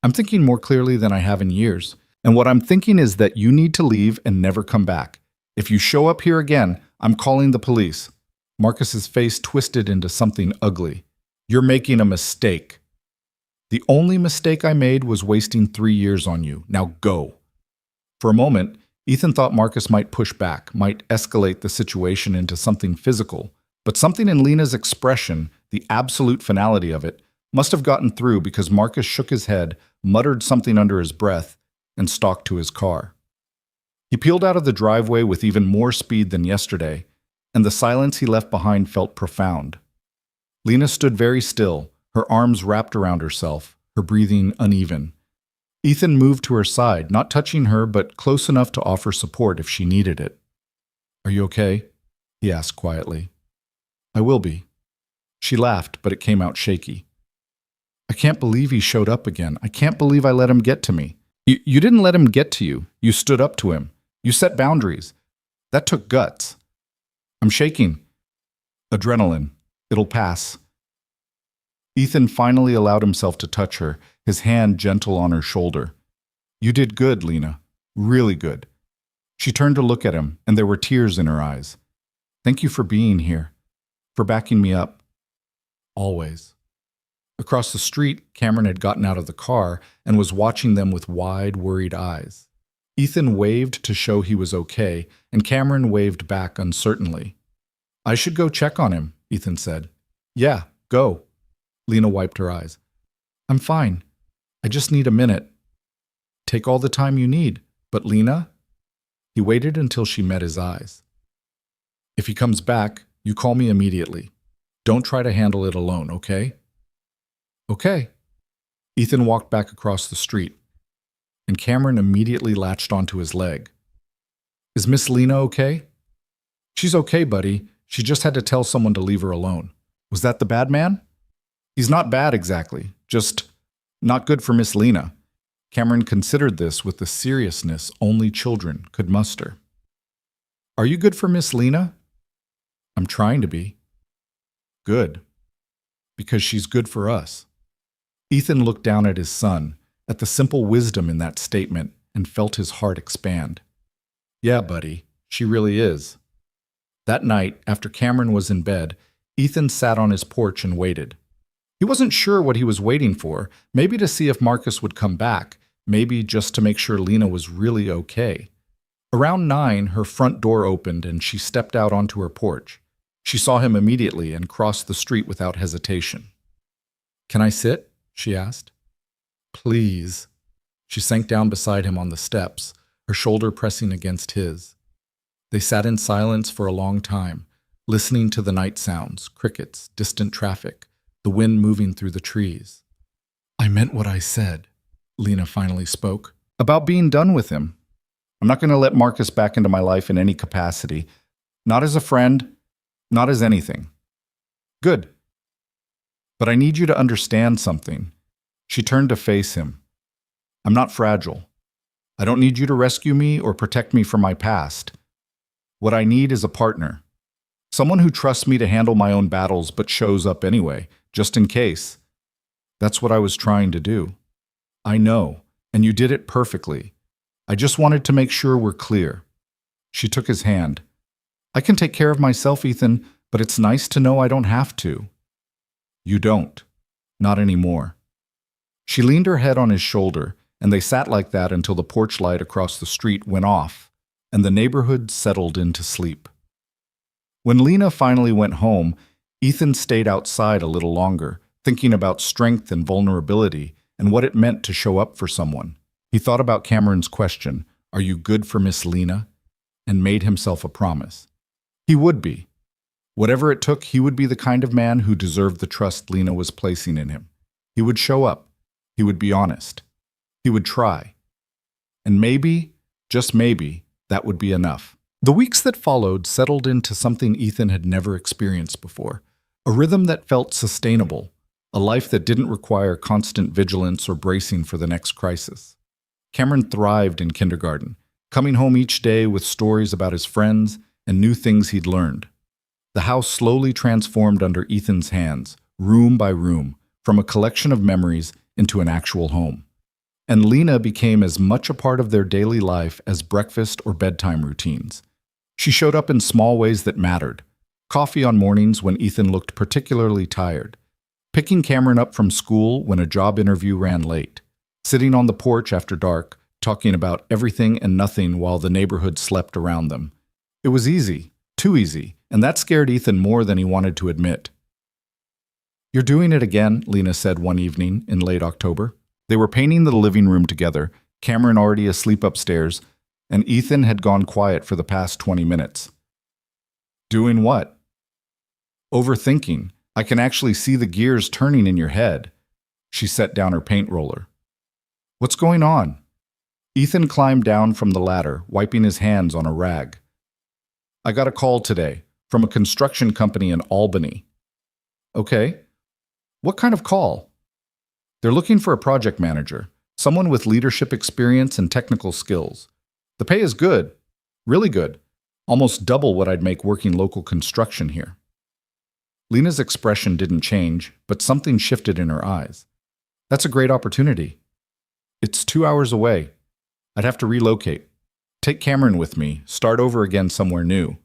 "I'm thinking more clearly than I have in years. And what I'm thinking is that you need to leave and never come back. If you show up here again, I'm calling the police." Marcus's face twisted into something ugly. "You're making a mistake." "The only mistake I made was wasting 3 years on you. Now go." For a moment, Ethan thought Marcus might push back, might escalate the situation into something physical, but something in Lena's expression, the absolute finality of it, must have gotten through because Marcus shook his head, muttered something under his breath, and stalked to his car. He peeled out of the driveway with even more speed than yesterday, and the silence he left behind felt profound. Lena stood very still, her arms wrapped around herself, her breathing uneven. Ethan moved to her side, not touching her, but close enough to offer support if she needed it. "Are you okay?" he asked quietly. "I will be." She laughed, but it came out shaky. "I can't believe he showed up again. I can't believe I let him get to me." You didn't let him get to you. You stood up to him. You set boundaries. That took guts." "I'm shaking." "Adrenaline. It'll pass." Ethan finally allowed himself to touch her, his hand gentle on her shoulder. "You did good, Lena. Really good." She turned to look at him, and there were tears in her eyes. "Thank you for being here, for backing me up. Always." Across the street, Cameron had gotten out of the car and was watching them with wide, worried eyes. Ethan waved to show he was okay, and Cameron waved back uncertainly. "I should go check on him," Ethan said. "Yeah, go." Lena wiped her eyes. "I'm fine. I just need a minute." "Take all the time you need. But Lena?" He waited until she met his eyes. "If he comes back, you call me immediately. Don't try to handle it alone, okay?" "Okay." Ethan walked back across the street, and Cameron immediately latched onto his leg. "Is Miss Lena okay?" "She's okay, buddy. She just had to tell someone to leave her alone." "Was that the bad man?" "He's not bad exactly, just not good for Miss Lena." Cameron considered this with the seriousness only children could muster. Are you good for Miss Lena? I'm trying to be. Good. Because she's good for us. Ethan looked down at his son, at the simple wisdom in that statement, and felt his heart expand. Yeah, buddy, she really is. That night, after Cameron was in bed, Ethan sat on his porch and waited. He wasn't sure what he was waiting for, maybe to see if Marcus would come back, maybe just to make sure Lena was really okay. Around 9, her front door opened and she stepped out onto her porch. She saw him immediately and crossed the street without hesitation. Can I sit? She asked. Please. She sank down beside him on the steps, her shoulder pressing against his. They sat in silence for a long time, listening to the night sounds, crickets, distant traffic, the wind moving through the trees. I meant what I said, Lena finally spoke, about being done with him. I'm not going to let Marcus back into my life in any capacity, not as a friend, not as anything. Good. But I need you to understand something. She turned to face him. I'm not fragile. I don't need you to rescue me or protect me from my past. What I need is a partner. Someone who trusts me to handle my own battles but shows up anyway, just in case. That's what I was trying to do. I know, and you did it perfectly. I just wanted to make sure we're clear. She took his hand. I can take care of myself, Ethan, but it's nice to know I don't have to. You don't. Not anymore. She leaned her head on his shoulder, and they sat like that until the porch light across the street went off, and the neighborhood settled into sleep. When Lena finally went home, Ethan stayed outside a little longer, thinking about strength and vulnerability and what it meant to show up for someone. He thought about Cameron's question, "Are you good for Miss Lena?" and made himself a promise. He would be. Whatever it took, he would be the kind of man who deserved the trust Lena was placing in him. He would show up. He would be honest. He would try. And maybe, just maybe, that would be enough. The weeks that followed settled into something Ethan had never experienced before, a rhythm that felt sustainable, a life that didn't require constant vigilance or bracing for the next crisis. Cameron thrived in kindergarten, coming home each day with stories about his friends and new things he'd learned. The house slowly transformed under Ethan's hands, room by room, from a collection of memories into an actual home. And Lena became as much a part of their daily life as breakfast or bedtime routines. She showed up in small ways that mattered. Coffee on mornings when Ethan looked particularly tired. Picking Cameron up from school when a job interview ran late. Sitting on the porch after dark, talking about everything and nothing while the neighborhood slept around them. It was easy, too easy, and that scared Ethan more than he wanted to admit. You're doing it again, Lena said one evening in late October. They were painting the living room together, Cameron already asleep upstairs, and Ethan had gone quiet for the past 20 minutes. Doing what? Overthinking. I can actually see the gears turning in your head. She set down her paint roller. What's going on? Ethan climbed down from the ladder, wiping his hands on a rag. I got a call today from a construction company in Albany. Okay. What kind of call? They're looking for a project manager, someone with leadership experience and technical skills. The pay is good, really good, almost double what I'd make working local construction here. Lena's expression didn't change, but something shifted in her eyes. That's a great opportunity. It's 2 hours away. I'd have to relocate. Take Cameron with me, start over again somewhere new.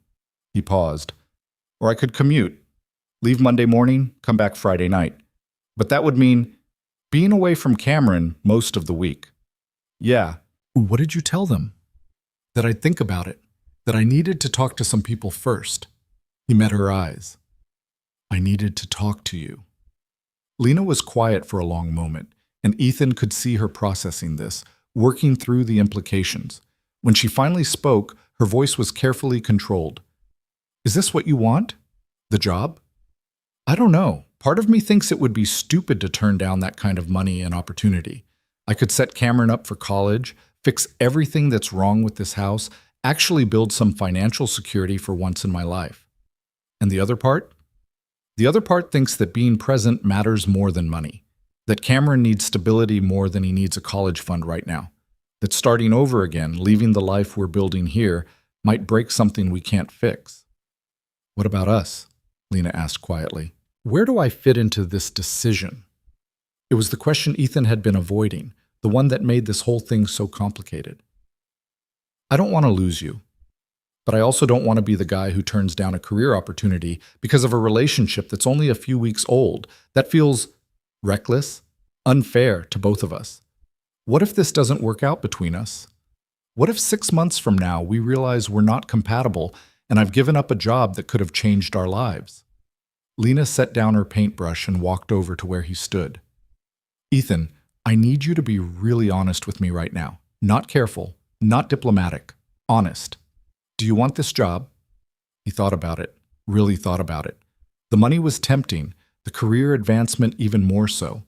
He paused. Or I could commute. Leave Monday morning, come back Friday night. But that would mean being away from Cameron most of the week. Yeah. What did you tell them? That I'd think about it. That I needed to talk to some people first. He met her eyes. I needed to talk to you. Lena was quiet for a long moment, and Ethan could see her processing this, working through the implications. When she finally spoke, her voice was carefully controlled. Is this what you want? The job? I don't know. Part of me thinks it would be stupid to turn down that kind of money and opportunity. I could set Cameron up for college, fix everything that's wrong with this house, actually build some financial security for once in my life. And the other part? The other part thinks that being present matters more than money. That Cameron needs stability more than he needs a college fund right now. That starting over again, leaving the life we're building here, might break something we can't fix. What about us? Lena asked quietly. Where do I fit into this decision? It was the question Ethan had been avoiding, the one that made this whole thing so complicated. I don't want to lose you, but I also don't want to be the guy who turns down a career opportunity because of a relationship that's only a few weeks old. That feels reckless, unfair to both of us. What if this doesn't work out between us? What if 6 months from now we realize we're not compatible and I've given up a job that could have changed our lives? Lena set down her paintbrush and walked over to where he stood. Ethan, I need you to be really honest with me right now. Not careful, not diplomatic, honest. Do you want this job? He thought about it, really thought about it. The money was tempting, the career advancement even more so.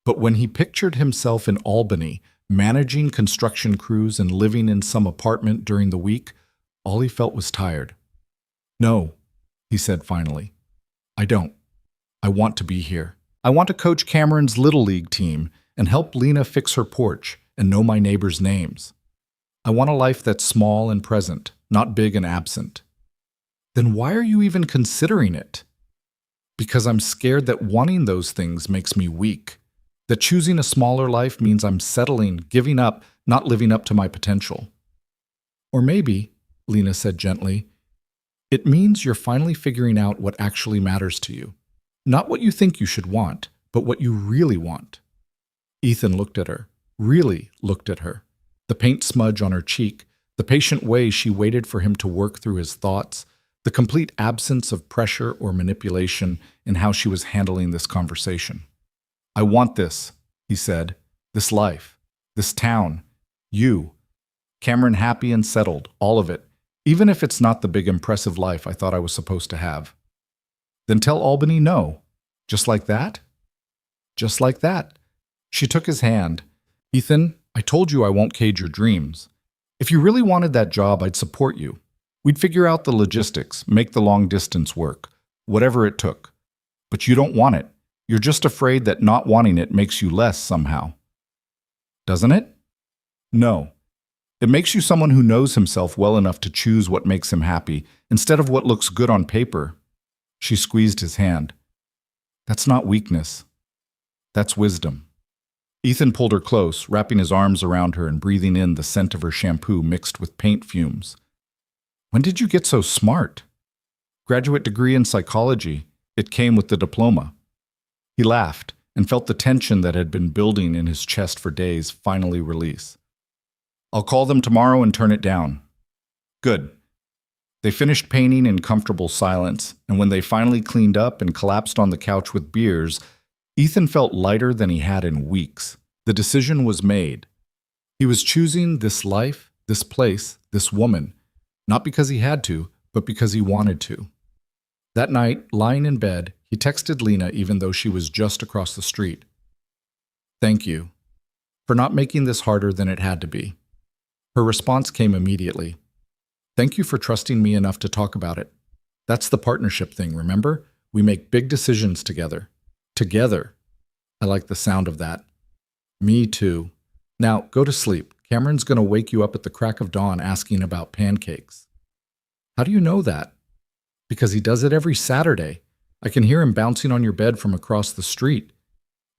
But when he pictured himself in Albany, managing construction crews and living in some apartment during the week, all he felt was tired. No, he said finally. I don't. I want to be here. I want to coach Cameron's Little League team and help Lena fix her porch and know my neighbors' names. I want a life that's small and present, not big and absent. Then why are you even considering it? Because I'm scared that wanting those things makes me weak. That choosing a smaller life means I'm settling, giving up, not living up to my potential. Or maybe, Lena said gently, it means you're finally figuring out what actually matters to you. Not what you think you should want, but what you really want. Ethan looked at her, really looked at her. The paint smudge on her cheek, the patient way she waited for him to work through his thoughts, the complete absence of pressure or manipulation in how she was handling this conversation. I want this, he said, this life, this town, you. Cameron happy and settled, all of it, even if it's not the big impressive life I thought I was supposed to have. Then tell Albany no. Just like that? Just like that. She took his hand. Ethan, I told you I won't cage your dreams. If you really wanted that job, I'd support you. We'd figure out the logistics, make the long distance work, whatever it took. But you don't want it. You're just afraid that not wanting it makes you less somehow. Doesn't it? No. It makes you someone who knows himself well enough to choose what makes him happy instead of what looks good on paper. She squeezed his hand. That's not weakness. That's wisdom. Ethan pulled her close, wrapping his arms around her and breathing in the scent of her shampoo mixed with paint fumes. When did you get so smart? Graduate degree in psychology. It came with the diploma. He laughed and felt the tension that had been building in his chest for days finally release. I'll call them tomorrow and turn it down. Good. They finished painting in comfortable silence, and when they finally cleaned up and collapsed on the couch with beers, Ethan felt lighter than he had in weeks. The decision was made. He was choosing this life, this place, this woman, not because he had to, but because he wanted to. That night, lying in bed, he texted Lena even though she was just across the street. Thank you for not making this harder than it had to be. Her response came immediately. Thank you for trusting me enough to talk about it. That's the partnership thing, remember? We make big decisions together. Together. I like the sound of that. Me too. Now, go to sleep. Cameron's going to wake you up at the crack of dawn asking about pancakes. How do you know that? Because he does it every Saturday. I can hear him bouncing on your bed from across the street.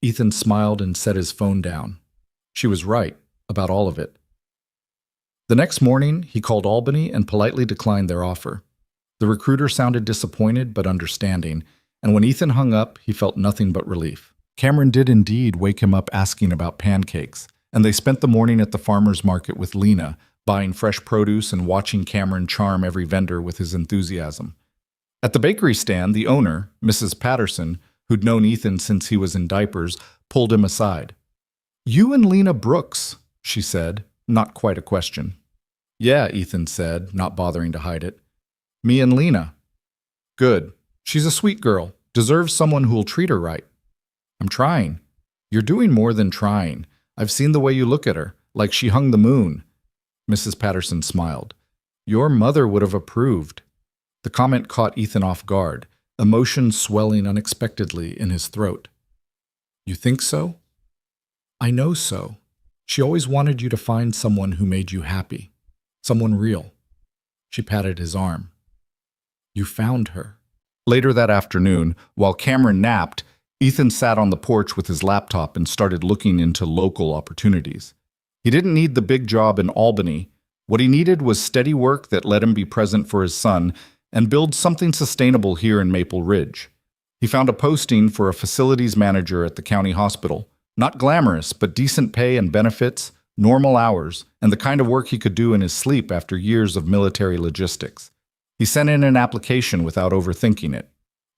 Ethan smiled and set his phone down. She was right about all of it. The next morning, he called Albany and politely declined their offer. The recruiter sounded disappointed but understanding, and when Ethan hung up, he felt nothing but relief. Cameron did indeed wake him up asking about pancakes, and they spent the morning at the farmer's market with Lena, buying fresh produce and watching Cameron charm every vendor with his enthusiasm. At the bakery stand, the owner, Mrs. Patterson, who'd known Ethan since he was in diapers, pulled him aside. You and Lena Brooks, she said, not quite a question. Yeah, Ethan said, not bothering to hide it. Me and Lena. Good. She's a sweet girl. Deserves someone who'll treat her right. I'm trying. You're doing more than trying. I've seen the way you look at her, like she hung the moon. Mrs. Patterson smiled. Your mother would have approved. The comment caught Ethan off guard, emotion swelling unexpectedly in his throat. You think so? I know so. She always wanted you to find someone who made you happy. Someone real. She patted his arm. You found her. Later that afternoon, while Cameron napped, Ethan sat on the porch with his laptop and started looking into local opportunities. He didn't need the big job in Albany. What he needed was steady work that let him be present for his son and build something sustainable here in Maple Ridge. He found a posting for a facilities manager at the county hospital. Not glamorous, but decent pay and benefits, normal hours, and the kind of work he could do in his sleep after years of military logistics. He sent in an application without overthinking it.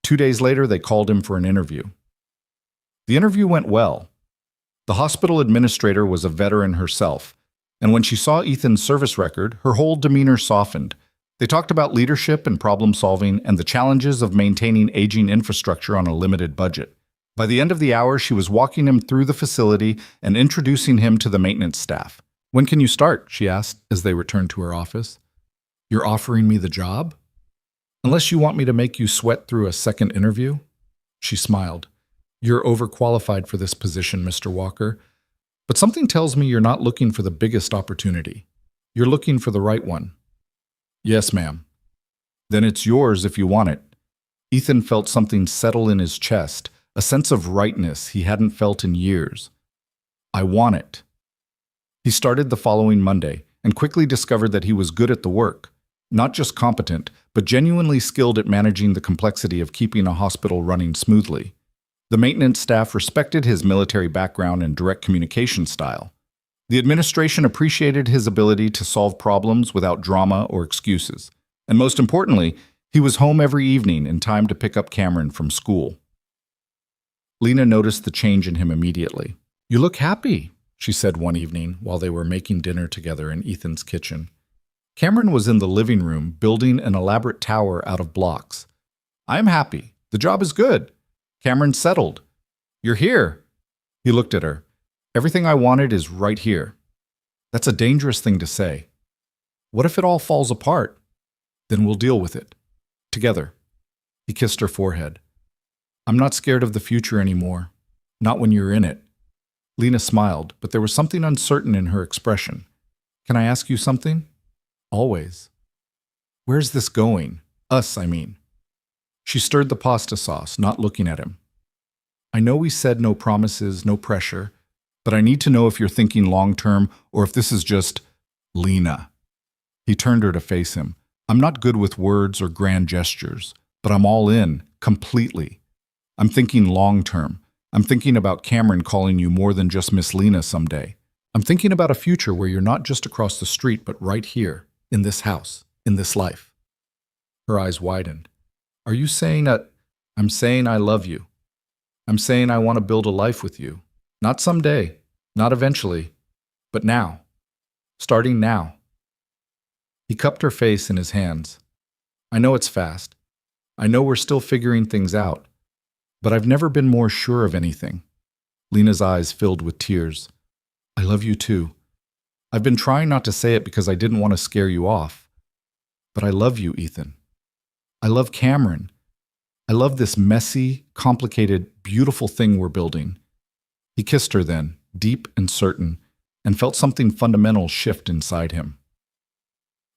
2 days later, they called him for an interview. The interview went well. The hospital administrator was a veteran herself, and when she saw Ethan's service record, her whole demeanor softened. They talked about leadership and problem solving and the challenges of maintaining aging infrastructure on a limited budget. By the end of the hour, she was walking him through the facility and introducing him to the maintenance staff. When can you start? She asked as they returned to her office. You're offering me the job? Unless you want me to make you sweat through a second interview? She smiled. You're overqualified for this position, Mr. Walker. But something tells me you're not looking for the biggest opportunity. You're looking for the right one. Yes, ma'am. Then it's yours if you want it. Ethan felt something settle in his chest, a sense of rightness he hadn't felt in years. I want it. He started the following Monday and quickly discovered that he was good at the work, not just competent, but genuinely skilled at managing the complexity of keeping a hospital running smoothly. The maintenance staff respected his military background and direct communication style. The administration appreciated his ability to solve problems without drama or excuses. And most importantly, he was home every evening in time to pick up Cameron from school. Lena noticed the change in him immediately. You look happy, she said one evening while they were making dinner together in Ethan's kitchen. Cameron was in the living room building an elaborate tower out of blocks. I'm happy. The job is good. Cameron settled. You're here. He looked at her. Everything I wanted is right here. That's a dangerous thing to say. What if it all falls apart? Then we'll deal with it. Together. He kissed her forehead. I'm not scared of the future anymore. Not when you're in it. Lena smiled, but there was something uncertain in her expression. Can I ask you something? Always. Where's this going? Us, I mean. She stirred the pasta sauce, not looking at him. I know we said no promises, no pressure, but I need to know if you're thinking long-term or if this is just Lena. He turned her to face him. I'm not good with words or grand gestures, but I'm all in, completely. I'm thinking long-term. I'm thinking about Cameron calling you more than just Miss Lena someday. I'm thinking about a future where you're not just across the street, but right here, in this house, in this life. Her eyes widened. Are you saying that? I'm saying I love you. I'm saying I want to build a life with you. Not someday, not eventually, but now. Starting now. He cupped her face in his hands. I know it's fast. I know we're still figuring things out. But I've never been more sure of anything. Lena's eyes filled with tears. I love you too. I've been trying not to say it because I didn't want to scare you off. But I love you, Ethan. I love Cameron. I love this messy, complicated, beautiful thing we're building. He kissed her then, deep and certain, and felt something fundamental shift inside him.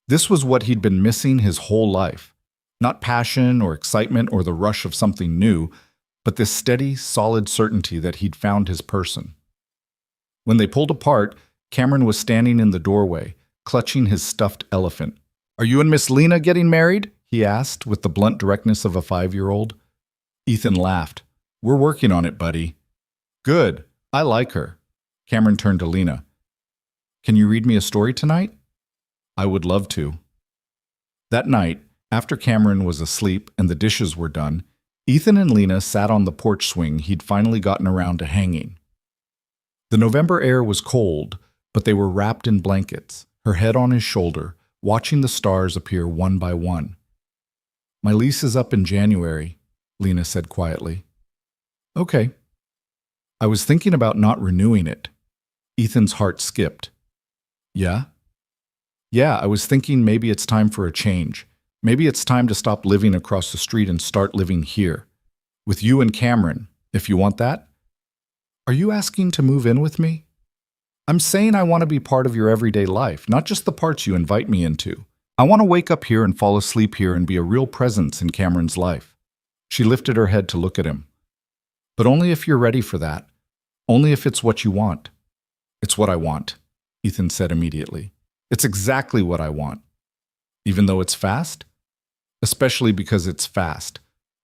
This was what he'd been missing his whole life. Not passion or excitement or the rush of something new, but this steady, solid certainty that he'd found his person. When they pulled apart, Cameron was standing in the doorway, clutching his stuffed elephant. Are you and Miss Lena getting married? He asked with the blunt directness of a 5-year-old. Ethan laughed. We're working on it, buddy. Good. I like her. Cameron turned to Lena. Can you read me a story tonight? I would love to. That night, after Cameron was asleep and the dishes were done, Ethan and Lena sat on the porch swing he'd finally gotten around to hanging. The November air was cold, but they were wrapped in blankets, her head on his shoulder, watching the stars appear one by one. My lease is up in January, Lena said quietly. Okay. I was thinking about not renewing it. Ethan's heart skipped. Yeah? Yeah, I was thinking maybe it's time for a change. Maybe it's time to stop living across the street and start living here. With you and Cameron, if you want that. Are you asking to move in with me? I'm saying I want to be part of your everyday life, not just the parts you invite me into. I want to wake up here and fall asleep here and be a real presence in Cameron's life. She lifted her head to look at him. But only if you're ready for that. Only if it's what you want. It's what I want, Ethan said immediately. It's exactly what I want. Even though it's fast? Especially because it's fast.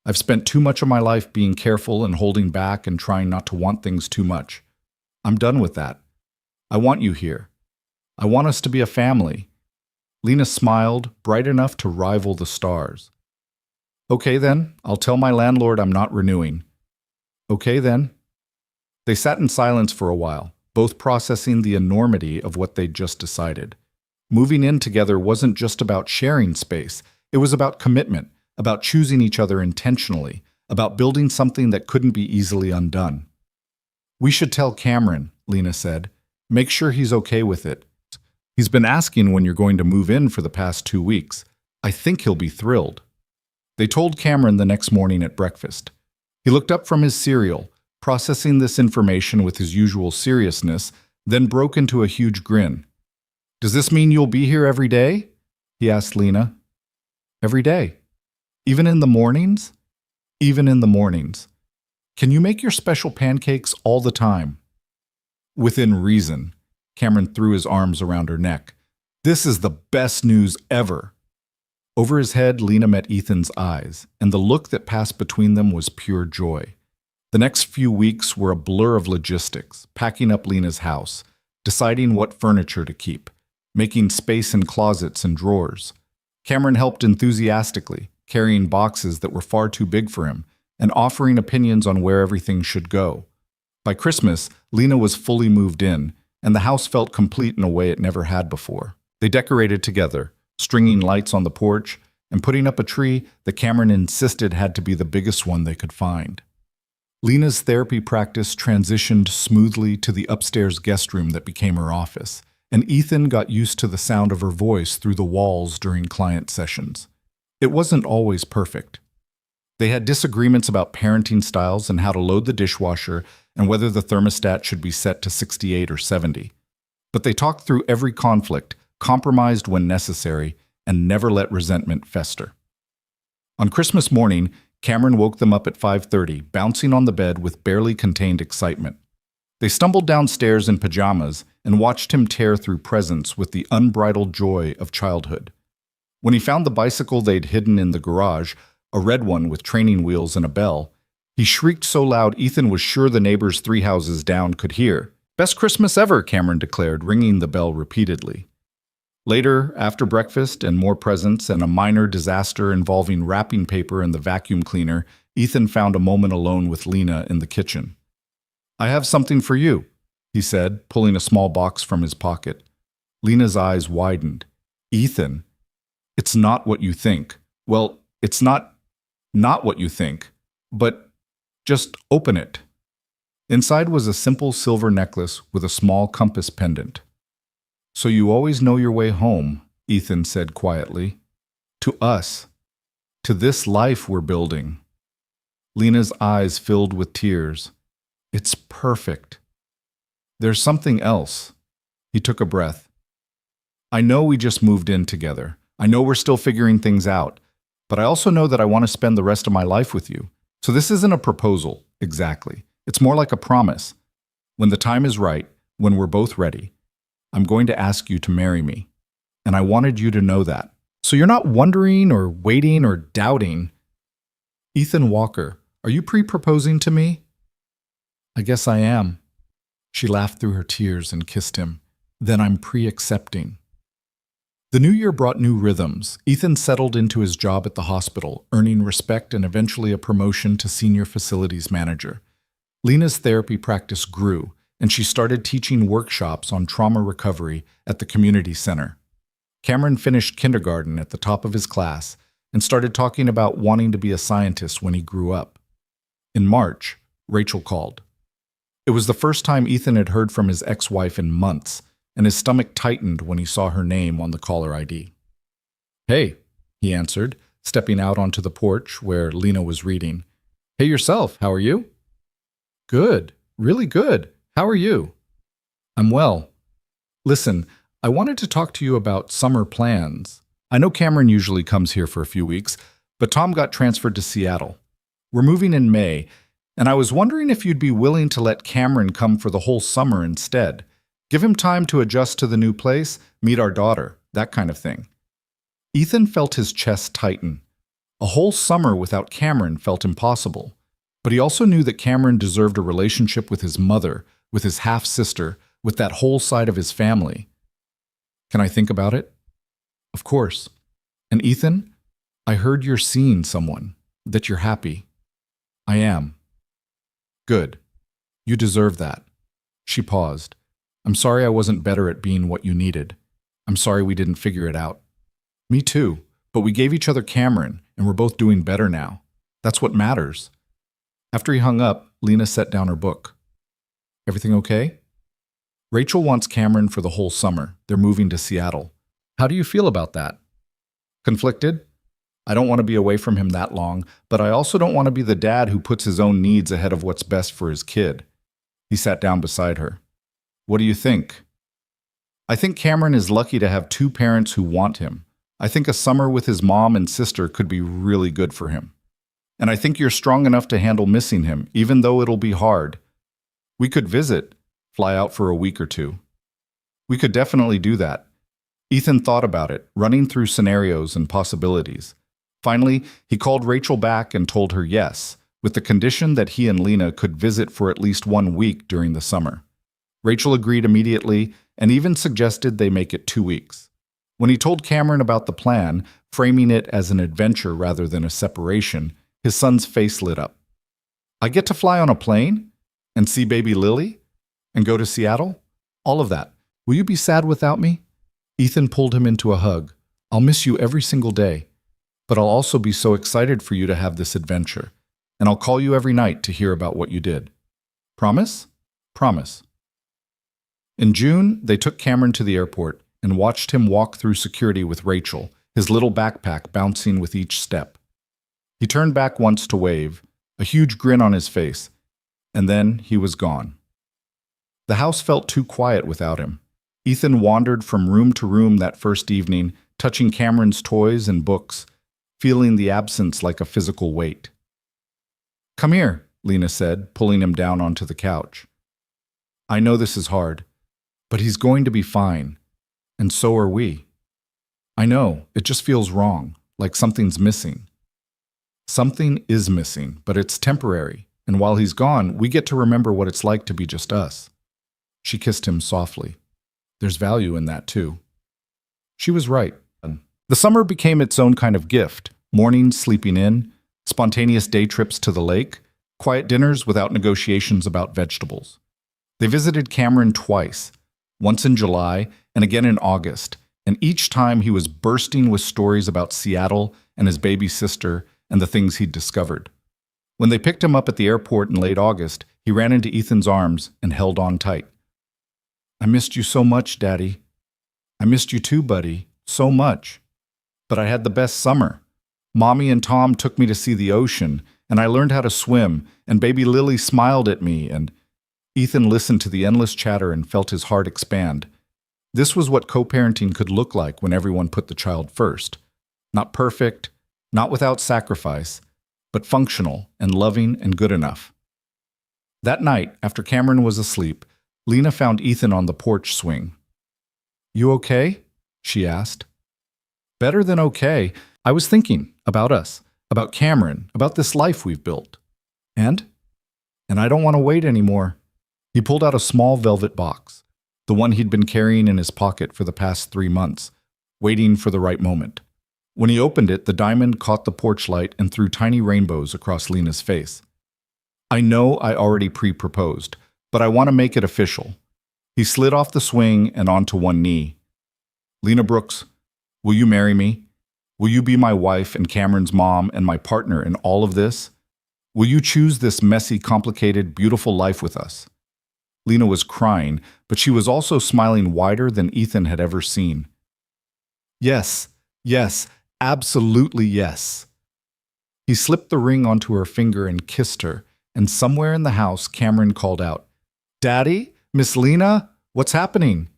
I've spent too much of my life being careful and holding back and trying not to want things too much. I'm done with that. I want you here. I want us to be a family. Lena smiled, bright enough to rival the stars. Okay then, I'll tell my landlord I'm not renewing. Okay then. They sat in silence for a while, both processing the enormity of what they'd just decided. Moving in together wasn't just about sharing space. It was about commitment, about choosing each other intentionally, about building something that couldn't be easily undone. We should tell Cameron, Lena said. Make sure he's okay with it. He's been asking when you're going to move in for the past 2 weeks. I think he'll be thrilled. They told Cameron the next morning at breakfast. He looked up from his cereal, processing this information with his usual seriousness, then broke into a huge grin. Does this mean you'll be here every day? He asked Lena. Every day. Even in the mornings? Even in the mornings. Can you make your special pancakes all the time? Within reason. Cameron threw his arms around her neck. This is the best news ever. Over his head, Lena met Ethan's eyes, and the look that passed between them was pure joy. The next few weeks were a blur of logistics, packing up Lena's house, deciding what furniture to keep, making space in closets and drawers. Cameron helped enthusiastically, carrying boxes that were far too big for him, and offering opinions on where everything should go. By Christmas, Lena was fully moved in, and the house felt complete in a way it never had before. They decorated together, stringing lights on the porch, and putting up a tree that Cameron insisted had to be the biggest one they could find. Lena's therapy practice transitioned smoothly to the upstairs guest room that became her office, and Ethan got used to the sound of her voice through the walls during client sessions. It wasn't always perfect. They had disagreements about parenting styles and how to load the dishwasher and whether the thermostat should be set to 68 or 70. But they talked through every conflict, compromised when necessary, and never let resentment fester. On Christmas morning, Cameron woke them up at 5:30, bouncing on the bed with barely contained excitement. They stumbled downstairs in pajamas and watched him tear through presents with the unbridled joy of childhood. When he found the bicycle they'd hidden in the garage, a red one with training wheels and a bell, he shrieked so loud Ethan was sure the neighbors 3 houses down could hear. "Best Christmas ever," Cameron declared, ringing the bell repeatedly. Later, after breakfast and more presents and a minor disaster involving wrapping paper and the vacuum cleaner, Ethan found a moment alone with Lena in the kitchen. "I have something for you," he said, pulling a small box from his pocket. Lena's eyes widened. "Ethan, it's not what you think. Well, it's not what you think, but just open it." Inside was a simple silver necklace with a small compass pendant. "So you always know your way home," Ethan said quietly. "To us. To this life we're building." Lena's eyes filled with tears. "It's perfect." "There's something else." He took a breath. "I know we just moved in together. I know we're still figuring things out. But I also know that I want to spend the rest of my life with you. So this isn't a proposal, exactly. It's more like a promise. When the time is right, when we're both ready, I'm going to ask you to marry me. And I wanted you to know that. So you're not wondering or waiting or doubting. Ethan Walker, are you pre-proposing to me?" "I guess I am." She laughed through her tears and kissed him. "Then I'm pre-accepting." The new year brought new rhythms. Ethan settled into his job at the hospital, earning respect and eventually a promotion to senior facilities manager. Lena's therapy practice grew, and she started teaching workshops on trauma recovery at the community center. Cameron finished kindergarten at the top of his class and started talking about wanting to be a scientist when he grew up. In March, Rachel called. It was the first time Ethan had heard from his ex-wife in months, and his stomach tightened when he saw her name on the caller ID. "Hey," he answered, stepping out onto the porch where Lena was reading. "Hey yourself, how are you?" "Good, really good. How are you?" "I'm well. Listen, I wanted to talk to you about summer plans. I know Cameron usually comes here for a few weeks, but Tom got transferred to Seattle. We're moving in May, and I was wondering if you'd be willing to let Cameron come for the whole summer instead. Give him time to adjust to the new place, meet our daughter, that kind of thing. Ethan felt his chest tighten. A whole summer without Cameron felt impossible. But he also knew that Cameron deserved a relationship with his mother, with his half-sister, with that whole side of his family. Can I think about it? Of course. And Ethan, I heard you're seeing someone, that you're happy. I am. Good. You deserve that. She paused. I'm sorry I wasn't better at being what you needed. I'm sorry we didn't figure it out. Me too, but we gave each other Cameron, and we're both doing better now. That's what matters. After he hung up, Lena set down her book. Everything okay? Rachel wants Cameron for the whole summer. They're moving to Seattle. How do you feel about that? Conflicted? I don't want to be away from him that long, but I also don't want to be the dad who puts his own needs ahead of what's best for his kid. He sat down beside her. What do you think? I think Cameron is lucky to have two parents who want him. I think a summer with his mom and sister could be really good for him. And I think you're strong enough to handle missing him, even though it'll be hard. We could visit, fly out for a week or two. We could definitely do that. Ethan thought about it, running through scenarios and possibilities. Finally, he called Rachel back and told her yes, with the condition that he and Lena could visit for at least 1 week during the summer. Rachel agreed immediately and even suggested they make it 2 weeks. When he told Cameron about the plan, framing it as an adventure rather than a separation, his son's face lit up. I get to fly on a plane? And see baby Lily? And go to Seattle? All of that. Will you be sad without me? Ethan pulled him into a hug. I'll miss you every single day. But I'll also be so excited for you to have this adventure. And I'll call you every night to hear about what you did. Promise? Promise. In June, they took Cameron to the airport and watched him walk through security with Rachel, his little backpack bouncing with each step. He turned back once to wave, a huge grin on his face, and then he was gone. The house felt too quiet without him. Ethan wandered from room to room that first evening, touching Cameron's toys and books, feeling the absence like a physical weight. Come here, Lena said, pulling him down onto the couch. I know this is hard, but he's going to be fine, and so are we. I know, it just feels wrong, like something's missing. Something is missing, but it's temporary, and while he's gone, we get to remember what it's like to be just us. She kissed him softly. There's value in that, too. She was right. The summer became its own kind of gift. Mornings sleeping in, spontaneous day trips to the lake, quiet dinners without negotiations about vegetables. They visited Cameron twice, once in July and again in August, and each time he was bursting with stories about Seattle and his baby sister and the things he'd discovered. When they picked him up at the airport in late August, he ran into Ethan's arms and held on tight. I missed you so much, Daddy. I missed you too, buddy, so much. But I had the best summer. Mommy and Tom took me to see the ocean, and I learned how to swim, and baby Lily smiled at me, and Ethan listened to the endless chatter and felt his heart expand. This was what co-parenting could look like when everyone put the child first. Not perfect, not without sacrifice, but functional and loving and good enough. That night, after Cameron was asleep, Lena found Ethan on the porch swing. You okay? She asked. Better than okay. I was thinking about us, about Cameron, about this life we've built. And I don't want to wait anymore. He pulled out a small velvet box, the one he'd been carrying in his pocket for the past 3 months, waiting for the right moment. When he opened it, the diamond caught the porch light and threw tiny rainbows across Lena's face. I know I already pre-proposed, but I want to make it official. He slid off the swing and onto one knee. Lena Brooks, will you marry me? Will you be my wife and Cameron's mom and my partner in all of this? Will you choose this messy, complicated, beautiful life with us? Lena was crying, but she was also smiling wider than Ethan had ever seen. Yes, yes, absolutely yes. He slipped the ring onto her finger and kissed her, and somewhere in the house, Cameron called out, Daddy? Miss Lena? What's happening?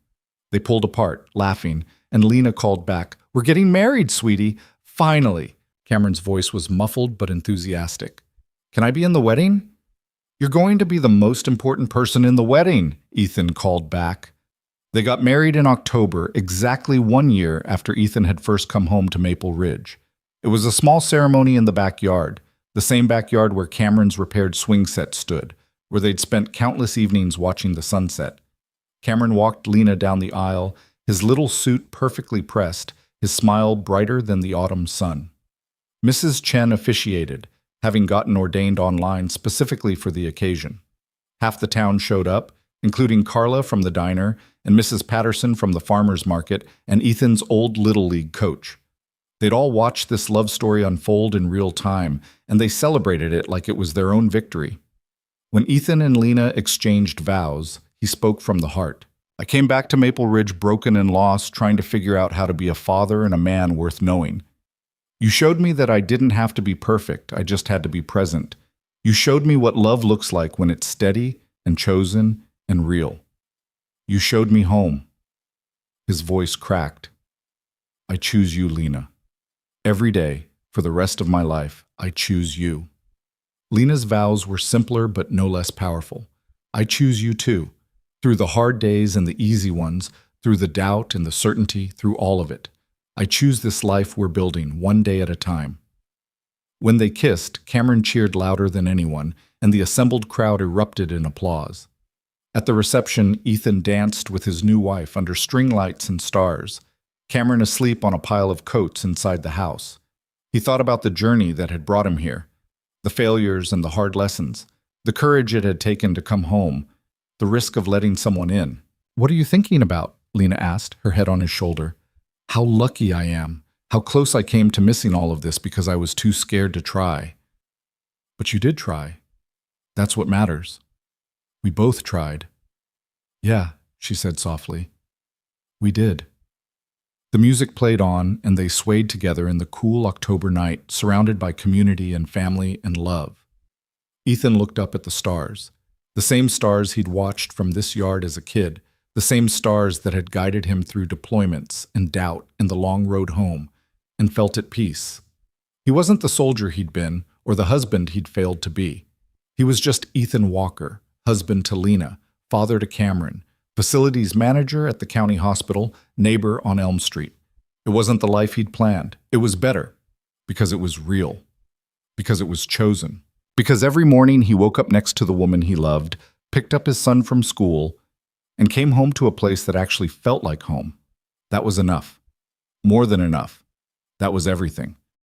They pulled apart, laughing, and Lena called back, "We're getting married, sweetie. Finally." Cameron's voice was muffled but enthusiastic. "Can I be in the wedding?" "You're going to be the most important person in the wedding," Ethan called back. They got married in October, exactly 1 year after Ethan had first come home to Maple Ridge. It was a small ceremony in the backyard, the same backyard where Cameron's repaired swing set stood, where they'd spent countless evenings watching the sunset. Cameron walked Lena down the aisle, his little suit perfectly pressed, his smile brighter than the autumn sun. Mrs. Chen officiated, having gotten ordained online specifically for the occasion. Half the town showed up, including Carla from the diner and Mrs. Patterson from the farmer's market and Ethan's old Little League coach. They'd all watched this love story unfold in real time, and they celebrated it like it was their own victory. When Ethan and Lena exchanged vows, he spoke from the heart. "I came back to Maple Ridge broken and lost, trying to figure out how to be a father and a man worth knowing. You showed me that I didn't have to be perfect, I just had to be present. You showed me what love looks like when it's steady and chosen and real. You showed me home." His voice cracked. "I choose you, Lena. Every day, for the rest of my life, I choose you." Lena's vows were simpler but no less powerful. "I choose you too. Through the hard days and the easy ones, through the doubt and the certainty, through all of it. I choose this life we're building, one day at a time." When they kissed, Cameron cheered louder than anyone, and the assembled crowd erupted in applause. At the reception, Ethan danced with his new wife under string lights and stars, Cameron asleep on a pile of coats inside the house. He thought about the journey that had brought him here, the failures and the hard lessons, the courage it had taken to come home, the risk of letting someone in. "What are you thinking about?" Lena asked, her head on his shoulder. "How lucky I am. How close I came to missing all of this because I was too scared to try." "But you did try. That's what matters. We both tried." "Yeah," she said softly. "We did." The music played on, and they swayed together in the cool October night, surrounded by community and family and love. Ethan looked up at the stars, the same stars he'd watched from this yard as a kid, the same stars that had guided him through deployments and doubt and the long road home, and felt at peace. He wasn't the soldier he'd been, or the husband he'd failed to be. He was just Ethan Walker, husband to Lena, father to Cameron, facilities manager at the county hospital, neighbor on Elm Street. It wasn't the life he'd planned. It was better, because it was real, because it was chosen. Because every morning he woke up next to the woman he loved, picked up his son from school, and came home to a place that actually felt like home. That was enough. More than enough. That was everything.